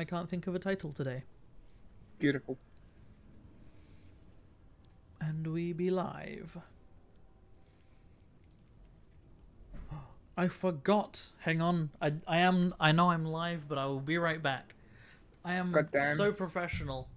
I can't think of a title today. Beautiful. And we be live. I forgot. Hang on. I know I'm live, but I will be right back. I am Goddamn. so professional.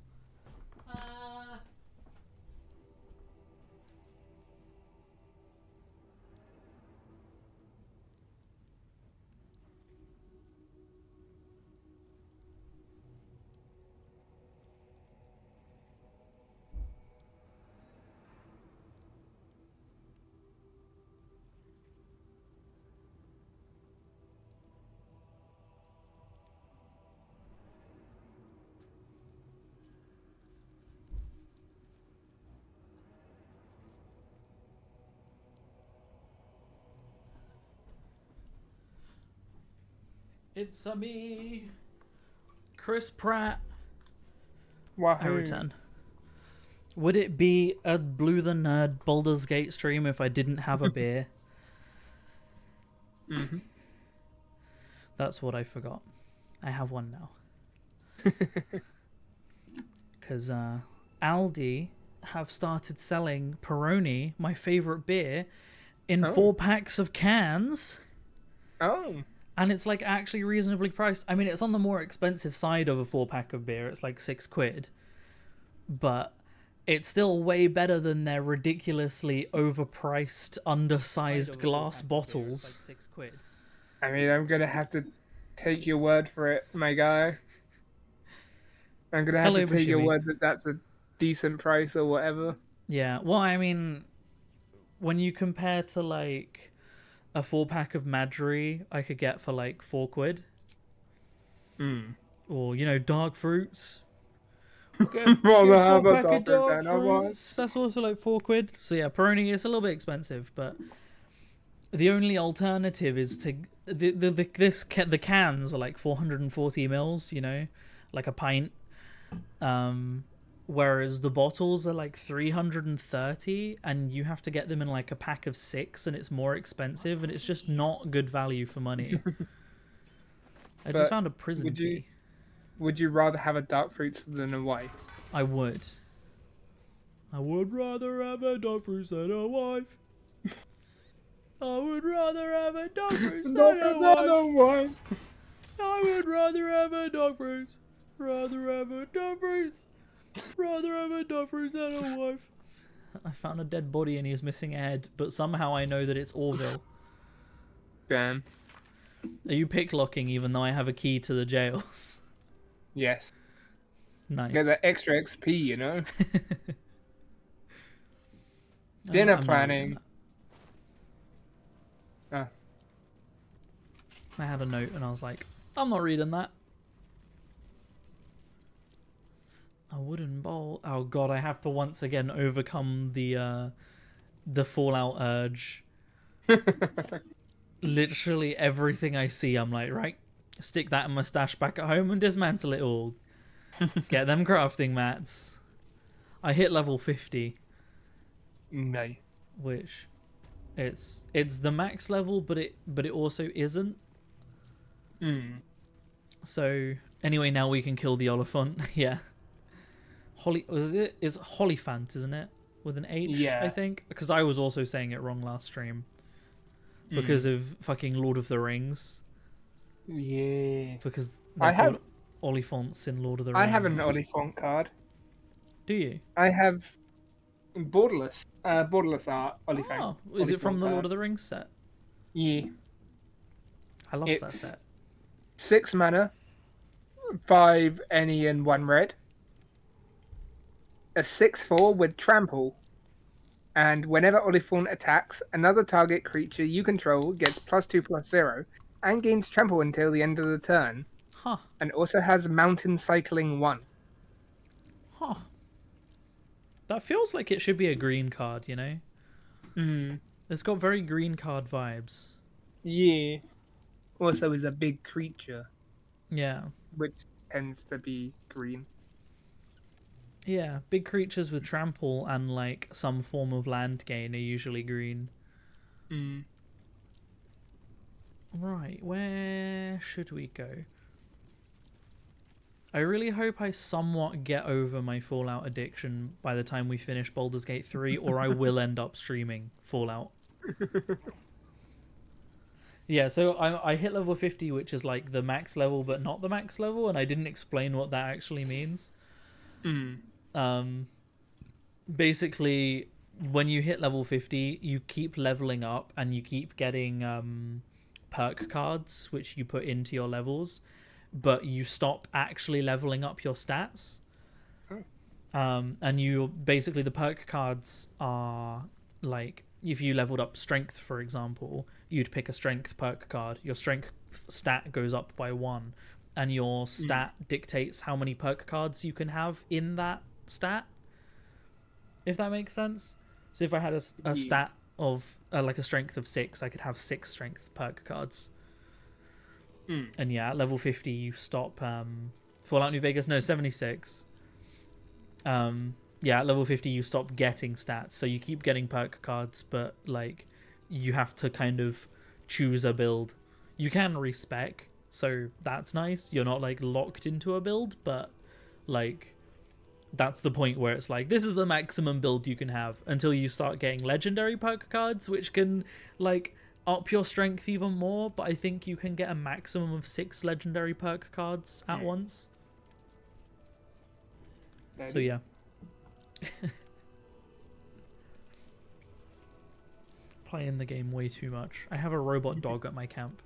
It's a me, Chris Pratt. Wahoo. I return. Would it be a Blue the Nerd Baldur's Gate stream if I didn't have a beer? Mm-hmm. That's what I forgot. I have one now. Because Aldi have started selling Peroni, my favourite beer, in 4 packs of cans. Oh. And it's like actually reasonably priced. I mean, it's on the more expensive side of a 4-pack of beer. It's like £6. But it's still way better than their ridiculously overpriced, undersized glass bottles. Like £6. I mean, I'm going to have to take your word for it, my guy. I'm going to have to take your word that that's a decent price or whatever. Yeah, well, I mean, when you compare to like a 4-pack of Madry, I could get for like £4. Or, you know, dark fruits. Rather have a pack of dark fruits. That's also like £4. So yeah, Peroni is a little bit expensive, but the only alternative is to the cans are like 440 mils, you know, like a pint. Whereas the bottles are like 330, and you have to get them in like a pack of 6, and it's more expensive, and it's just not good value for money. I just found a prison key. Would you rather have a dark fruits than a white? I would. I would rather have a dark fruits than a wife. I would rather have a dark fruits than a wife. I would rather have a dark fruits. Rather have a dark fruits. Rather have a dog fruit than a wife. I found a dead body and he's missing a head, but somehow I know that it's Orville. Damn. Are you picklocking even though I have a key to the jails? Yes. Nice. Get that extra XP, you know? Dinner planning. I had a note and I was like, I'm not reading that. A wooden bowl. Oh god, I have to once again overcome the Fallout urge. Literally everything I see, I'm like, right, stick that in my stash back at home and dismantle it all. Get them crafting mats. I hit level 50. No. Which it's the max level, but it also isn't. So anyway, now we can kill the Oliphant. Yeah. It's Hollyphant, isn't it? With an H, yeah. I think. Because I was also saying it wrong last stream. Because of fucking Lord of the Rings. Yeah. Because I have Oliphants in Lord of the Rings. I have an Oliphant card. Do you? I have Borderless. Borderless art Oliphant. Oh, is it from the Lord of the Rings set? Yeah. I love that set. 6 mana, 5 any and 1 red. A 6/4 with trample, and whenever Oliphant attacks, another target creature you control gets +2/+0 and gains trample until the end of the turn. Huh. And also has mountain cycling 1. Huh. That feels like it should be a green card, you know? It's got very green card vibes. Yeah. Also is a big creature. Yeah. Which tends to be green. Yeah, big creatures with trample and like some form of land gain are usually green. Right, where should we go? I really hope I somewhat get over my Fallout addiction by the time we finish Baldur's Gate 3, or I will end up streaming Fallout. Yeah, so I hit level 50, which is like the max level, but not the max level, and I didn't explain what that actually means. Basically, when you hit level 50, you keep leveling up, and you keep getting perk cards, which you put into your levels, but you stop actually leveling up your stats. And you basically, the perk cards are like, if you leveled up strength, for example, you'd pick a strength perk card. Your strength stat goes up by 1, and your stat dictates how many perk cards you can have in that stat, if that makes sense. So if I had a stat of like a strength of 6, I could have 6 strength perk cards. And yeah, at level 50 you stop Fallout New Vegas, no, 76. Yeah, at level 50 you stop getting stats, so you keep getting perk cards, but like you have to kind of choose a build. You can respec, so that's nice. You're not like locked into a build, but like that's the point where it's like, this is the maximum build you can have until you start getting legendary perk cards, which can like up your strength even more, but I think you can get a maximum of 6 legendary perk cards at once. So yeah. Playing the game way too much. I have a robot dog at my camp.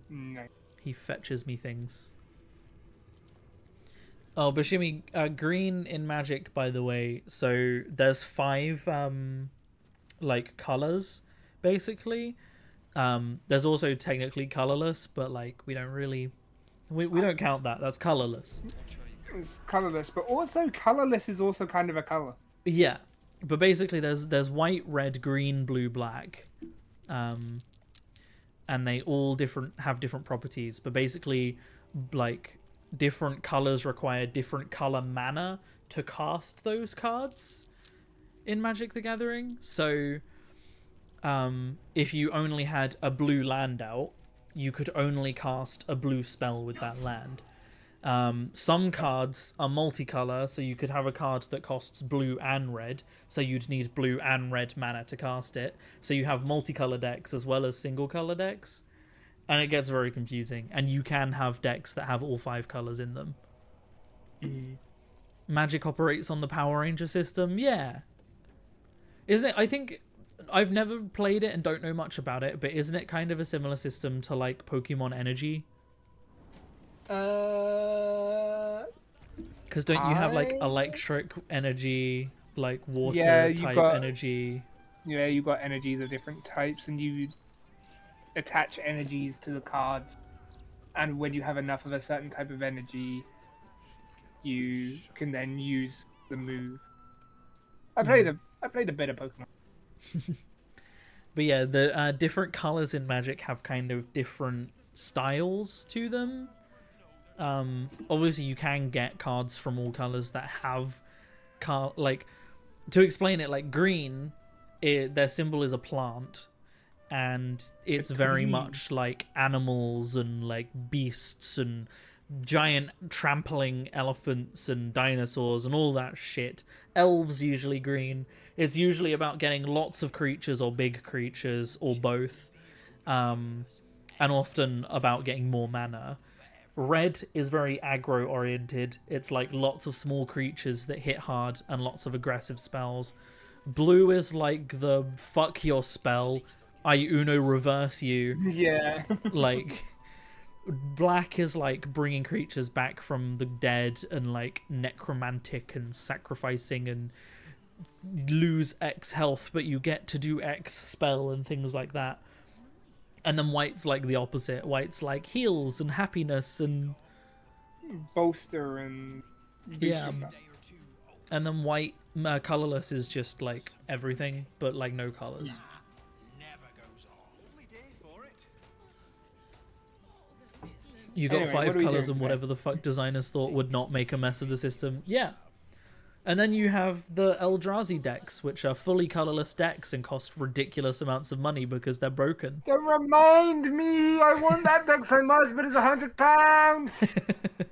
No. He fetches me things. Oh, Bashimi, green in Magic, by the way. So there's 5 like colors, basically. There's also technically colorless, but like we don't really, we don't count that. That's colorless. It's colorless, but also colorless is also kind of a color. Yeah, but basically there's white, red, green, blue, black, and they all have different properties. But basically, like different colors require different color mana to cast those cards in Magic the Gathering. So if you only had a blue land out, you could only cast a blue spell with that land. Some cards are multicolor, so you could have a card that costs blue and red, so you'd need blue and red mana to cast it. So you have multicolor decks as well as single color decks, and it gets very confusing. And you can have decks that have all 5 colors in them. Magic operates on the Power Ranger system, yeah. Isn't it? I think I've never played it and don't know much about it, but isn't it kind of a similar system to like Pokemon Energy? Because don't you have like electric energy, like water type energy? Yeah, you've got energies of different types, and you attach energies to the cards. And when you have enough of a certain type of energy, you can then use the move. I played a bit of Pokemon. But yeah, the different colors in Magic have kind of different styles to them. Obviously you can get cards from all colors that have like, to explain it, like green, their symbol is a plant, and it's very much like animals and like beasts and giant trampling elephants and dinosaurs and all that shit. Elves usually green. It's usually about getting lots of creatures or big creatures or both, and often about getting more mana. Red is very aggro oriented. It's like lots of small creatures that hit hard and lots of aggressive spells. Blue is like the fuck your spell, I Uno reverse you. Yeah. Like, black is like bringing creatures back from the dead and like necromantic and sacrificing and lose X health, but you get to do X spell and things like that. And then white's like the opposite. White's like heals and happiness and bolster and yeah. And then white colorless is just like everything, but like no colors. You got Anyway, 5 colors and whatever the fuck designers thought would not make a mess of the system. Yeah. And then you have the Eldrazi decks, which are fully colorless decks and cost ridiculous amounts of money because they're broken. Don't remind me! I want that deck so much, but it's £100!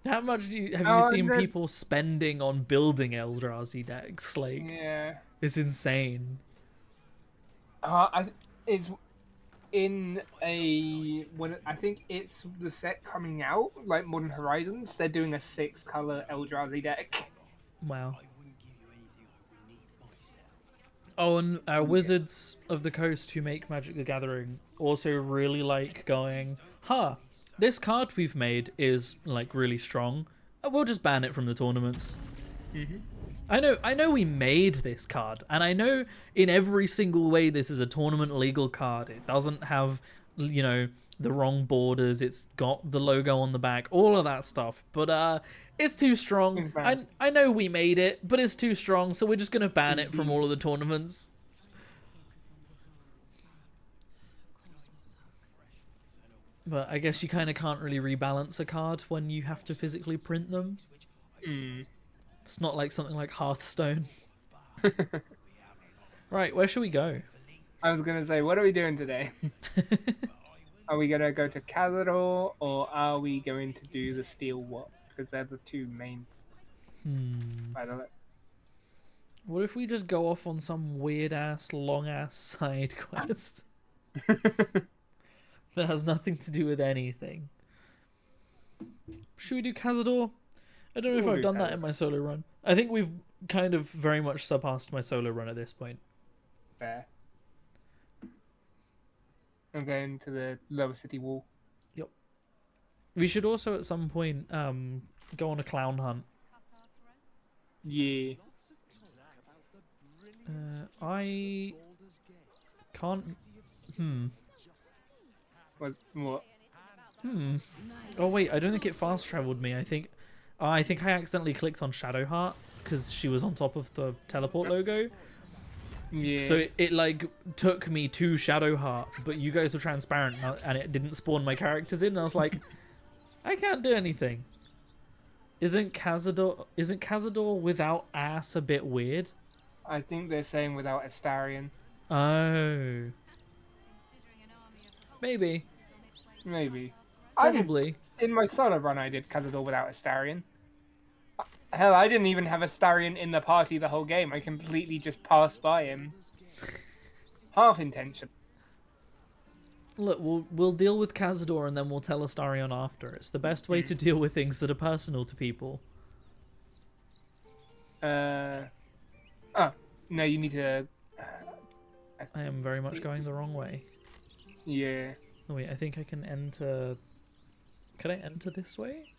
How much have you Oh, seen and then, people spending on building Eldrazi decks? Like, yeah. it's insane. It's in a when I think it's the set coming out, like Modern Horizons. They're doing a 6-color Eldrazi deck. Wow. Oh, and our Wizards of the Coast who make Magic the Gathering also really like going, huh, this card we've made is, like, really strong. We'll just ban it from the tournaments. Mm-hmm. I know we made this card, and I know in every single way this is a tournament legal card. It doesn't have, you know, the wrong borders. It's got the logo on the back, all of that stuff. But it's too strong. It's banned. I know we made it, but it's too strong, so we're just gonna ban it from all of the tournaments. But I guess you kind of can't really rebalance a card when you have to physically print them. Mm. It's not like something like Hearthstone. Right, where should we go? I was gonna say, what are we doing today? Are we gonna go to Cazador, or are we going to do the Steel Watch? Because they're the two main. By the way. What if we just go off on some weird ass, long ass side quest that has nothing to do with anything? Should we do Cazador? I don't know if We'll I've do done that Cazador. in my solo run. I think we've kind of very much surpassed my solo run at this point. Fair. I'm going to the lower city wall. Yep. We should also at some point go on a clown hunt. Yeah. I can't. What? Oh wait, I don't think it fast traveled me. I think I accidentally clicked on Shadowheart because she was on top of the teleport logo. Yeah. So it like took me to Shadowheart, but you guys were transparent and it didn't spawn my characters in. And I was like, I can't do anything. Isn't Cazador without ass a bit weird? I think they're saying without Astarion. Oh, maybe, Maybe. probably. In my solo run, I did Cazador without Astarion. Hell, I didn't even have Astarion in the party the whole game. I completely just passed by him. Half intention. Look, we'll deal with Cazador and then we'll tell Astarion after. It's the best way to deal with things that are personal to people. Oh, no, you need to... I am very much going the wrong way. Yeah. Oh, wait, I think I can enter... Can I enter this way?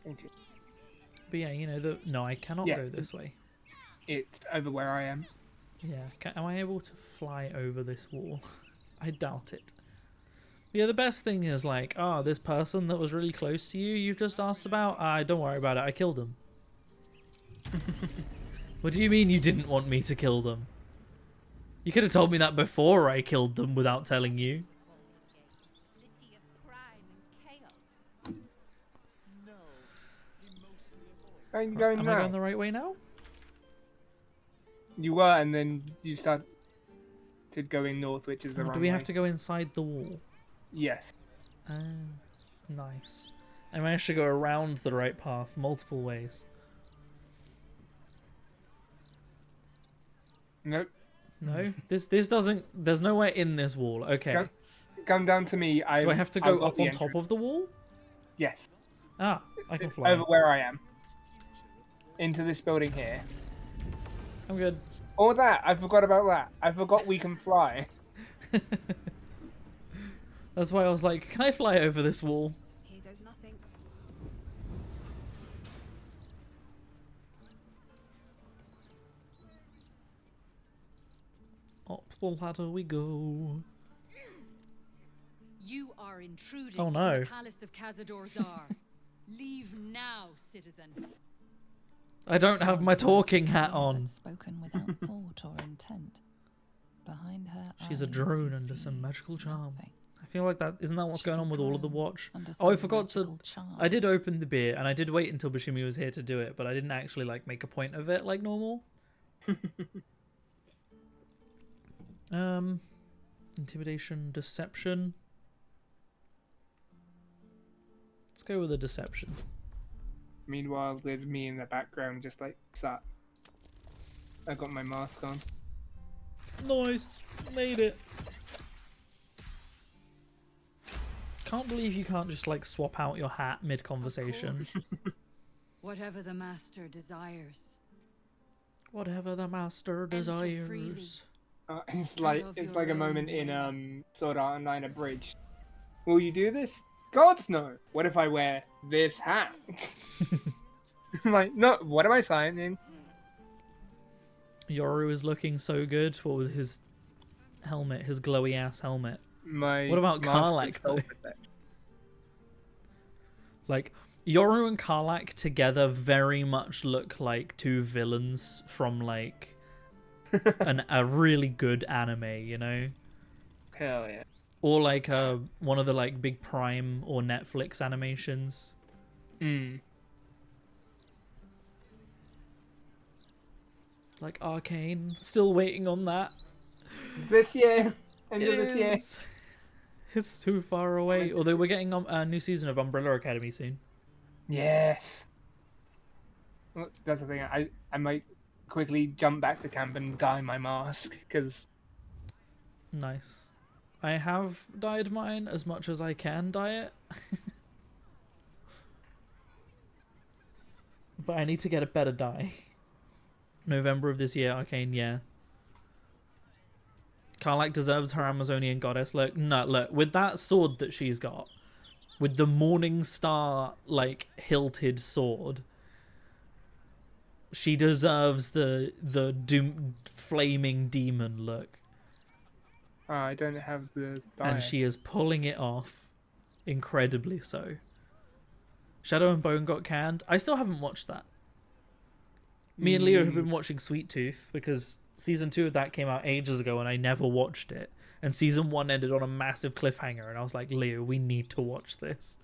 Okay. But yeah, you know, no, I cannot Yeah. go this way. It's over where I am. Yeah, am I able to fly over this wall? I doubt it. Yeah, the best thing is like, oh, this person that was really close to you, you've just asked about, don't worry about it, I killed him. What do you mean you didn't want me to kill them? You could have told me that before I killed them without telling you. City of crime and chaos. Where are you going Am now? I going the right way now? You were, and then you started going north, which is the Or wrong do we way. have to go inside the wall? Yes. Ah, nice. I managed to go around the right path multiple ways. Nope. No? This doesn't... There's nowhere in this wall. Okay. Come down to me. Do I have to go up on top entrance. of the wall? Yes. Ah, I can fly. Over where I am. Into this building here. I'm good. Or that. I forgot about that. I forgot we can fly. That's why I was like, can I fly over this wall? Here goes nothing. Up the ladder we go. You are intruding Oh, in no. the palace of Cazador Zar. Leave now, citizen. I don't have my talking hat But on. spoken without thought or intent. Behind her She's a eyes, drone you under some see magical charm. nothing. I feel like that isn't that what's She's going a on with all of the drone watch? under Oh, I some forgot to. magical charm. I did open the beer and I did wait until Bashimi was here to do it, but I didn't actually like make a point of it like normal. Intimidation, deception. go with a deception. Meanwhile, there's me in the background, just like sat. I got my mask on. Nice. Made it. Can't believe you can't just like swap out your hat mid-conversation. Whatever the master desires. Whatever the master Enter desires. freely. It's like of it's your like a own moment will. in Sword Art Online Abridged. Will you do this? Gods no. What if I wear this hat? Like, no. What am I signing? Yoru is looking so good. What with his helmet, his glowy ass helmet. My What about master Karlak, though? self-protect. Like, Yoru and Karlak together very much look like two villains from like a really good anime, you know? Hell yeah. Or like one of the like big Prime or Netflix animations. Mm. Like Arcane. Still waiting on that. This year. End It of this year. is. It's too far away. Although we're getting a new season of Umbrella Academy soon. Yes. Well, that's the thing. I might quickly jump back to camp and dye my mask because Nice. I have dyed mine as much as I can dye it. But I need to get a better dye. November of this year, Arcane, yeah. Karlak deserves her Amazonian goddess look. No, look, with that sword that she's got, with the Morning Star, like, hilted sword, she deserves the flaming demon look. I don't have the dye. And she is pulling it off incredibly so. Shadow and Bone got canned. I still haven't watched that. Me and Leo have been watching Sweet Tooth because season 2 of that came out ages ago and I never watched it. And season 1 ended on a massive cliffhanger and I was like, Leo, we need to watch this.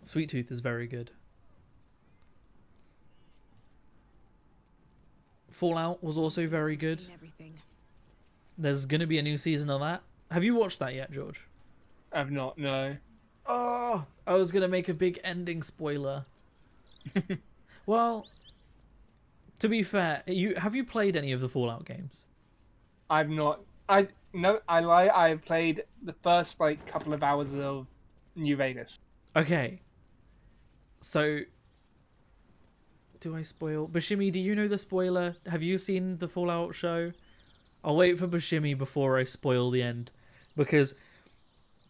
Sweet Tooth is very good. Fallout was also very good. Seen everything. There's going to be a new season of that. Have you watched that yet, George? I've not, no. Oh, I was going to make a big ending spoiler. Well, to be fair, have you played any of the Fallout games? I've not. I lie. I played the first like couple of hours of New Vegas. Okay. So, do I spoil? Bashimi, do you know the spoiler? Have you seen the Fallout show? I'll wait for Bashimi before I spoil the end. Because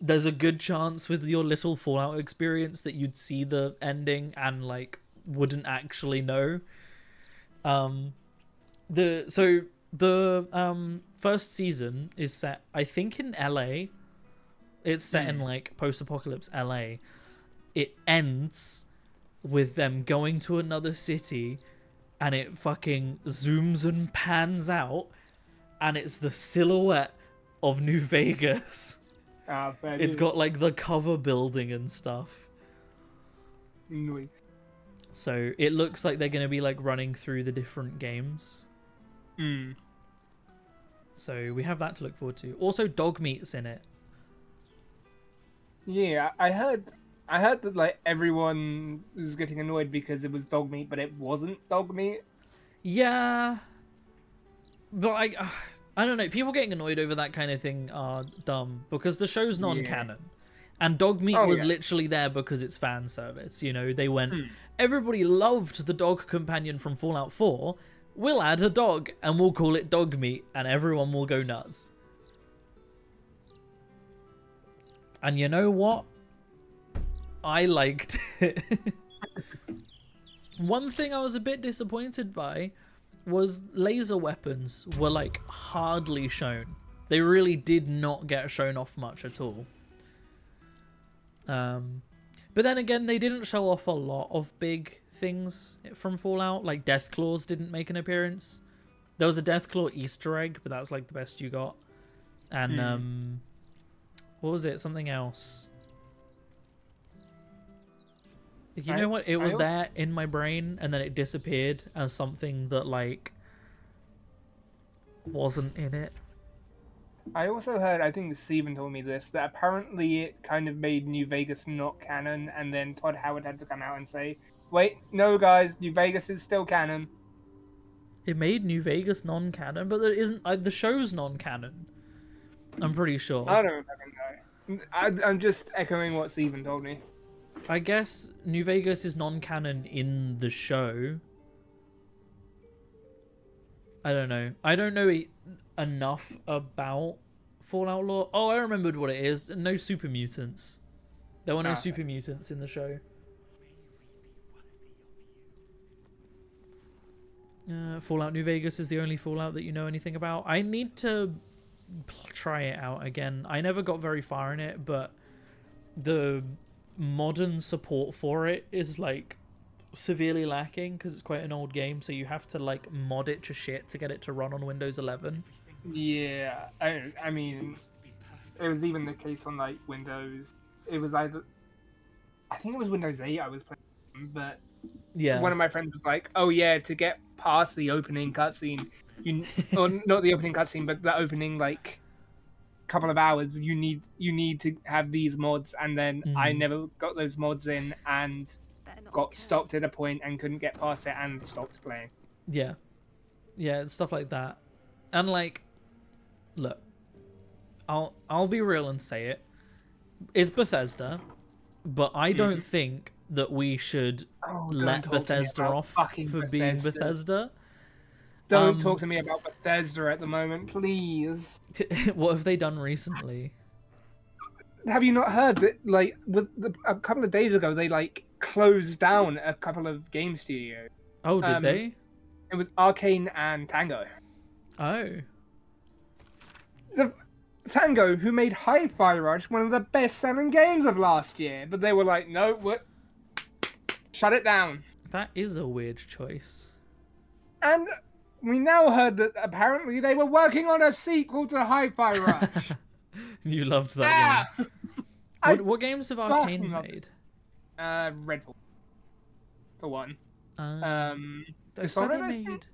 there's a good chance with your little Fallout experience that you'd see the ending and, like, wouldn't actually know. The first season is set, I think, in LA. It's set in, like, post-apocalypse LA. It ends with them going to another city and it fucking zooms and pans out and it's the silhouette of New Vegas. It's got like the cover building and stuff. Nice. So it looks like they're going to be like running through the different games. So we have that to look forward to. Also, dog meat's in it. Yeah, I heard that like everyone was getting annoyed because it was dog meat, but it wasn't dog meat. Yeah, but I don't know. People getting annoyed over that kind of thing are dumb because the show's non-canon. And dog meat was literally there because it's fan service. You know, they went, everybody loved the dog companion from Fallout 4. We'll add a dog and we'll call it dog meat and everyone will go nuts. And you know what? I liked it. One thing I was a bit disappointed by was laser weapons were like hardly shown. They really did not get shown off much at all. But then again, they didn't show off a lot of big things from Fallout. Like Deathclaws didn't make an appearance. There was a Deathclaw Easter egg, but that's like the best you got. And what was it? Something else. You know what? It was there in my brain, and then it disappeared as something that like wasn't in it. I also heard, I think Steven told me this, that apparently it kind of made New Vegas not canon, and then Todd Howard had to come out and say, wait, no guys, New Vegas is still canon. It made New Vegas non-canon, but there isn't. The show's non-canon. I'm pretty sure. I don't fucking know. I'm just echoing what Steven told me. I guess New Vegas is non-canon in the show. I don't know. I don't know enough about Fallout lore. Oh, I remembered what it is. No super mutants. There were no super mutants in the show. Fallout New Vegas is the only Fallout that you know anything about. I need to try it out again. I never got very far in it, but the modern support for it is like severely lacking because it's quite an old game, so you have to like mod it to shit to get it to run on Windows 11. Yeah, I mean, it was even the case on like Windows. It was either, I think it was Windows 8 I was playing, but yeah, one of my friends was like, "Oh yeah, to get past the opening cutscene, or not the opening cutscene, but the opening like couple of hours, you need to have these mods." And then I never got those mods in and got stopped at a point and couldn't get past it and stopped playing. Yeah, stuff like that. And like, look, I'll be real and say it. It's Bethesda, but I don't think that we should let Bethesda off for being Bethesda. Don't talk to me about Bethesda at the moment, please. What have they done recently? Have you not heard that, like, a couple of days ago, they, like, closed down a couple of game studios? Oh, did they? It was Arcane and Tango. Oh. The Tango, who made Hi-Fi Rush one of the best-selling games of last year, but they were like, no, shut it down. That is a weird choice. And we now heard that apparently they were working on a sequel to Hi-Fi Rush. You loved that game. What games have Arcane made? Redfall. For one. So they made...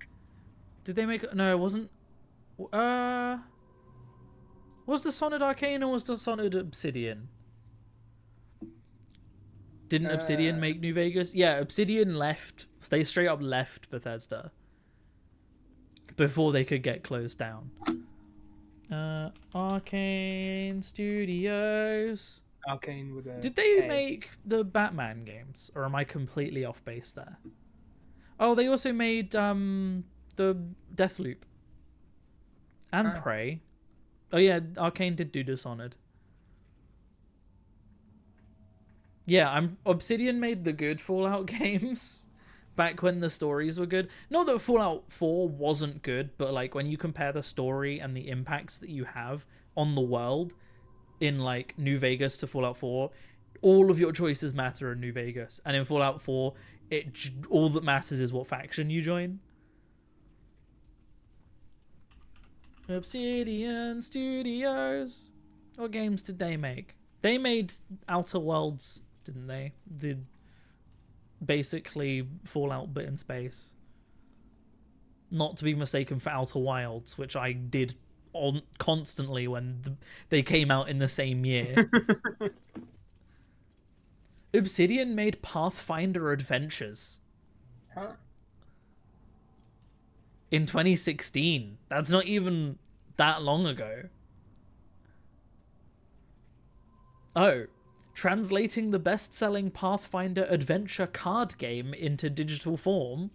Did they make... No, it wasn't... Was Dishonored Arcane or was Dishonored Obsidian? Didn't Obsidian make New Vegas? Yeah, Obsidian left. They straight up left Bethesda before they could get closed down. Arcane Studios. Arcane with a Did they K. make the Batman games, or am I completely off base there? Oh, they also made the Deathloop and Prey. Oh yeah, Arcane did do Dishonored. Yeah, Obsidian made the good Fallout games back when the stories were good. Not that Fallout 4 wasn't good, but like when you compare the story and the impacts that you have on the world in like New Vegas to Fallout 4, all of your choices matter in New Vegas. And in Fallout 4, all that matters is what faction you join. Obsidian Studios. What games did they make? They made Outer Worlds, didn't they? The basically Fallout but in space. Not to be mistaken for Outer Wilds, which I did constantly when they came out in the same year. Obsidian made Pathfinder Adventures. Huh? In 2016. That's not even that long ago. Oh, translating the best-selling Pathfinder adventure card game into digital form.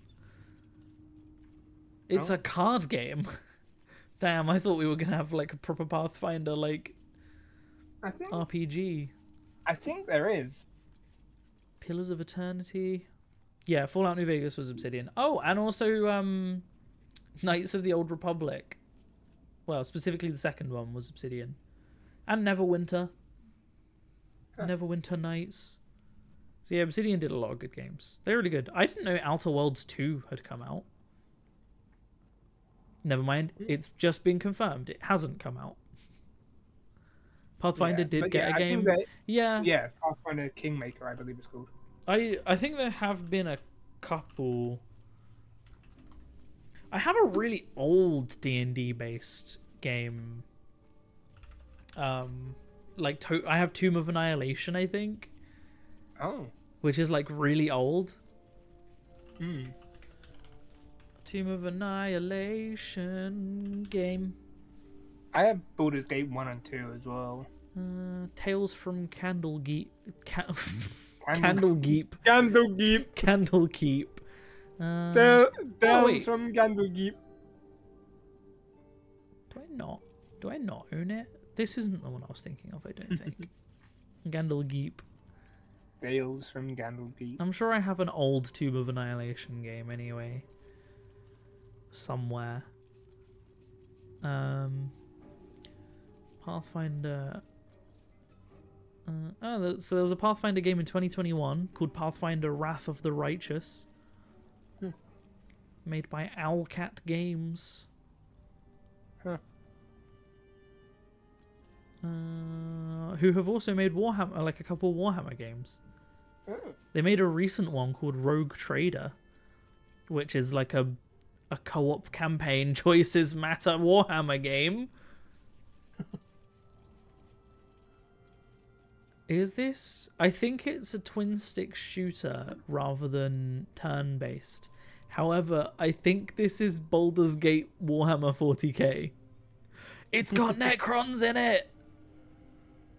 It's a card game. Damn, I thought we were gonna have like a proper Pathfinder like RPG. I think there is. Pillars of Eternity. Yeah, Fallout New Vegas was Obsidian. Oh, and also Knights of the Old Republic. Well, specifically the second one was Obsidian. And Neverwinter. Neverwinter Nights. So yeah, Obsidian did a lot of good games. They're really good. I didn't know Outer Worlds 2 had come out. Never mind. It's just been confirmed. It hasn't come out. Pathfinder did get a game. Yeah, Pathfinder Kingmaker, I believe it's called. I think there have been a couple. I have a really old D&D based game I have Tomb of Annihilation, I think, Oh. which is like really old. Hmm. Tomb of Annihilation game. I have Baldur's Gate 1 and 2 as well. Tales from Candlekeep. Candlekeep. Candlekeep. Candlekeep. Candlekeep. Tales wait. from Candlekeep. Do I not own it? This isn't the one I was thinking of, I don't think. Candlekeep. Tales from Candlekeep. I'm sure I have an old Tomb of Annihilation game anyway. Somewhere. Pathfinder. So there was a Pathfinder game in 2021 called Pathfinder Wrath of the Righteous. Made by Owlcat Games. Huh. Who have also made Warhammer, like a couple Warhammer games. Oh. They made a recent one called Rogue Trader, which is like a co-op campaign choices matter Warhammer game. Is this... I think it's a twin-stick shooter rather than turn-based. However, I think this is Baldur's Gate Warhammer 40k. It's got Necrons in it!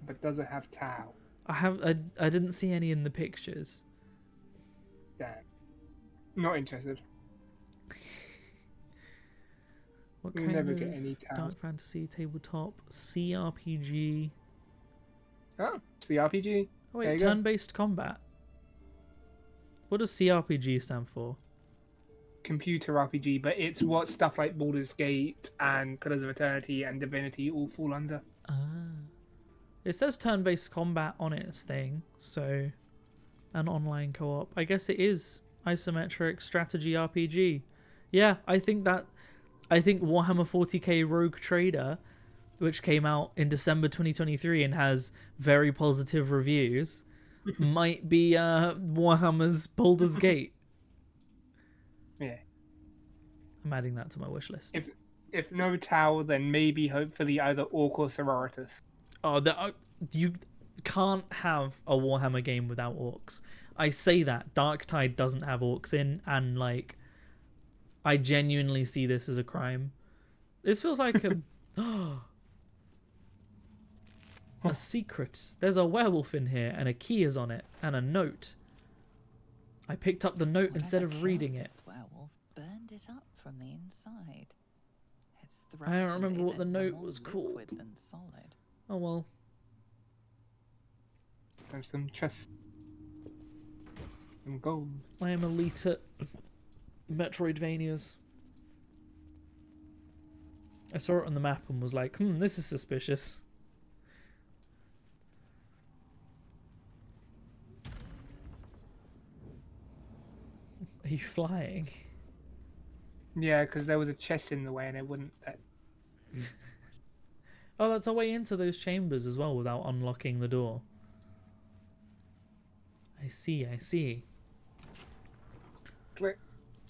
But does it have Tau? I didn't see any in the pictures. Damn. Not interested. What You'll kind never of get any Tau. dark fantasy tabletop CRPG? Oh, it's the RPG. Oh There wait, you go. turn-based combat. What does CRPG stand for? Computer RPG, but it's what stuff like Baldur's Gate and Pillars of Eternity and Divinity all fall under. Ah. It says turn-based combat on its thing, so an online co-op. I guess it is isometric strategy RPG. Yeah, I think Warhammer 40k Rogue Trader, which came out in December 2023 and has very positive reviews, might be Warhammer's Baldur's Gate. Yeah. I'm adding that to my wish list. If no Tau, then maybe hopefully either Orc or Sororitas. Oh, you can't have a Warhammer game without orcs. I say that Darktide doesn't have orcs in, and like, I genuinely see this as a crime. This feels like a secret. There's a werewolf in here, and a key is on it, and a note. I picked up the note instead Whatever of reading killed it. This werewolf burned it up from the inside. Its throat I don't and remember what the innards are note more was liquid called. than solid. Oh well. There's some chest. Some gold. I am elite at Metroidvanias. I saw it on the map and was like, this is suspicious. Are you flying? Yeah, because there was a chest in the way and it wouldn't let. Oh, that's a way into those chambers as well without unlocking the door. I see. Click.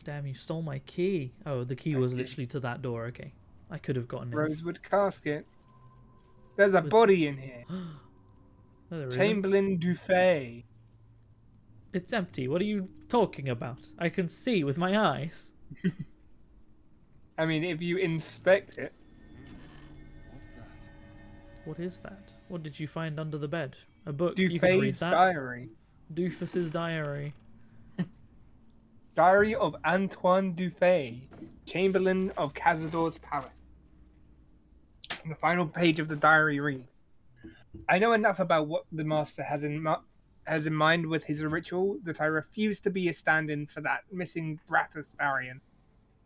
Damn, you stole my key. Oh, the key Thank was you. literally to that door. Okay. I could have gotten in. Rosewood casket. There's a With- body in here. No, there isn't. Chamberlain Dufay. It's empty. What are you talking about? I can see with my eyes. I mean, if you inspect it, What's that? What is that? What did you find under the bed? A book. You can read Dufay's that. diary. Doofus's diary. Diary of Antoine Dufay, Chamberlain of Cazador's Palace. The final page of the diary reads, I know enough about what the Master has in mind with his ritual that I refuse to be a stand-in for that missing brat Astarion.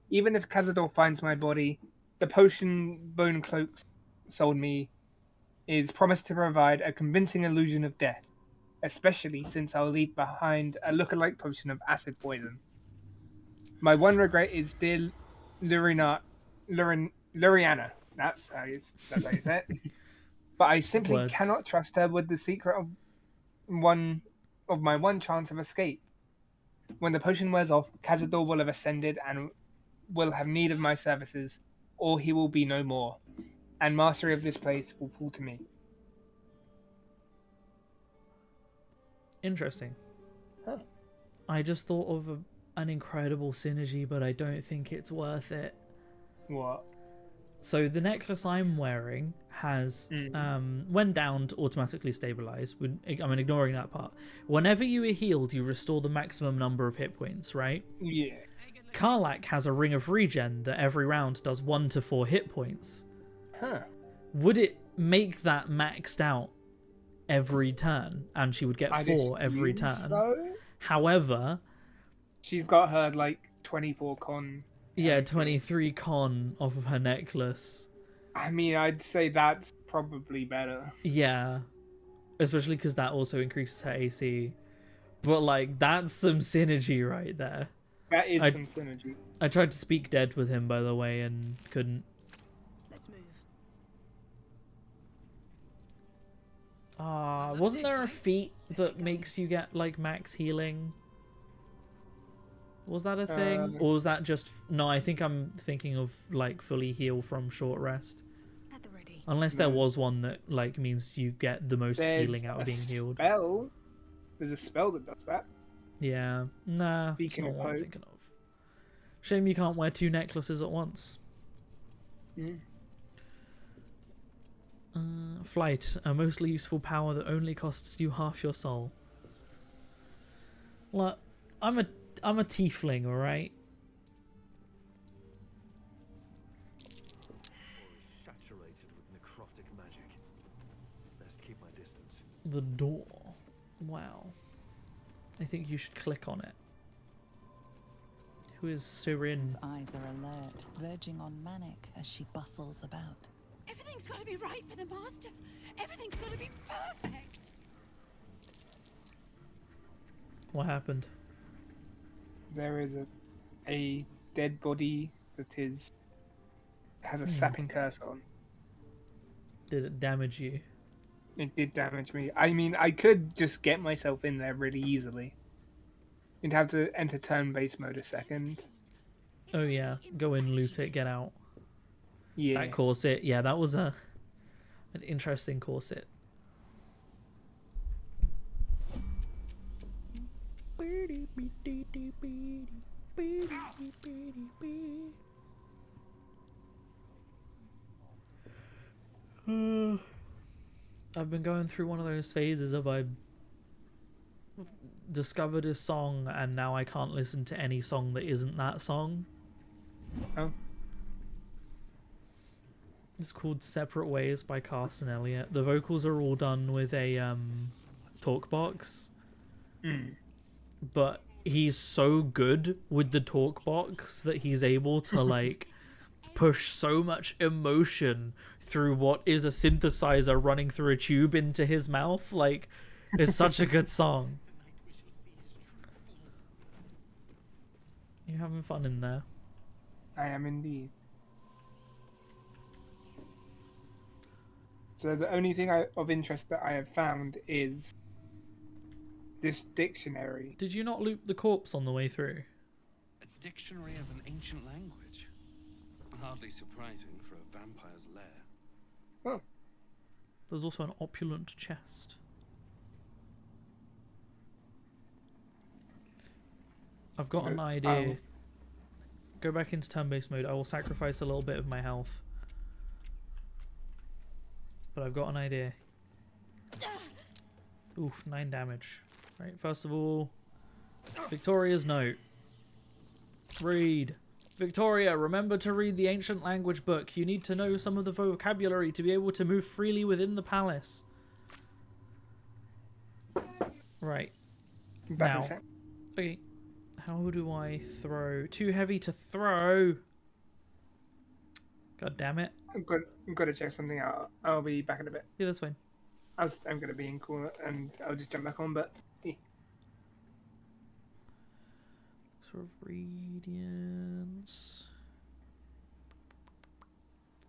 Even if Cazador finds my body, the potion Bone Cloaks sold me is promised to provide a convincing illusion of death, especially since I'll leave behind a lookalike potion of acid poison. My one regret is dear Luriana. That's how you say it. But I simply Words. cannot trust her with the secret of my one chance of escape. When the potion wears off, Cazador will have ascended and will have need of my services, or he will be no more. and mastery of this place will fall to me. Interesting. Huh. I just thought of an incredible synergy, but I don't think it's worth it. What? So the necklace I'm wearing has, when downed, automatically stabilize. I'm ignoring that part. Whenever you are healed, you restore the maximum number of hit points, right? Yeah. Karlach has a ring of regen that every round does 1 to 4 hit points. Huh. Would it make that maxed out every turn, and she would get I'd 4 every assume turn? So? However, She's got her like 24 con. yeah, 23 con off of her necklace. I mean, I'd say that's probably better. Yeah, especially because that also increases her AC. But like, that's some synergy right there. That is some synergy. I tried to speak dead with him, by the way, and couldn't. Let's move. Wasn't there a feat that makes you get like max healing? Was that a thing? Or was that just... No, I think I'm thinking of like fully heal from short rest. At the ready. Unless there was one that like means you get the most There's healing out of being healed. Spell. There's a spell that does that. Yeah. Nah, it's Speaking not of what I'm hope. thinking of. Shame you can't wear 2 necklaces at once. Flight, a mostly useful power that only costs you half your soul. Look, I'm a tiefling, alright? Saturated with necrotic magic. Best keep my distance. The door. Wow. I think you should click on it. Who is Sirin? His eyes are alert, verging on manic as she bustles about. Everything's got to be right for the master. Everything's got to be perfect. What happened? There is a dead body that has a sapping curse on. Did it damage you? It did damage me. I mean, I could just get myself in there really easily. You'd have to enter turn-based mode a second. Oh yeah, go in, loot it, get out. Yeah. That corset, yeah, that was an interesting corset. I've been going through one of those phases of I discovered a song and now I can't listen to any song that isn't that song. Oh. It's called Separate Ways by Carson Elliott. The vocals are all done with a talk box. But he's so good with the talk box that he's able to like push so much emotion through what is a synthesizer running through a tube into his mouth. Like, it's such a good song. You having fun in there? I am indeed. So the only thing of interest that I have found is this dictionary. Did you not loop the corpse on the way through? A dictionary of an ancient language. Hardly surprising for a vampire's lair. Oh, There's also an opulent chest. I've got an idea. Go back into turn-based mode. I will sacrifice a little bit of my health. But I've got an idea. Oof, 9 damage. Right, first of all, Victoria's note. Read. Victoria, remember to read the ancient language book. You need to know some of the vocabulary to be able to move freely within the palace. Right. back in a Now. sec. Okay. How do I throw? Too heavy to throw. God damn it. I'm got to check something out. I'll be back in a bit. Yeah, that's fine. I'm going to be in corner and I'll just jump back on, but Sort of radiance.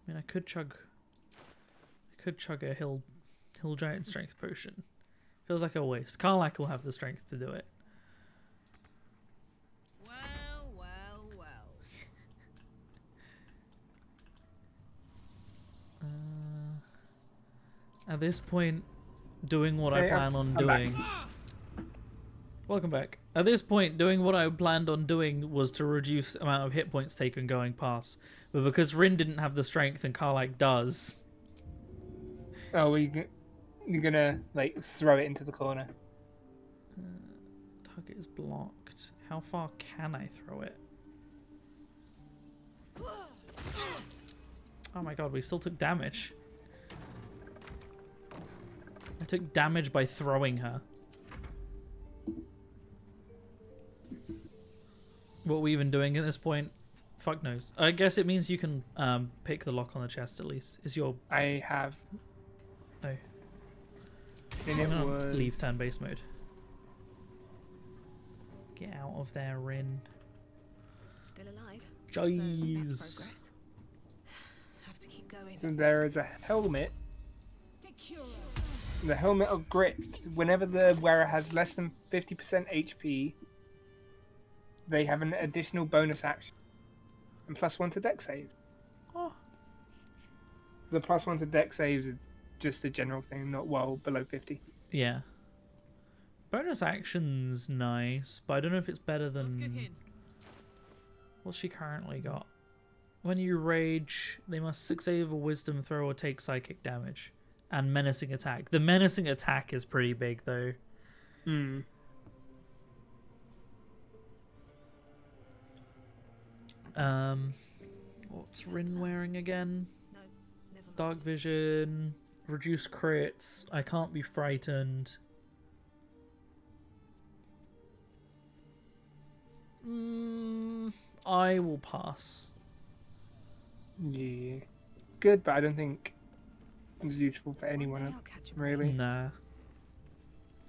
I mean, I could chug a hill giant strength potion. Feels like a waste. Karlach will have the strength to do it. Well, well, well. At this point, doing what I Hey, plan on I'm back. doing. Welcome back. At this point, doing what I planned on doing was to reduce amount of hit points taken going past. But because Rin didn't have the strength and Karlak does, Oh, you're gonna like throw it into the corner. target is blocked. How far can I throw it? Oh my god, we still took damage. I took damage by throwing her. What are we even doing at this point? Fuck knows. I guess it means you can pick the lock on the chest at least. Is your... I have. No. And it I'm gonna was. leave turn-based mode. Get out of there, Rin. Still alive. Jeez. So that's progress. Have to keep going. So there is a helmet. The helmet of grit. Whenever the wearer has less than 50% HP, they have an additional bonus action. And +1 to deck save. Oh. The +1 to deck saves is just a general thing, not well below 50. Yeah. Bonus action's nice, but I don't know if it's better What's than... cooking? What's she currently got? When you rage, they must save a wisdom throw or take psychic damage. And menacing attack. The menacing attack is pretty big, though. Hmm. What's Rin wearing again? No, never mind. Dark vision, reduce crits, I can't be frightened. I will pass. Yeah. Good, but I don't think it's useful for anyone, One day I'll catch 'em. really. Nah.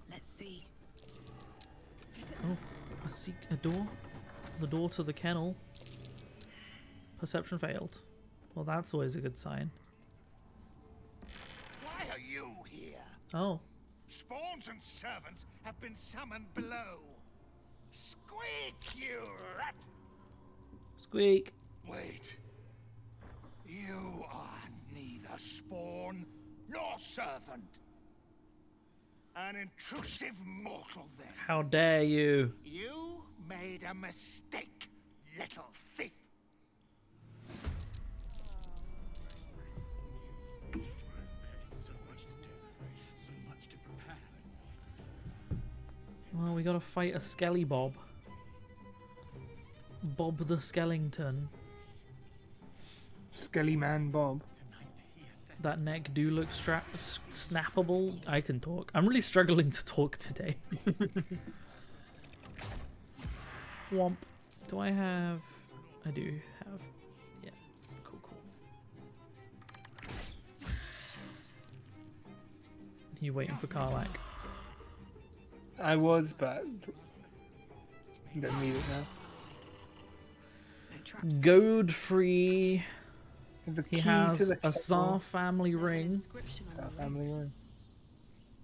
Let's see. Oh, I see a door. The door to the kennel. Perception failed. Well, that's always a good sign. Why are you here? Oh, Spawns and servants have been summoned below. Squeak, you rat! squeak. Wait. You are neither spawn nor servant. An intrusive mortal, then. How dare you? You made a mistake, little thief. So much to do, so much to prepare. Well, we gotta fight a Skelly Bob. Bob the Skellington. Skelly Man Bob. Tonight he ascends. That neck do look snappable. I can talk. I'm really struggling to talk today. Womp. Do I have... I do have... Yeah. Cool, cool. You waiting for Karlak? I was, but you don't need it now. No traps. Godfrey. The He key has to the a Tsar family There's an ring. inscription on Our the family ring. room.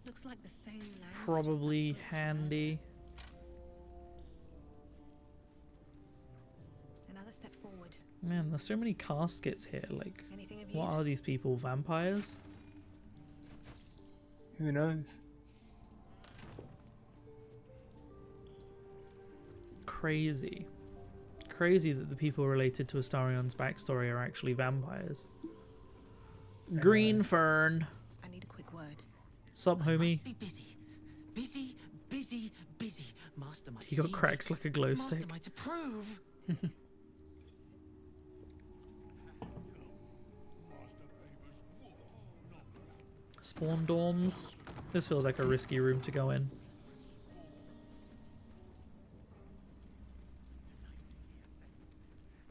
Looks like the same language as Probably that book. handy. Another step forward. Man, there's so many caskets here. Like, Anything of what are use? these people? Vampires? Who knows? Crazy. Crazy that the people related to Astarion's backstory are actually vampires. Green Fern. I need a quick word. Sup, homie? Must be busy. Busy, busy, busy. Master might He got see me. cracked like a glow Master stick. might approve. Spawn dorms. This feels like a risky room to go in.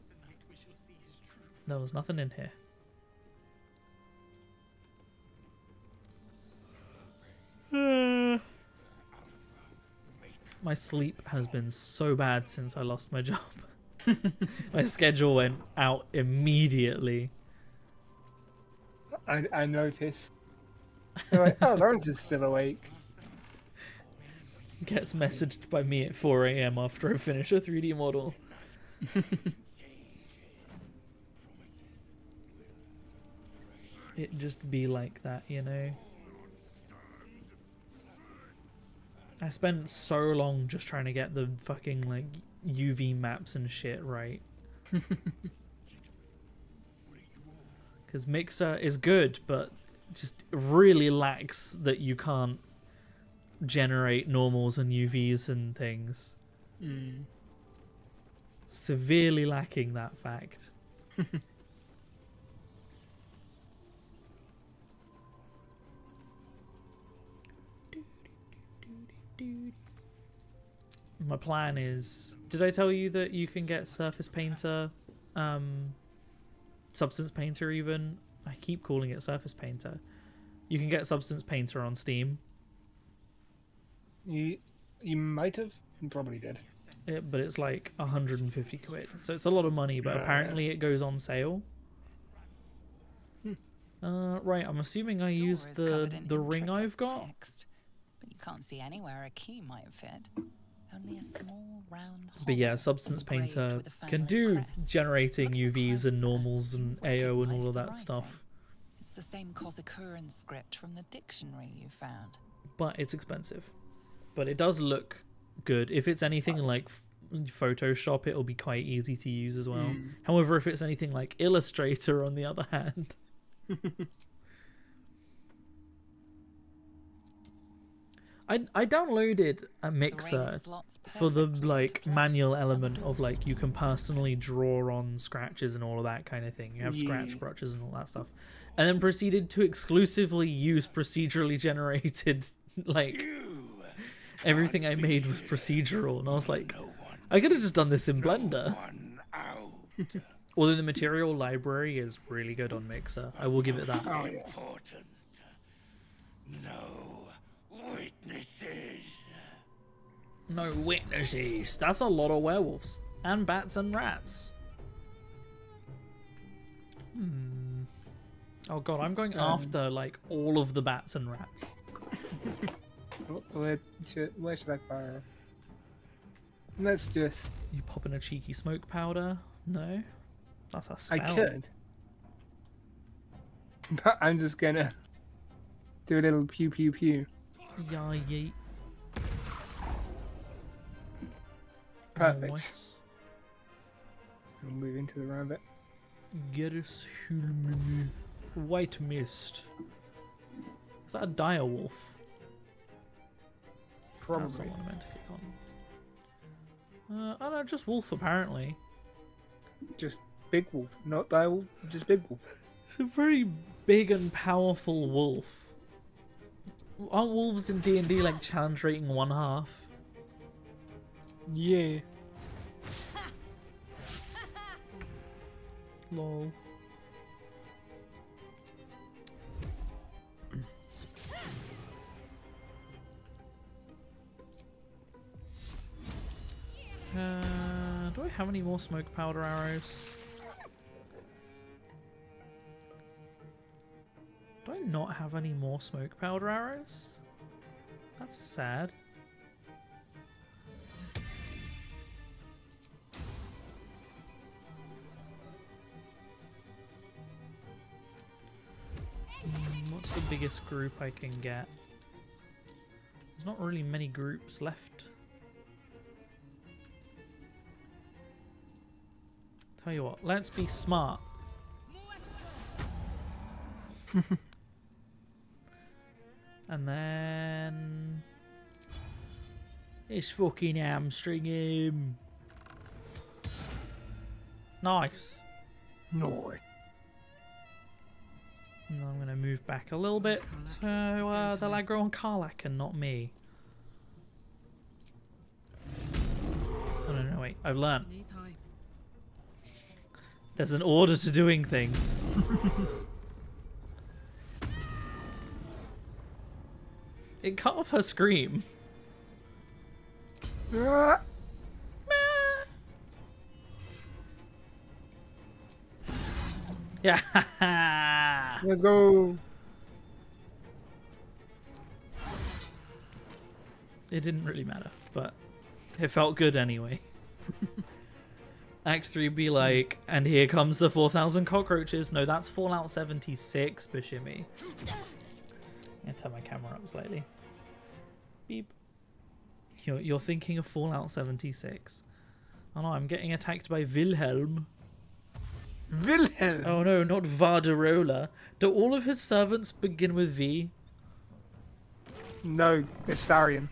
Tonight we shall see his truth. There was nothing in here. My sleep has been so bad since I lost my job. My schedule went out immediately. I noticed. They're like, oh, Lawrence is still awake. Gets messaged by me at 4 AM after I finish a 3D model. It just be like that, you know? I spent so long just trying to get the fucking like UV maps and shit right. Because Mixer is good, but just really lacks that you can't generate normals and UVs and things. Severely lacking that fact. My plan is, did I tell you that you can get Surface Painter, Substance Painter even? I keep calling it Surface Painter. You can get Substance Painter on Steam. You might have? You probably did. But it's like 150 quid. So it's a lot of money, but apparently it goes on sale. Right, I'm assuming I Door used is covered the in ring intricate I've got. text, but you can't see anywhere a key might fit. Only a small round hole But yeah, Substance engraved Painter with a can family do crest. generating Looking UVs and closer, normals and you AO and recognise all of the that stuff. writing. It's the same Kozakuran script from the dictionary you found. But it's expensive. But it does look good. If it's anything like Photoshop, it'll be quite easy to use as well. However, if it's anything like Illustrator, on the other hand... I downloaded a mixer for the like manual element of like you can personally draw on scratches and all of that kind of thing. You have scratch brushes and all that stuff, and then proceeded to exclusively use procedurally generated like everything I made was procedural, and I was like, I could have just done this in Blender. Although the material library is really good on Mixer, I will give it that. Oh, yeah. Important. No witnesses. No witnesses. That's a lot of werewolves. And bats and rats. Oh god, I'm going after like all of the bats and rats. Where should I fire? Let's just... You popping a cheeky smoke powder? No? That's a spell. I could. But I'm just gonna do a little pew pew pew. Yeah, yeet. Perfect. Nice. We'll move into the rabbit. Get us white mist. Is that a dire wolf? That's the Probably. one I meant to click on. I don't know, just wolf apparently. Just big wolf, not dire wolf, just big wolf. It's a very big and powerful wolf. Aren't wolves in D&D like challenge rating 1/2? Yeah. Lol. Do I have any more smoke powder arrows? Do I not have any more smoke powder arrows? That's sad. What's the biggest group I can get? There's not really many groups left. Tell you what, let's be smart. And then let's fucking hamstring him. Nice. No. And I'm going to move back a little bit to the Lagro and Karlak and not me. Oh, no, wait. I've learned. There's an order to doing things. It cut off her scream. Ah! Yeah. Let's go. It didn't really matter, but it felt good anyway. Act 3 be like, and here comes the 4,000 cockroaches. No, that's Fallout 76, Bashimi. I'm gonna turn my camera up slightly. Beep. You're thinking of Fallout 76. Oh no, I'm getting attacked by Wilhelm. Wilhelm. Oh no, not Vardarola. Do all of his servants begin with V? No, Astarion.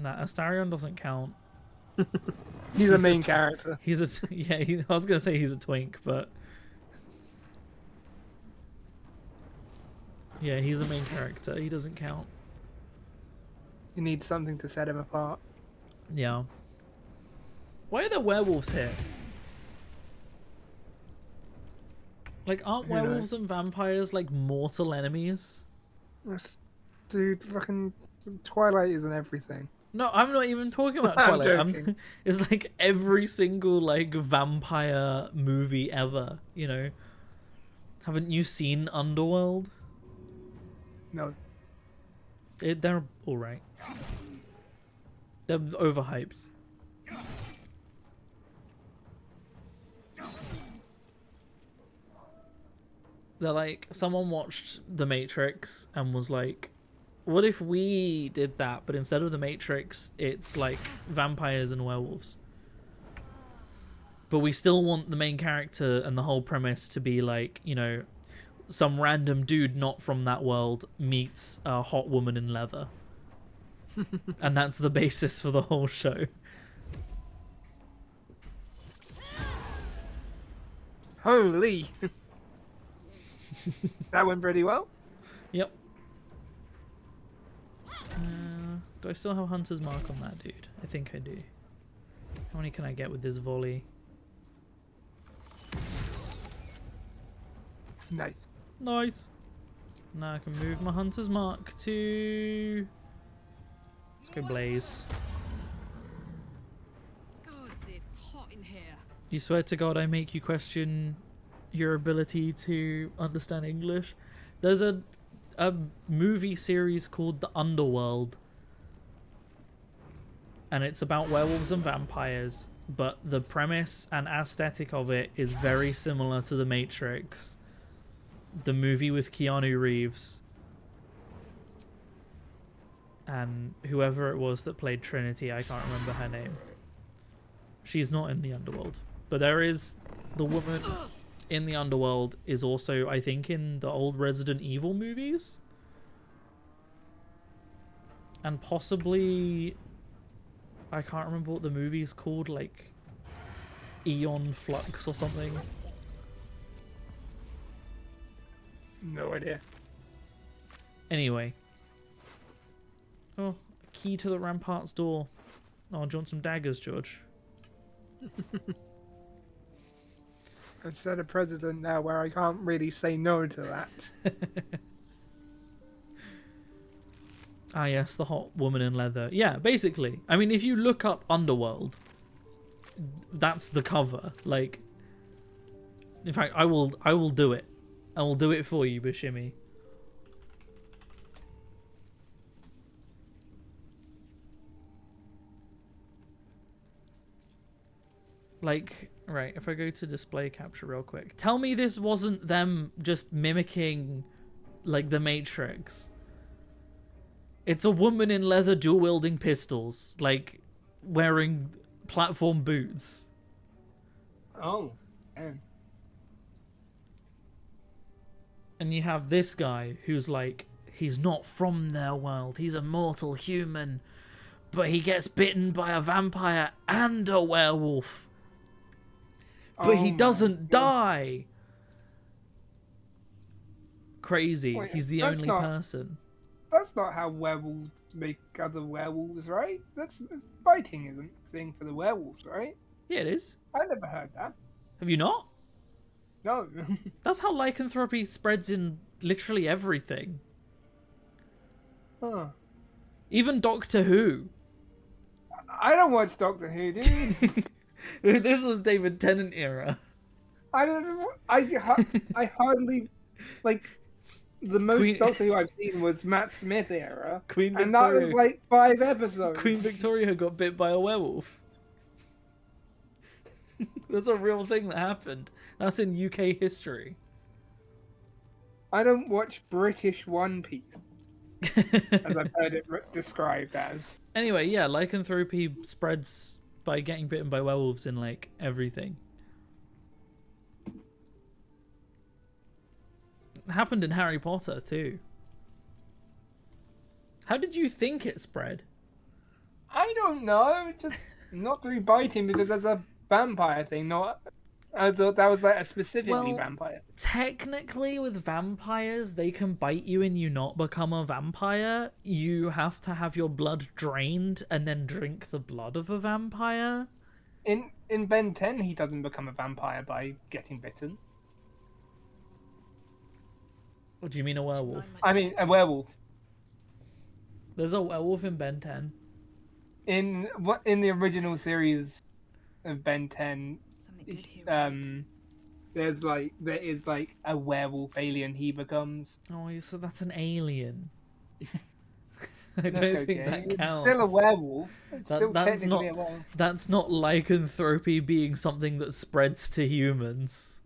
Nah, Astarion doesn't count. He's a main character. He's a I was gonna say he's a twink, but yeah, he's a main character. He doesn't count. You need something to set him apart. Yeah. Why are there werewolves here? Like, aren't Who knows? werewolves and vampires like mortal enemies? Dude, fucking Twilight isn't everything. No, I'm not even talking about I'm Twilight. joking. It's like every single like vampire movie ever. You know, haven't you seen Underworld? No. They're all right. They're overhyped. They're like, someone watched The Matrix and was like, what if we did that, but instead of The Matrix, it's like vampires and werewolves? But we still want the main character and the whole premise to be like, you know, some random dude not from that world meets a hot woman in leather. And that's the basis for the whole show. Holy. That went pretty well. Yep. Do I still have Hunter's Mark on that dude? I think I do. How many can I get with this volley? Nice. Nice. Now I can move my Hunter's Mark to... Let's go Blaze. Gods, it's hot in here. You swear to God I make you question your ability to understand English? There's a movie series called The Underworld. And it's about werewolves and vampires. But the premise and aesthetic of it is very similar to The Matrix. The movie with Keanu Reeves. And whoever it was that played Trinity, I can't remember her name. She's not in the Underworld. But there is the woman in the Underworld is also, I think, in the old Resident Evil movies. And possibly, I can't remember what the movie's called, like Eon Flux or something. No idea. Anyway. Oh, a key to the Rampart's door. Oh, do you want some daggers, George? I've set a precedent now where I can't really say no to that. Ah, yes, the hot woman in leather. Yeah, basically. I mean, if you look up Underworld, that's the cover. Like, in fact, I will do it. I will do it for you, Bashimi. Like, right, if I go to display capture real quick. Tell me this wasn't them just mimicking, like, The Matrix. It's a woman in leather dual-wielding pistols, like, wearing platform boots. Oh, man. And you have this guy who's like, he's not from their world. He's a mortal human. But he gets bitten by a vampire and a werewolf. But he doesn't die. Crazy. Wait, He's the that's only not- person. That's not how werewolves make other werewolves, right? That's fighting isn't a thing for the werewolves, right? Yeah, it is. I never heard that. Have you not? No. That's how lycanthropy spreads in literally everything. Huh. Even Doctor Who. I don't watch Doctor Who, dude. This was David Tennant era. I don't. I hardly like the most Queen- Doctor Who I've seen was Matt Smith era, Queen and that Victoria. was like 5 episodes. Queen Victoria got bit by a werewolf. That's a real thing that happened. That's in UK history. I don't watch British One Piece. as I've heard it described as. Anyway, yeah, lycanthropy spreads by getting bitten by werewolves in like everything. It happened in Harry Potter too. How did you think it spread? I don't know, just not through biting because that's a vampire thing. Not, I thought that was like a specifically Well, vampire. Technically, with vampires, they can bite you and you not become a vampire. You have to have your blood drained and then drink the blood of a vampire. In Ben 10, he doesn't become a vampire by getting bitten. What do you mean a werewolf? I mean, a werewolf. There's a werewolf in Ben 10. In the original series of Ben 10, there is like a werewolf alien he becomes. Oh, so that's an alien. I That's don't think okay. that It's counts. still a werewolf. It's still that's technically not a werewolf. that's not lycanthropy being something that spreads to humans.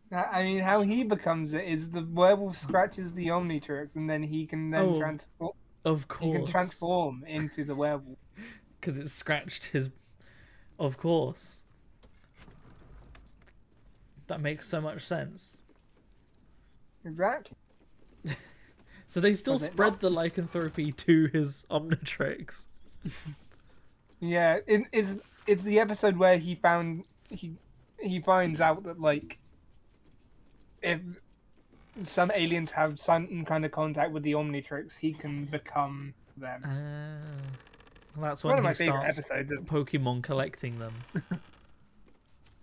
I mean, how he becomes it is the werewolf scratches the Omnitrix, and then he can then transform. Of He can course. transform into the werewolf. Because it scratched his... Of course. That makes so much sense. Exactly. So they still Does it spread not? the lycanthropy to his Omnitrix. Yeah, it's the episode where he finds out that like if some aliens have some kind of contact with the Omnitrix, he can become them. That's One when of my he favorite starts episodes. Pokemon collecting them.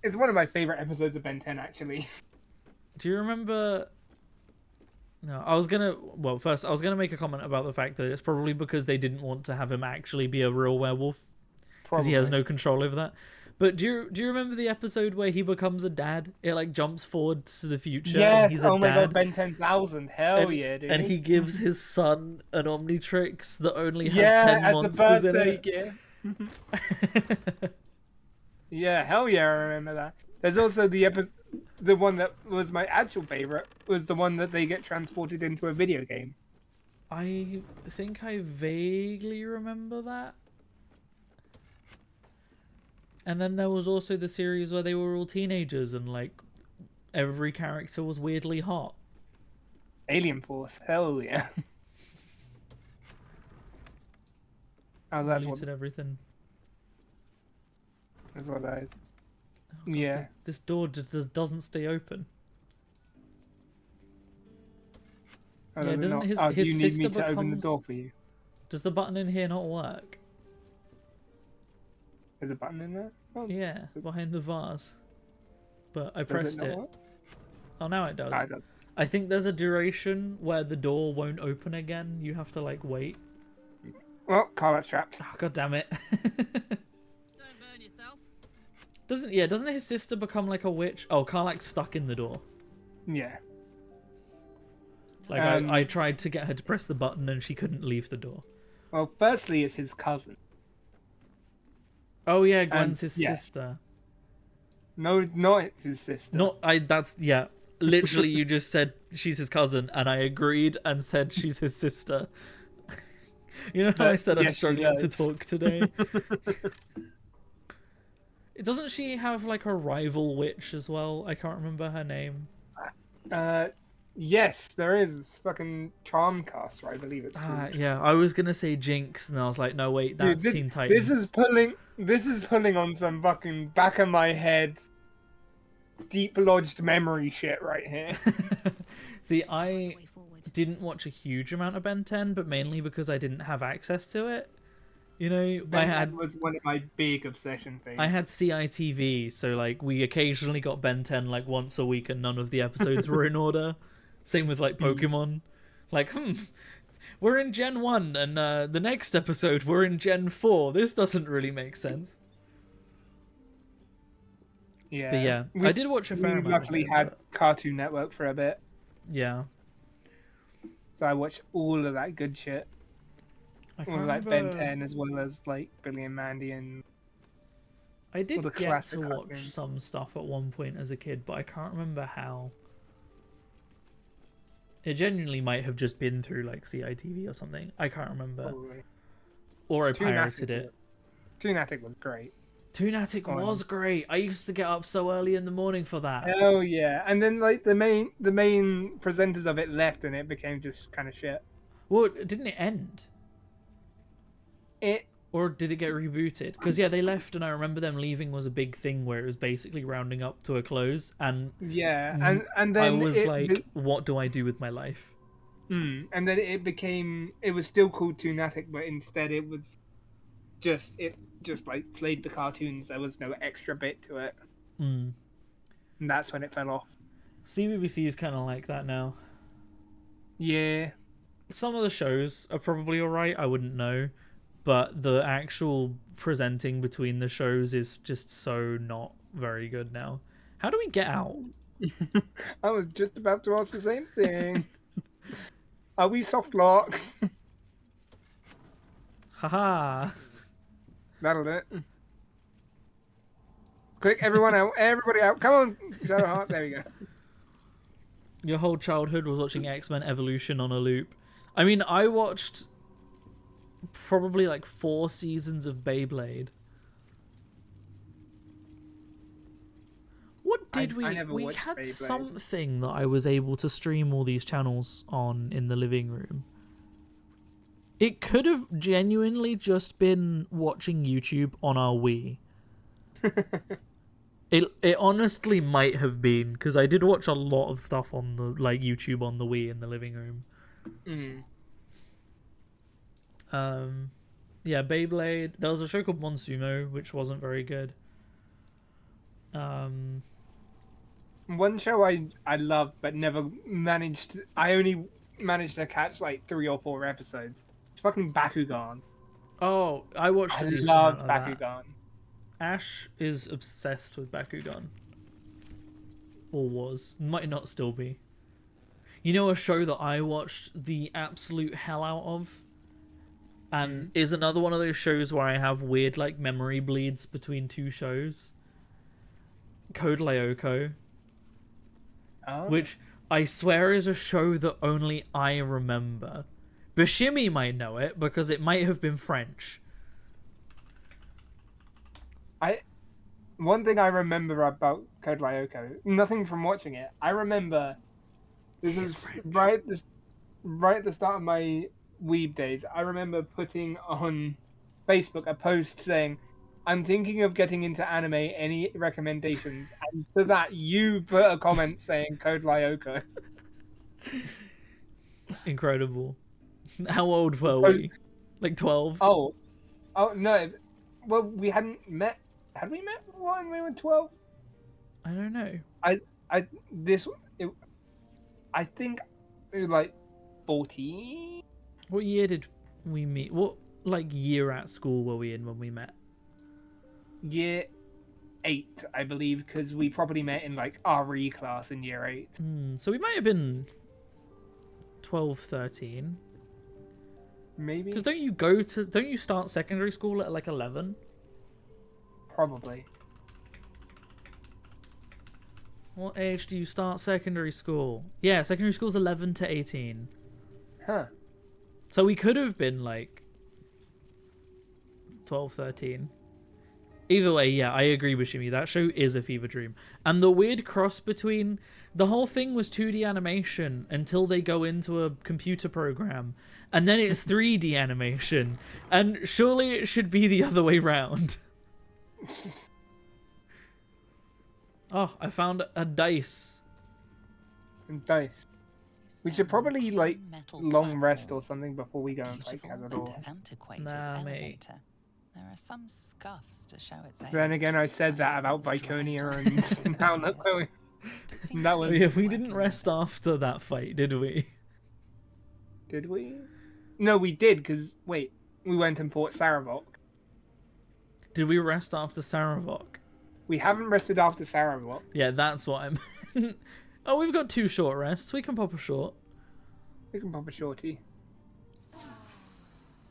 It's one of my favorite episodes of Ben 10, actually. Do you remember... No, I was gonna... Well, first, I was gonna make a comment about the fact that it's probably because they didn't want to have him actually be a real werewolf. Because he has no control over that. But do you remember the episode where he becomes a dad? It like jumps forward to the future. Yes, And he's a oh my dad, god, Ben 10,000. Hell yeah, dude. and he gives his son an Omnitrix that only has yeah, 10 as a monsters in birthday it. gift. Yeah, hell yeah, I remember that. There's also the one that was my actual favorite, was the one that they get transported into a video game. I think I vaguely remember that. And then there was also the series where they were all teenagers and like every character was weirdly hot. Alien Force, hell yeah. Oh, that's what, Muted everything. that's what that is. Oh, God, Yeah. This door just doesn't stay open. Oh, Yeah, does it doesn't not? his- Oh, his do you need me sister to open the becomes- door for you? Does the button in here not work? There's a button in there? Oh, Yeah, behind the vase. But I does pressed not it. work? Oh, now it does. Ah, it does. I think there's a duration where the door won't open again. You have to like wait. Well, Carla's trapped. Oh, God damn it. Don't burn yourself. Doesn't his sister become like a witch? Oh, Karlak's stuck in the door. Yeah. Like I tried to get her to press the button and she couldn't leave the door. Well, firstly, it's his cousin. Oh yeah, Gwen's his yeah. sister. No, not his sister. Yeah. Literally, you just said she's his cousin, and I agreed and said she's his sister. You know how I said I'm yes, she struggling to does. talk today? Doesn't she have like a rival witch as well? I can't remember her name. Yes, there is. Fucking Charmcaster, I believe it's called. Yeah, I was gonna say Jinx, and I was like, no wait, that's Dude, Teen Titans. This is pulling on some fucking back of my head, deep lodged memory shit right here. See, I didn't watch a huge amount of Ben 10, but mainly because I didn't have access to it. You know, That was one of my big obsession things. I had CITV, so like we occasionally got Ben 10 like once a week, and none of the episodes were in order. Same with like Pokemon. Like, we're in Gen 1, and the next episode we're in Gen 4. This doesn't really make sense. Yeah, But yeah, I did watch a fair We amount. luckily of it, had but- Cartoon Network for a bit, Yeah. so I watched all of that good shit. I All can't of like Ben remember- 10 as well as like Billy and Mandy and I did all the get classic to watch cartoons. some stuff at one point as a kid, but I can't remember how. It genuinely might have just been through like CITV or something. I can't remember. Probably. Or I Toon pirated Attic it. Toon Attic was great. Toonatic was great. I used to get up so early in the morning for that. Hell yeah! And then like the main presenters of it left, and it became just kind of shit. Well, didn't it end? It Or did it get rebooted? Because yeah, they left, and I remember them leaving was a big thing where it was basically rounding up to a close, and yeah, and then I was it, like, what do I do with my life? and then it was still called Toonatic, but instead it just like played the cartoons. There was no extra bit to it, and that's when it fell off. CBBC is kind of like that now. Yeah, Some of the shows are probably alright, I wouldn't know, but the actual presenting between the shows is just so not very good now. How do we get out? I was just about to ask the same thing. Are we soft lock? Haha. That'll do it. Quick, everyone out! Everybody out! Come on, Shadowheart. There we go. Your whole childhood was watching X-Men Evolution on a loop. I mean, I watched probably like 4 seasons of Beyblade. What did I we... never We watched had Beyblade. something that I was able to stream all these channels on in the living room. It could have genuinely just been watching YouTube on our Wii. It honestly might have been, because I did watch a lot of stuff on the like YouTube on the Wii in the living room. Yeah, Beyblade. There was a show called Monsumo, which wasn't very good. One show I loved but never managed. I only managed to catch like 3 or 4 episodes. It's fucking Bakugan. Oh, I watched. I a decent loved amount of that. Bakugan. Ash is obsessed with Bakugan. Or was. Might not still be. You know a show that I watched the absolute hell out of? And is another one of those shows where I have weird like memory bleeds between 2 shows? Code Lyoko. Oh. Which I swear is a show that only I remember. Bashimi might know it because it might have been French. One thing I remember about Code Lyoko, nothing from watching it. I remember this is right at the start of my weeb days. I remember putting on Facebook a post saying, "I'm thinking of getting into anime. Any recommendations?" And to that, you put a comment saying Code Lyoko. Incredible. How old were we? Like 12? Oh no. Well, we hadn't met. Had we met when we were 12? I don't know. I think it was like 14. What year did we meet? What like year at school were we in when we met? Year 8, I believe, because we probably met in like RE class in year 8. So we might have been 12, 13. Maybe. Because don't you start secondary school at like 11? Probably. What age do you start secondary school? Yeah, secondary school's 11 to 18. Huh. So we could have been like 12, 13. Either way, yeah, I agree with Shimi. That show is a fever dream. And the weird cross between... The whole thing was 2D animation until they go into a computer program. And then it's 3D animation. And surely it should be the other way round. Oh, I found a dice. Dice. We should probably like Metal long rest platform. or something before we go and fight Beautiful Cazador. and antiquated Nah, mate. elevator. There are some scuffs to show its age. Then again, I said Signs that of about things dragged Viconia and now look where we... It seems that to was- be Yeah, we working didn't on rest it. after that fight, did we? Did we? No, we did, because, wait, we went and fought Saravok. Did we rest after Saravok? We haven't rested after Saravok. Yeah, that's what I meant. Oh, we've got 2 short rests. We can pop a short. We can pop a shorty.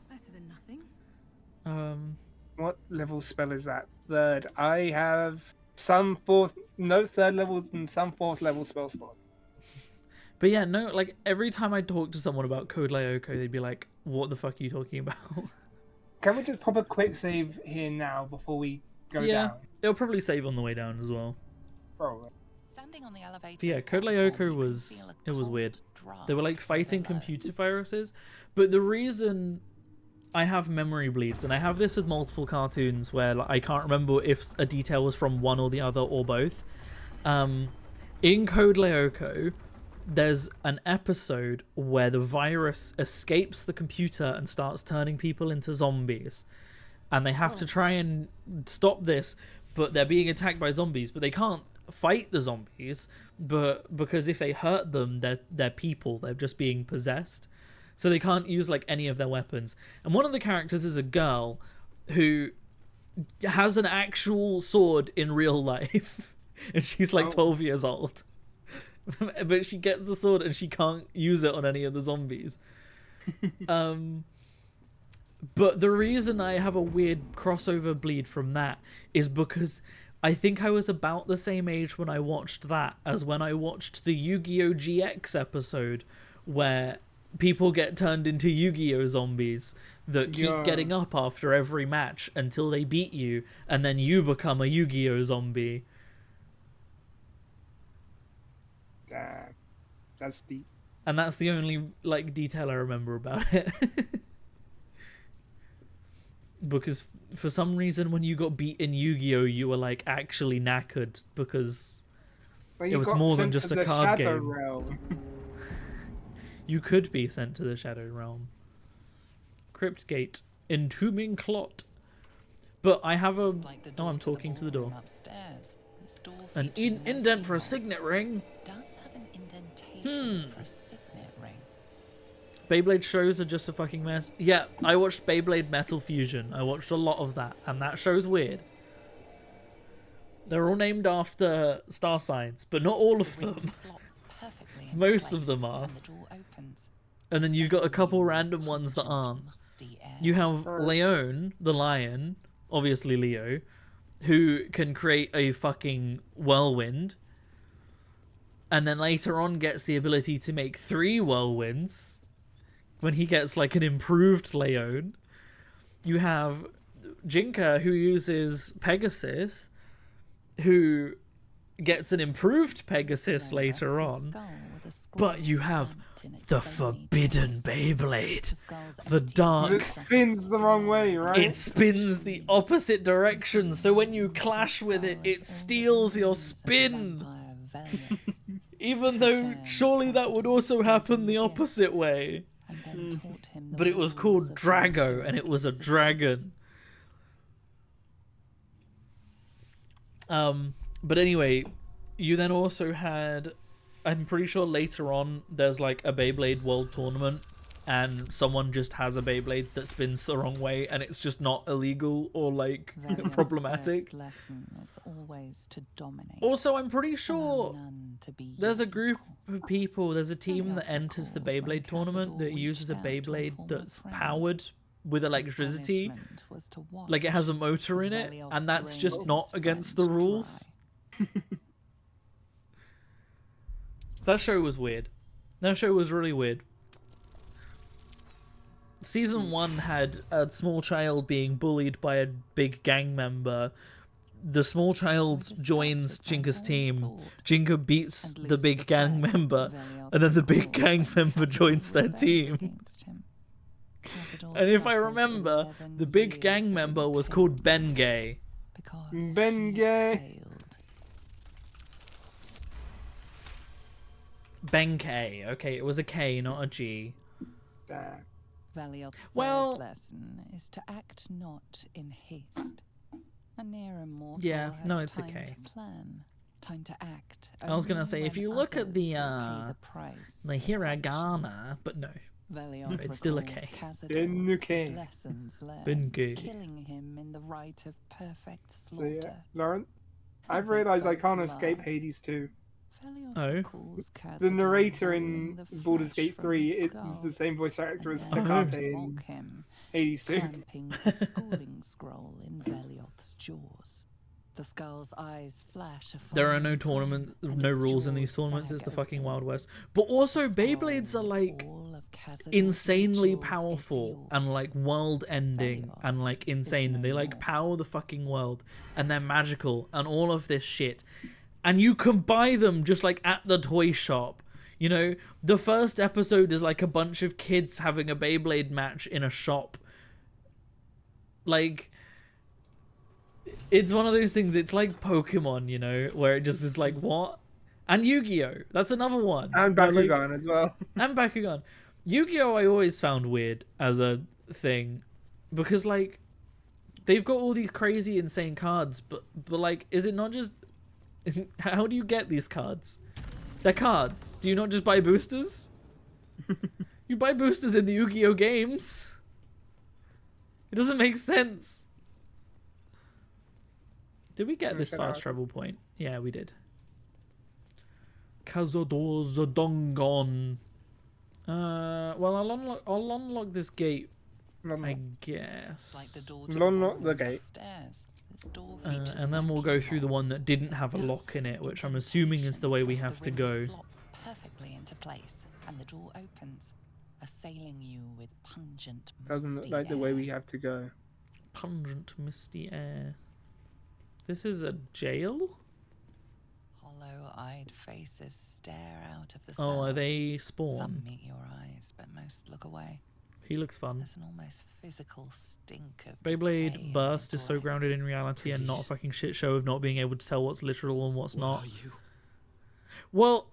Better than nothing. What level spell is that? 3rd. I have some 4th... No 3rd levels and some 4th level spell slot. But yeah, no, like every time I talk to someone about Code Lyoko, they'd be like, "What the fuck are you talking about?" Can we just pop a quick save here now before we go Yeah, down? it'll probably save on the way down as well. Probably. Standing on the elevator. But yeah, Code Lyoko was weird. They were like fighting computer viruses, but the reason I have memory bleeds, and I have this with multiple cartoons where like, I can't remember if a detail was from one or the other or both. In Code Lyoko, there's an episode where the virus escapes the computer and starts turning people into zombies, and they have to try and stop this, but they're being attacked by zombies, but they can't fight the zombies, but because if they hurt them, they're people, they're just being possessed, so they can't use like any of their weapons. And one of the characters is a girl who has an actual sword in real life and she's like 12 years old. But she gets the sword and she can't use it on any of the zombies. But the reason I have a weird crossover bleed from that is because I think I was about the same age when I watched that as when I watched the Yu-Gi-Oh! GX episode where people get turned into Yu-Gi-Oh! Zombies that keep getting up after every match until they beat you, and then you become a Yu-Gi-Oh! Zombie. That's deep. And that's the only like detail I remember about it. Because for some reason when you got beat in Yu-Gi-Oh! You were like actually knackered because it was more than just a card game. Realm. You could be sent to the Shadow Realm. Crypt Gate. Entombing Clot. But I have a... Oh, I'm talking to the door. An indent for a signet ring? Does have an indentation for a signet ring. Beyblade shows are just a fucking mess. Yeah, I watched Beyblade Metal Fusion. I watched a lot of that, and that show's weird. They're all named after star signs, but not all of them. Most of them are. And then you've got a couple random ones that aren't. You have Leon, the lion, obviously Leo, who can create a fucking whirlwind. And then later on gets the ability to make 3 whirlwinds when he gets like an improved Leon. You have Jinka, who uses Pegasus, who gets an improved Pegasus later on. But you have the forbidden Beyblade. The dark... It spins the wrong way, right? It spins the opposite direction, so when you clash with it, it steals your spin. Even though surely that would also happen the opposite way. But it was called Drago, and it was a dragon. But anyway, you then also had... I'm pretty sure later on there's like a Beyblade World Tournament and someone just has a Beyblade that spins the wrong way and it's just not illegal or like problematic. Also, I'm pretty sure there's a group of people, there's a team that enters the Beyblade tournament that uses a Beyblade that's powered with electricity. Like it has a motor in it, and that's just not against the rules. That show was weird. That show was really weird. Season 1 had a small child being bullied by a big gang member. The small child joins Jinka's team. Jinka beats the big gang member, and then the big gang member joins their team. And if I remember, the big gang member was called Bengay. Bengay. Benkei. Okay, it was a K, not a G. Valiot's well, third lesson is to act not in haste. A near immortal yeah, has no, it's time okay. to plan, time to act. I was gonna say if you look at the price hiragana, but no, it's still a K. Benkei. Benkei. Killing him in the rite of perfect So slaughter. yeah, Lauren, I've realised I can't escape Hades 2. Oh. The narrator in Baldur's Gate 3 is the same voice actor as Hecate in Hades 2. Clamping a schooling scroll in Velioth's jaws. The skull's eyes flash a There are fire no of tournament, flame, and no its rules in these jaws tournaments. sag It's the open. fucking Wild West. But also, The Beyblades are scroll like all of Cazador's insanely rituals is powerful and yours. like world-ending Feywild and like is insane, no and they like more. power the fucking world, and they're magical and all of this shit, and you can buy them just like at the toy shop. You know, the first episode is like a bunch of kids having a Beyblade match in a shop. Like, it's one of those things, it's like Pokemon, you know, where it just is like, what? And Yu-Gi-Oh! That's another one. And where, like, Bakugan as well. and Bakugan. Yu-Gi-Oh! I always found weird as a thing, because, like, they've got all these crazy, insane cards, but like, is it not just... How do you get these cards? They're cards. Do you not just buy boosters? You buy boosters in the Yu-Gi-Oh! Games. It doesn't make sense. Did we get this fast travel point? Yeah, we did. Cazador Zodongon. Well, I'll unlock this gate, I guess. Like the door to Unlock the ballroom gate. upstairs. This door features And then we'll go through the one that didn't have a Does lock in it, fit which I'm assuming is the way we indentation have to across the rim go. slots perfectly into place, and the door opens, assailing you with pungent, Doesn't look musty like the way air. we have to go. Pungent, misty air. This is a jail? Hollow-eyed faces stare out of the Oh, are cells. they Some spawn? meet your eyes, but most look away. He looks fun. There's an almost physical stink of Beyblade decay in Burst the is so breath. grounded in reality and not a fucking shit show of not being able to tell what's literal and what's not. What are you? Well,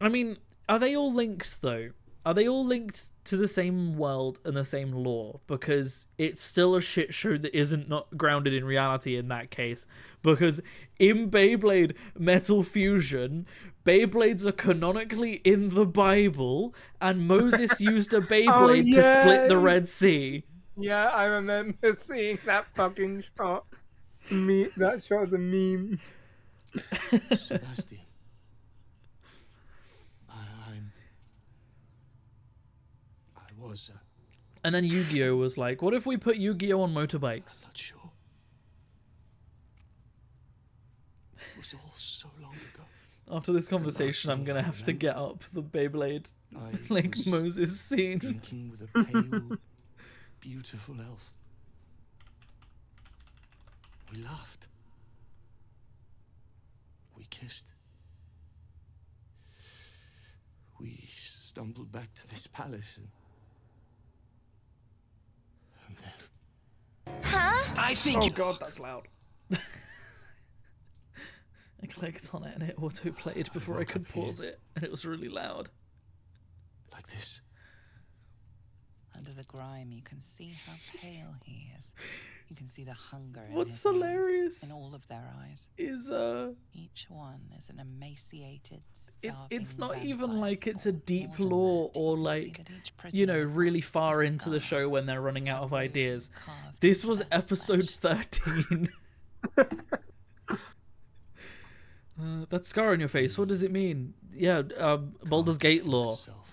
I mean, are they all linked though? Are they all linked to the same world and the same lore? Because it's still a shit show that isn't not grounded in reality in that case. Because in Beyblade Metal Fusion, Beyblades are canonically in the Bible, and Moses used a Beyblade to split the yay! Red Sea. Yeah, I remember seeing that fucking shot. That shot was a meme. Sebastian. I was And then Yu-Gi-Oh was like, what if we put Yu-Gi-Oh on motorbikes? not sure. It was all so long ago. After this conversation, I'm thing gonna I have to remember- get up the Beyblade, I like, was Moses scene. drinking with a pale, beautiful elf. We laughed. We kissed. We stumbled back to this palace and then... I think Oh god, that's loud. I clicked on it and it auto-played before I woke could up here. pause it, and it was really loud. like this. Under the grime, you can see how pale he is. You can see the hunger in What's his eyes, hilarious in all of their eyes. Is Each one is an emaciated, it's starving not even vampire like it's a spawn. deep More than lore that, or you can see like, that each you know, prisoner is really marked far with a into the scar, show when they're running out a of rune ideas. carved This into was their episode flesh. 13. That scar on your face, what does it mean? Yeah, Baldur's Gate lore. Self.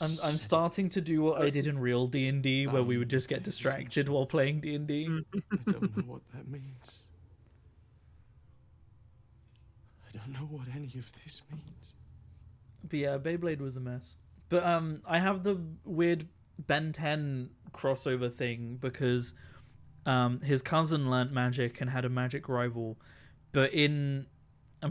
I'm starting to do what I did in real D&D, where we would just get distracted while playing D&D. I don't know what that means. I don't know what any of this means. But yeah, Beyblade was a mess. But I have the weird Ben 10 crossover thing because his cousin learnt magic and had a magic rival. But I'm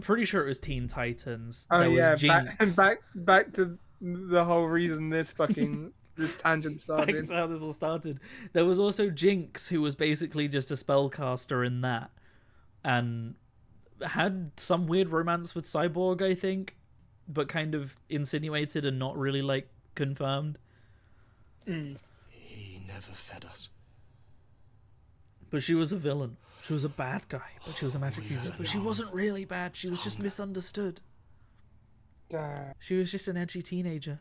pretty sure it was Teen Titans. Oh there yeah, was Jinx. back to the whole reason this fucking this tangent started. That's how this all started. There was also Jinx, who was basically just a spellcaster in that, and had some weird romance with Cyborg, I think, but kind of insinuated and not really like confirmed. He never fed us. But she was a villain. She was a bad guy, but she was a magic We user. have But she known wasn't really bad. She was just hunger. misunderstood. Damn. She was just an edgy teenager.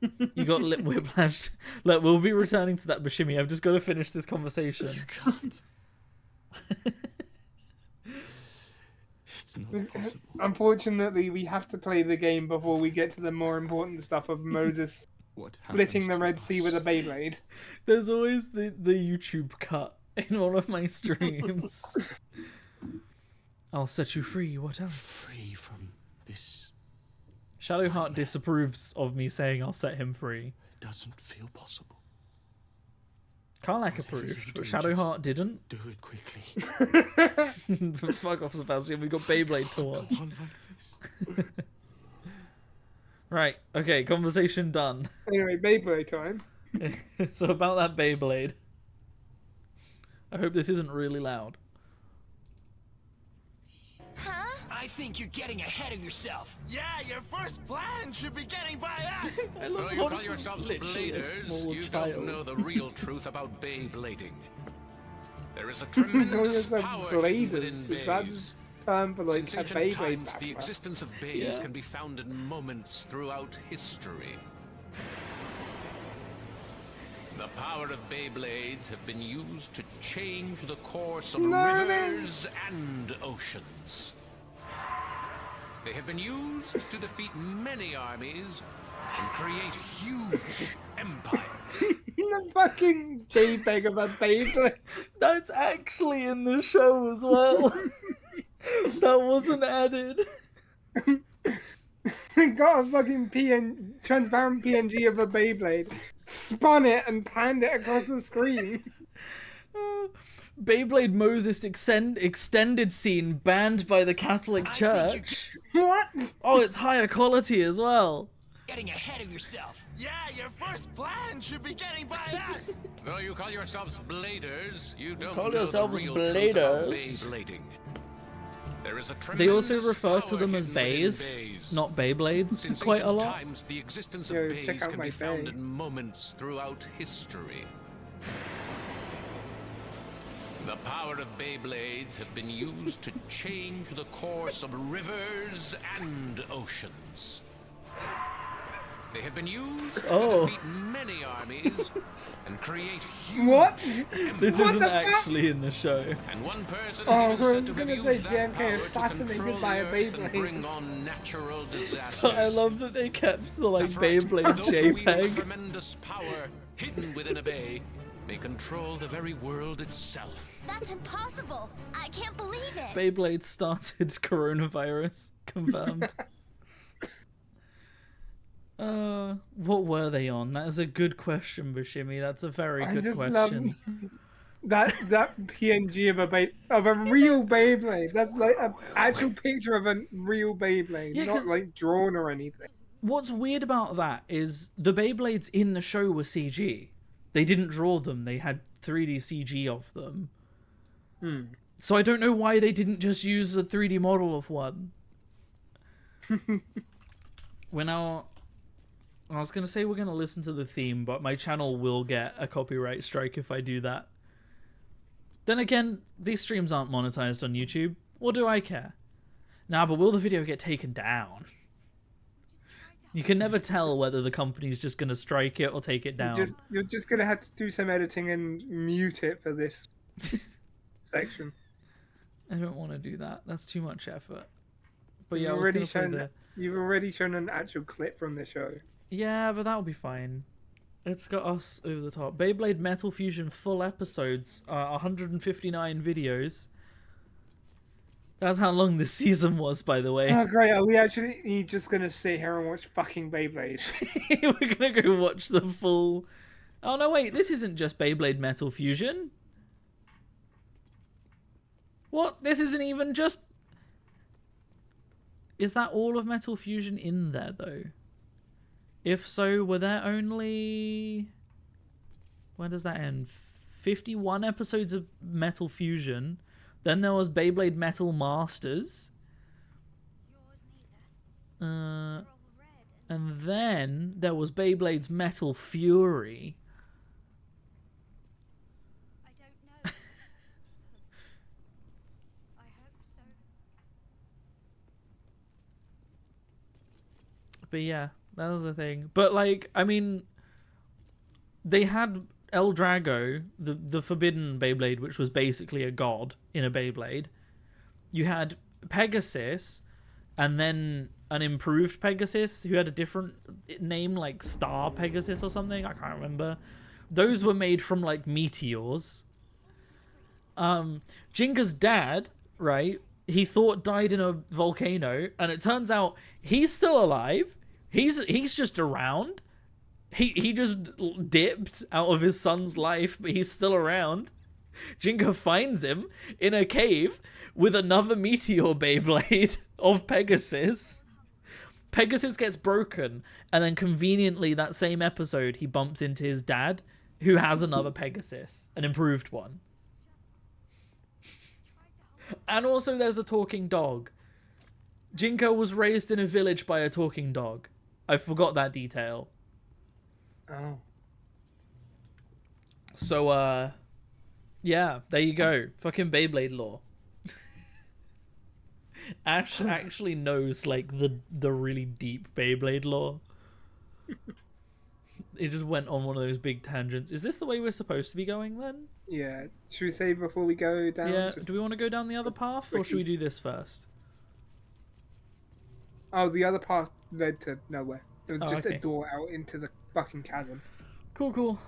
You got lip whiplashed. Look, we'll be returning to that, Bashimi. I've just got to finish this conversation. You can't. It's not possible. Unfortunately, we have to play the game before we get to the more important stuff of Moses what splitting the happens Red to Sea us. with a Beyblade. There's always the YouTube cut in all of my streams. I'll set you free, what else? Free from this Shadowheart disapproves of me saying I'll set him free. doesn't feel possible. Karlak Whatever approved, you but do, Shadowheart didn't. Do it quickly. Fuck off, Sebastian, we got Beyblade to Go watch. on like this. Right, okay, conversation done. Anyway, Beyblade time. So about that Beyblade. I hope this isn't really loud. I think you're getting ahead of yourself. Yeah, your first plan should be getting by us. I love Though you call yourselves literally a bladers, small you child. don't know the real truth about Beyblading. There is a Calling tremendous yourself power bladers, within is that bays. term for like Since a ancient Beyblade times, the backpack? existence of bays Yeah. can be found in moments throughout history. The power of Beyblades have been used to change the course of rivers and oceans. They have been used to defeat many armies and create huge empires. The fucking JPEG of a Beyblade. That's actually in the show as well. That wasn't added. Got a fucking transparent PNG of a Beyblade, spun it and panned it across the screen. Beyblade Moses extended scene banned by the Catholic I think Church. What? Oh, it's higher quality as well. Getting ahead of yourself. Yeah, your first plan should be getting by us. Though you call yourselves bladers, you don't Call know yourselves the real truth about bladers. Beyblading. There is a They also tremendous refer to power them as hidden within bays, not Beyblades, Since quite a ancient lot. times, the existence Yo, of check bays out can my be found bay. in moments throughout history. The power of Beyblades have been used to change the course of rivers and oceans. They have been used to Oh. defeat many armies and create What? This What isn't the fuck? actually in the show. And one person Oh, is even I said was to gonna have say used that JFK power to assassinated control by the a earth and Beyblade. bring on natural disasters. I love that they kept the like That's right. Beyblade Those who wield JPEG. tremendous power hidden within a bay may control the very world itself. That's impossible. I can't believe it. Beyblade started coronavirus. Confirmed. What were they on? That is a good question, Bashimi. That's a very I good just question. love that PNG of a real Beyblade. That's like an actual picture of a real Beyblade, Yeah, 'cause- not like drawn or anything. What's weird about that is the Beyblades in the show were CG. They didn't draw them. They had 3D CG of them. So I don't know why they didn't just use a 3D model of one. We're now... I was going to say we're going to listen to the theme, but my channel will get a copyright strike if I do that. Then again, these streams aren't monetized on YouTube. What do I care? Nah, but will the video get taken down? You can never tell whether the company's just going to strike it or take it down. You're just gonna have to do some editing and mute it for this section. I don't want to do that. That's too much effort. But yeah, You've I was already going to play shown the... you've already shown an actual clip from the show. Yeah, but that'll be fine. It's got us over the top. Beyblade Metal Fusion full episodes, 159 videos. That's how long this season was, by the way. Oh great, are we actually just gonna sit here and watch fucking Beyblade? We're gonna go watch the full... Oh no, wait, this isn't just Beyblade Metal Fusion. What? This isn't even just... Is that all of Metal Fusion in there, though? If so, were there only... When does that end? 51 episodes of Metal Fusion. Then there was Beyblade Metal Masters. And then there was Beyblade's Metal Fury. I don't know. I hope so. But yeah, that was the thing. But like, I mean, they had El Drago, the forbidden Beyblade, which was basically a god in a Beyblade. You had Pegasus, and then an improved Pegasus who had a different name, like Star Pegasus or something. I can't remember. Those were made from like meteors. Jinka's dad, right? He thought died in a volcano, and it turns out he's still alive. He's just around. He just dipped out of his son's life, but he's still around. Jinka finds him in a cave with another meteor Beyblade of Pegasus. Pegasus gets broken, and then conveniently that same episode he bumps into his dad, who has another Pegasus, an improved one. And also there's a talking dog. Jinka was raised in a village by a talking dog. I forgot that detail. Oh. So, yeah, there you go. Fucking Beyblade lore. Ash actually knows, like, the really deep Beyblade lore. It just went on one of those big tangents. Is this the way we're supposed to be going, then? Yeah. Should we say before we go down? Yeah, do we want to go down the other path, or should we do this first? Oh, the other path led to nowhere. There was just okay. a door out into the fucking chasm. Cool.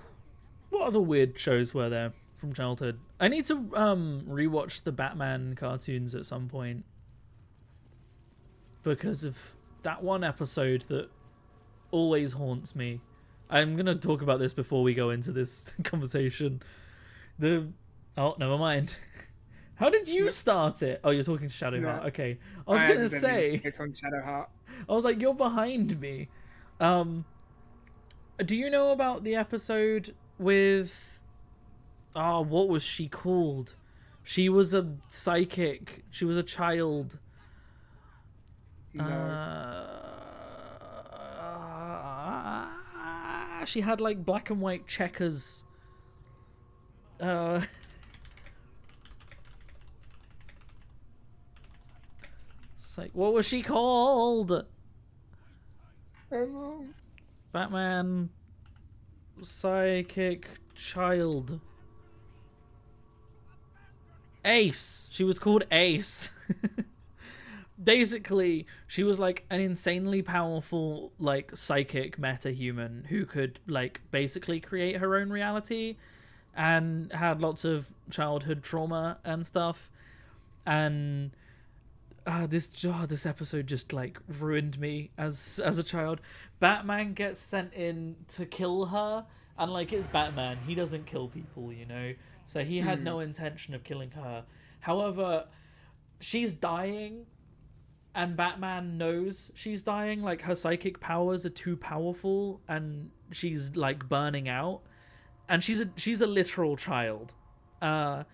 What other weird shows were there from childhood? I need to rewatch the Batman cartoons at some point, because of that one episode that always haunts me. I'm gonna talk about this before we go into this conversation. Oh, never mind. How did you start it? Oh, you're talking to Shadowheart. No. Okay. I was gonna say, it's on Shadowheart. I was like, you're behind me. Do you know about the episode with... Oh, what was she called? She was a psychic. She was a child. No. She had like black and white checkers. It's like, what was she called? Batman psychic child. Ace. She was called Ace. Basically, she was like an insanely powerful, like, psychic meta-human who could, like, basically create her own reality and had lots of childhood trauma and stuff. And this episode just, like, ruined me as a child. Batman gets sent in to kill her, and, like, it's Batman. He doesn't kill people, you know? So he had no intention of killing her. However, she's dying, and Batman knows she's dying. Like, her psychic powers are too powerful, and she's, like, burning out. And she's a literal child. And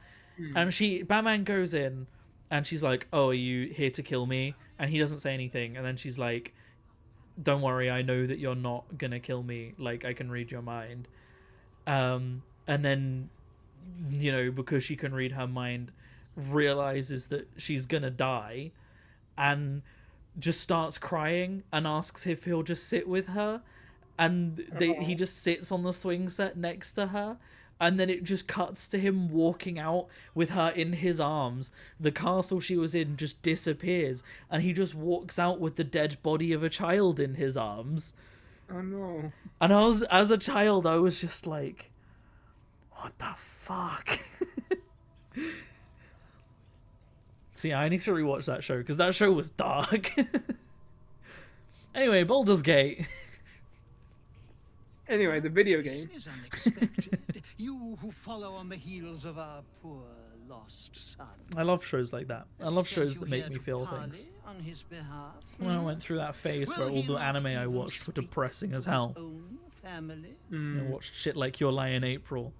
Batman goes in, and she's like, oh, are you here to kill me? And he doesn't say anything. And then she's like, don't worry, I know that you're not gonna kill me. Like, I can read your mind. And then, you know, because she can read her mind, realizes that she's gonna die, and just starts crying and asks if he'll just sit with her. And he just sits on the swing set next to her. And then it just cuts to him walking out with her in his arms. The castle she was in just disappears. And he just walks out with the dead body of a child in his arms. Oh no. And as a child, I was just like, what the fuck? See, I need to rewatch that show, because that show was dark. Anyway, Baldur's Gate. Anyway, the video game. This is unexpected. You who follow on the heels of our poor lost son. I love shows like that. I love shows that make me feel parley things. on his behalf. When I went through that phase Will where all he the not anime I even watched were speak depressing as to his hell. own family? I watched shit like Your Lie in April.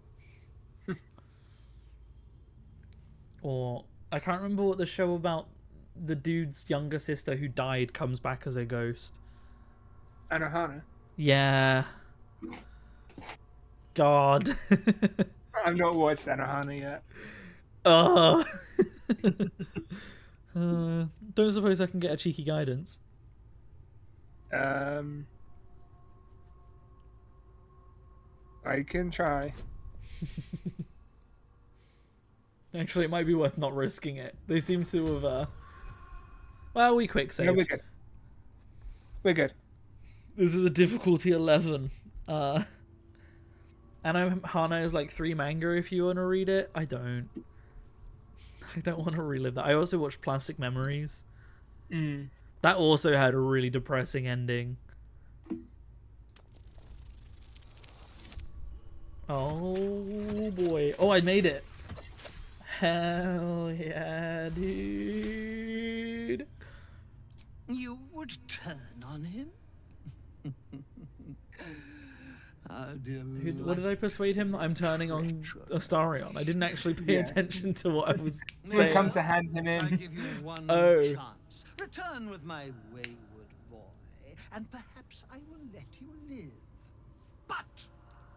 Or, I can't remember what the show about the dude's younger sister who died comes back as a ghost. Anohana. Yeah. God. I've not watched Anohana yet. Don't suppose I can get a cheeky guidance. I can try. Actually, it might be worth not risking it. They seem to have, well, we quick No, saved. we're good. We're good. This is a difficulty 11. And Hana is like 3 manga if you want to read it. I don't want to relive that. I also watched Plastic Memories. That also had a really depressing ending. Oh boy. Oh, I made it. Hell yeah, dude. You would turn on him? What did I persuade him that I'm turning on Astarion? I didn't actually pay attention to what I was saying. Come to hand him I in. give you one chance. Return with my wayward boy, and perhaps I will let you live. But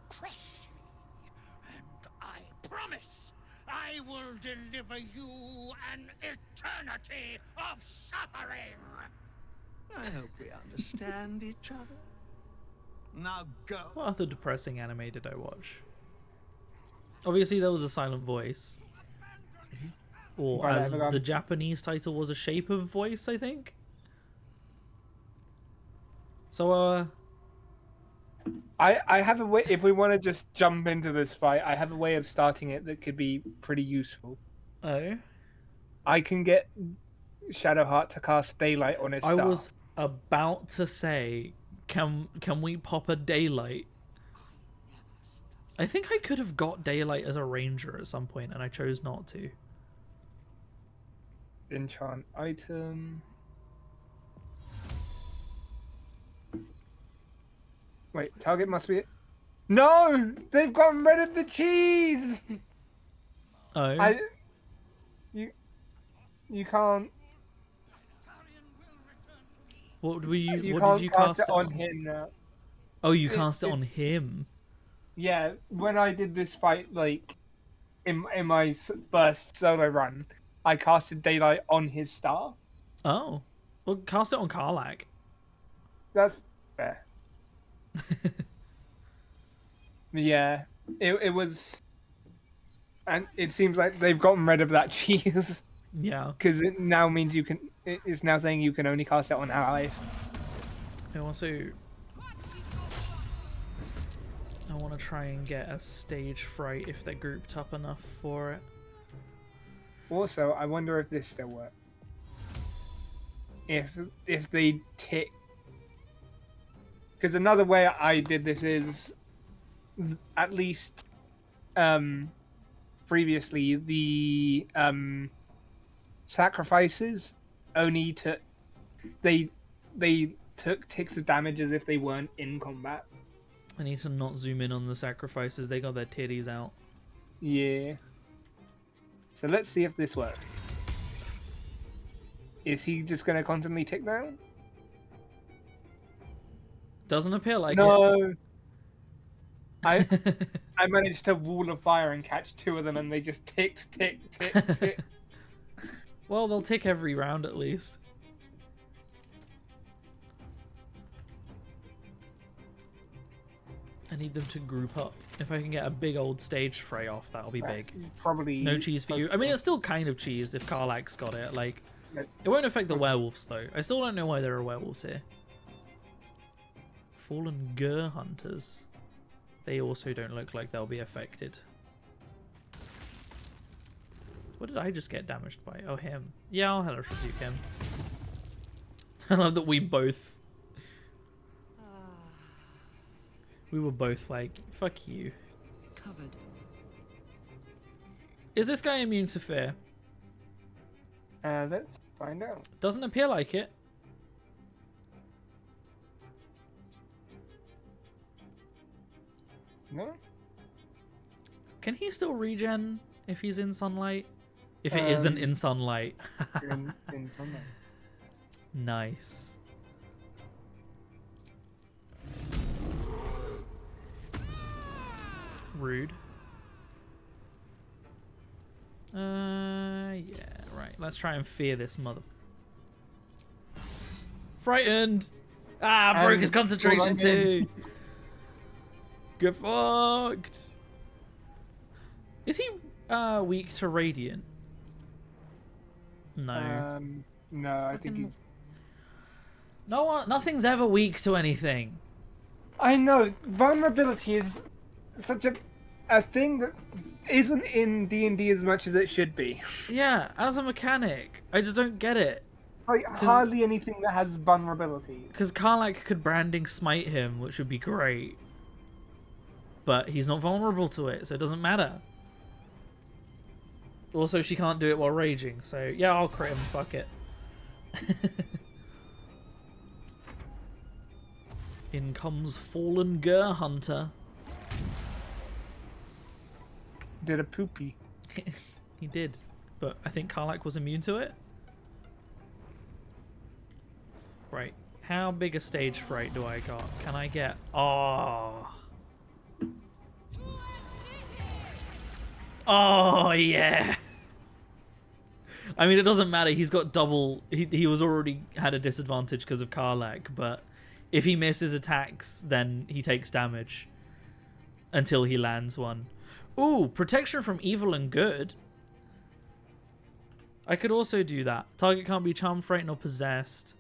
cross me, and I promise I will deliver you an eternity of suffering. I hope we understand each other. Now go. What other depressing anime did I watch? Obviously, there was a silent voice. Or as the Japanese title was, A Shape of Voice, I think. So, I have a way. If we want to just jump into this fight, I have a way of starting it that could be pretty useful. Oh. I can get Shadowheart to cast Daylight on his star. I was about to say, can we pop a Daylight? I think I could have got Daylight as a ranger at some point, and I chose not to. Enchant item. Wait, target must be it. No! They've gotten rid of the cheese! Oh. You can't. What did you cast cast it on him now. Oh, you cast it on him. Yeah, when I did this fight, like in my first solo run, I casted Daylight on his star. Oh, well, cast it on Karlach. That's fair. Yeah, it was, and it seems like they've gotten rid of that cheese. Yeah, because it now means you can. It's now saying you can only cast it on allies. I want to try and get a stage fright if they're grouped up enough for it. Also, I wonder if this still works. If they tick, because another way I did this is, at least, previously the sacrifices only took they took ticks of damage as if they weren't in combat. I need to not zoom in on the sacrifices. They got their titties out. Yeah. So let's see if this works. Is he just going to constantly tick down? Doesn't appear like it. No. I managed to wall of fire and catch 2 of them, and they just ticked, tick, tick, tick. Well, they'll tick every round at least. I need them to group up. If I can get a big old stage fray off, that'll be big. Probably. No cheese for you. I mean, it's still kind of cheese if Karlach's got it. Like, it won't affect the werewolves though. I still don't know why there are werewolves here. Fallen Gur hunters. They also don't look like they'll be affected. What did I just get damaged by? Oh, him. Yeah, I'll hellish rebuke him. I love that we both... We were both like, fuck you. Covered. Is this guy immune to fear? Let's find out. Doesn't appear like it. No? Can he still regen if he's in sunlight? If it isn't in sunlight. in sunlight. Nice. Rude. Yeah, right. Let's try and fear this mother. Frightened! Ah, broke his concentration too! Get fucked! Is he weak to radiant? No. No, I think he's... Nothing's ever weak to anything. I know vulnerability is such a thing that isn't in D&D as much as it should be. Yeah, as a mechanic, I just don't get it. Like hardly anything that has vulnerability. Because Karlach could branding smite him, which would be great. But he's not vulnerable to it, so it doesn't matter. Also, she can't do it while raging, so yeah, I'll crit him, fuck it. In comes Fallen Ger Hunter. Did a poopy. He did, but I think Karlach was immune to it. Right, how big a stage fright do I got? Can I get... Oh... Oh, yeah! I mean, it doesn't matter, he's got double... He was already had a disadvantage because of Karlach, but if he misses attacks, then he takes damage until he lands one. Ooh, protection from evil and good. I could also do that. Target can't be charmed, frightened, or possessed.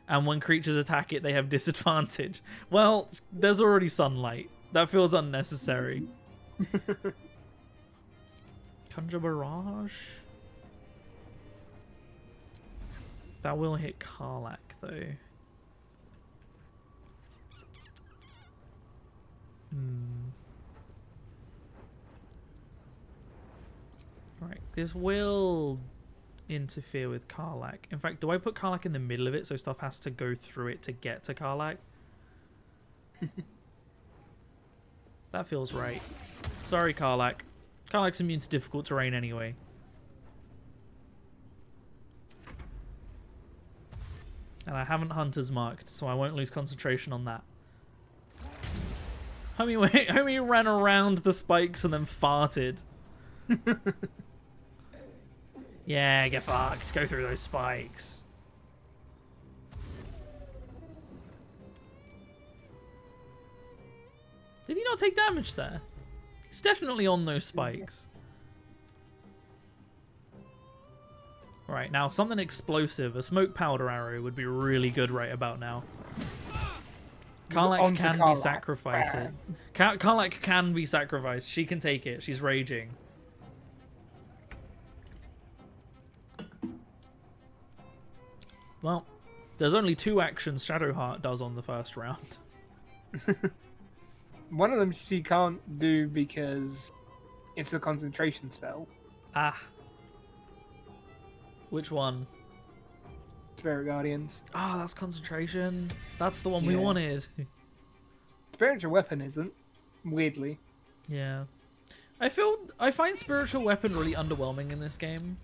And when creatures attack it, they have disadvantage. Well, there's already sunlight. That feels unnecessary. Conjure Barrage. That will hit Karlach, though. Right, this will interfere with Karlach. In fact, do I put Karlach in the middle of it so stuff has to go through it to get to Karlach? That feels right. Sorry, Karlach. Karlach's immune to difficult terrain anyway. And I haven't Hunters marked, so I won't lose concentration on that. Homie ran around the spikes and then farted. Yeah, get fucked. Go through those spikes. Did he not take damage there? He's definitely on those spikes. Right, now something explosive. A smoke powder arrow would be really good right about now. Karlach can be sacrificed. Karlach can be sacrificed. She can take it. She's raging. Well, there's only 2 actions Shadowheart does on the first round. One of them she can't do because it's a concentration spell. Ah. Which one? Spirit Guardians. Ah, that's concentration. That's the one we wanted. Spiritual Weapon isn't, weirdly. Yeah. I find Spiritual Weapon really underwhelming in this game.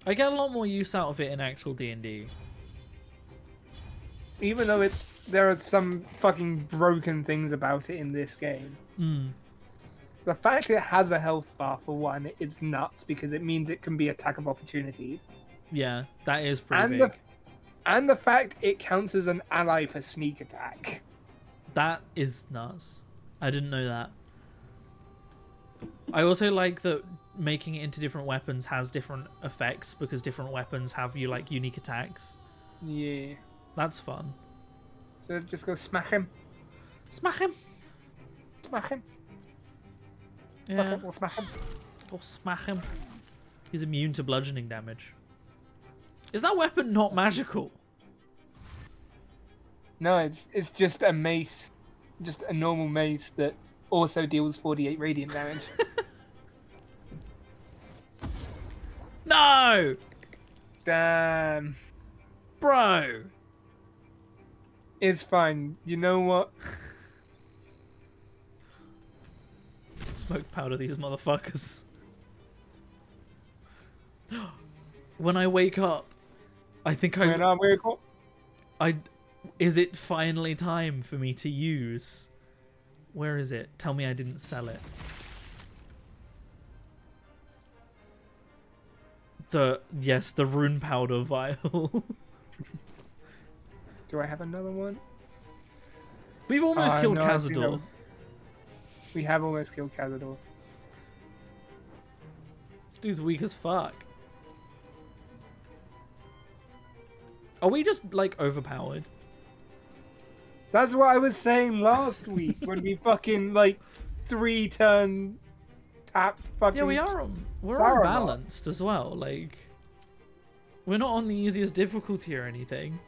I get a lot more use out of it in actual D&D. Even though there are some fucking broken things about it in this game. The fact it has a health bar, for one, it's nuts because it means it can be attack of opportunity. Yeah, that is pretty big. And the fact it counts as an ally for sneak attack. That is nuts. I didn't know that. I also like that making it into different weapons has different effects because different weapons have unique attacks. Yeah. That's fun. So just go smack him. Smack him. Smack him. Yeah. We'll smack him. Go smack him. He's immune to bludgeoning damage. Is that weapon not magical? No, it's just a mace. Just a normal mace that also deals 48 radiant damage. No! Damn. Bro! It's fine. You know what? Smoke powder these motherfuckers. When I wake up, I think When I wake up. Is it finally time for me to use? Where is it? Tell me I didn't sell it. Yes, the rune powder vial. Do I have another one? We've almost killed Cazador. We have almost killed Cazador. This dude's weak as fuck. Are we just, like, overpowered? That's what I was saying last week when we fucking, like, 3-turn tap fucking... Yeah, we are we're unbalanced as well. Like, we're not on the easiest difficulty or anything.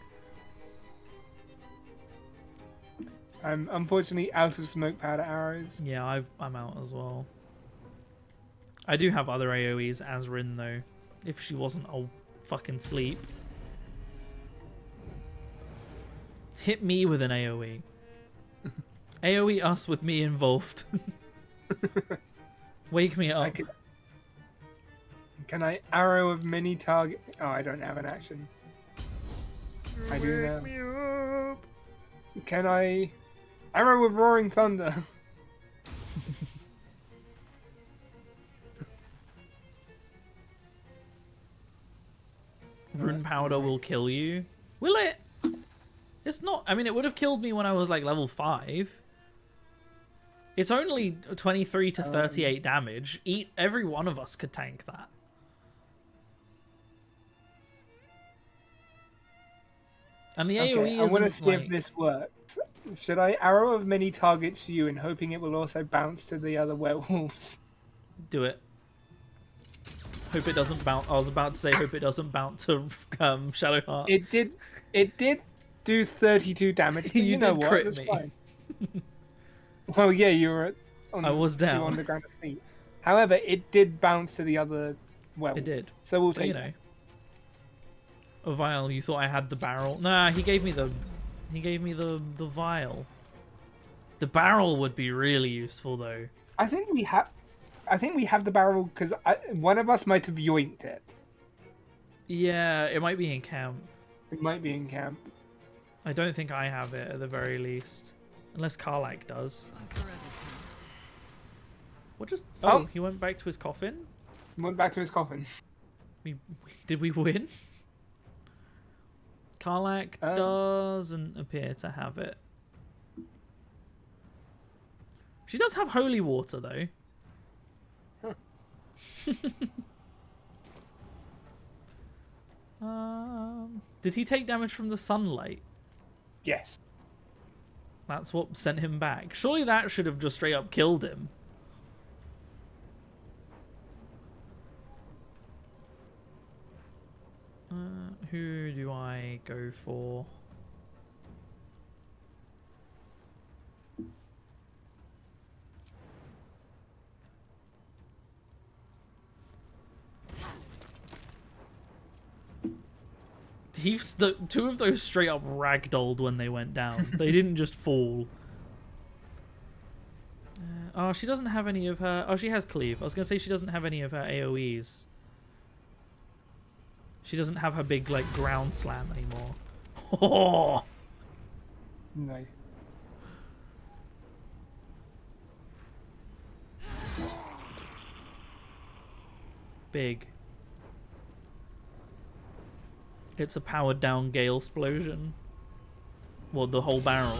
I'm unfortunately out of smoke powder arrows. Yeah, I'm out as well. I do have other AoEs as Rin, though. If she wasn't all fucking sleep. Hit me with an AoE. AoE us with me involved. Wake me up. Can I arrow of many target? Oh, I don't have an action. I do now. Wake me up. Can I arrow of roaring thunder? Rune powder will kill you. Will it? It's not. I mean, it would have killed me when I was like level 5. It's only 23 to 38 damage. Every one of us could tank that. And the AoE I want to isn't, see if this works. Should I arrow of many targets for you and hoping it will also bounce to the other werewolves? Do it. Hope it doesn't bounce. I was about to say hope it doesn't bounce to Shadowheart. It did do 32 damage, but you know did what? crit That's me. fine. Well, yeah, you were I was down. you were on the ground asleep. However, it did bounce to the other werewolf. It did. So we'll So, take you know. A vial, you thought I had the barrel. Nah, he gave me the vial. The barrel would be really useful though. I think we have the barrel because one of us might have yoinked it. Yeah, it might be in camp. It might be in camp. I don't think I have it at the very least. Unless Karlak does. What just... Oh, he went back to his coffin? He went back to his coffin. Did we win? Karlak doesn't appear to have it. She does have holy water, though. Did he take damage from the sunlight? Yes. That's what sent him back. Surely that should have just straight up killed him. Who do I go for? The two of those straight up ragdolled when they went down. They didn't just fall. Oh, she doesn't have any of her... Oh, she has cleave. I was going to say she doesn't have any of her AoEs. She doesn't have her big, like, ground slam anymore. Oh! No. Big. It's a powered down gale explosion. Well, the whole barrel.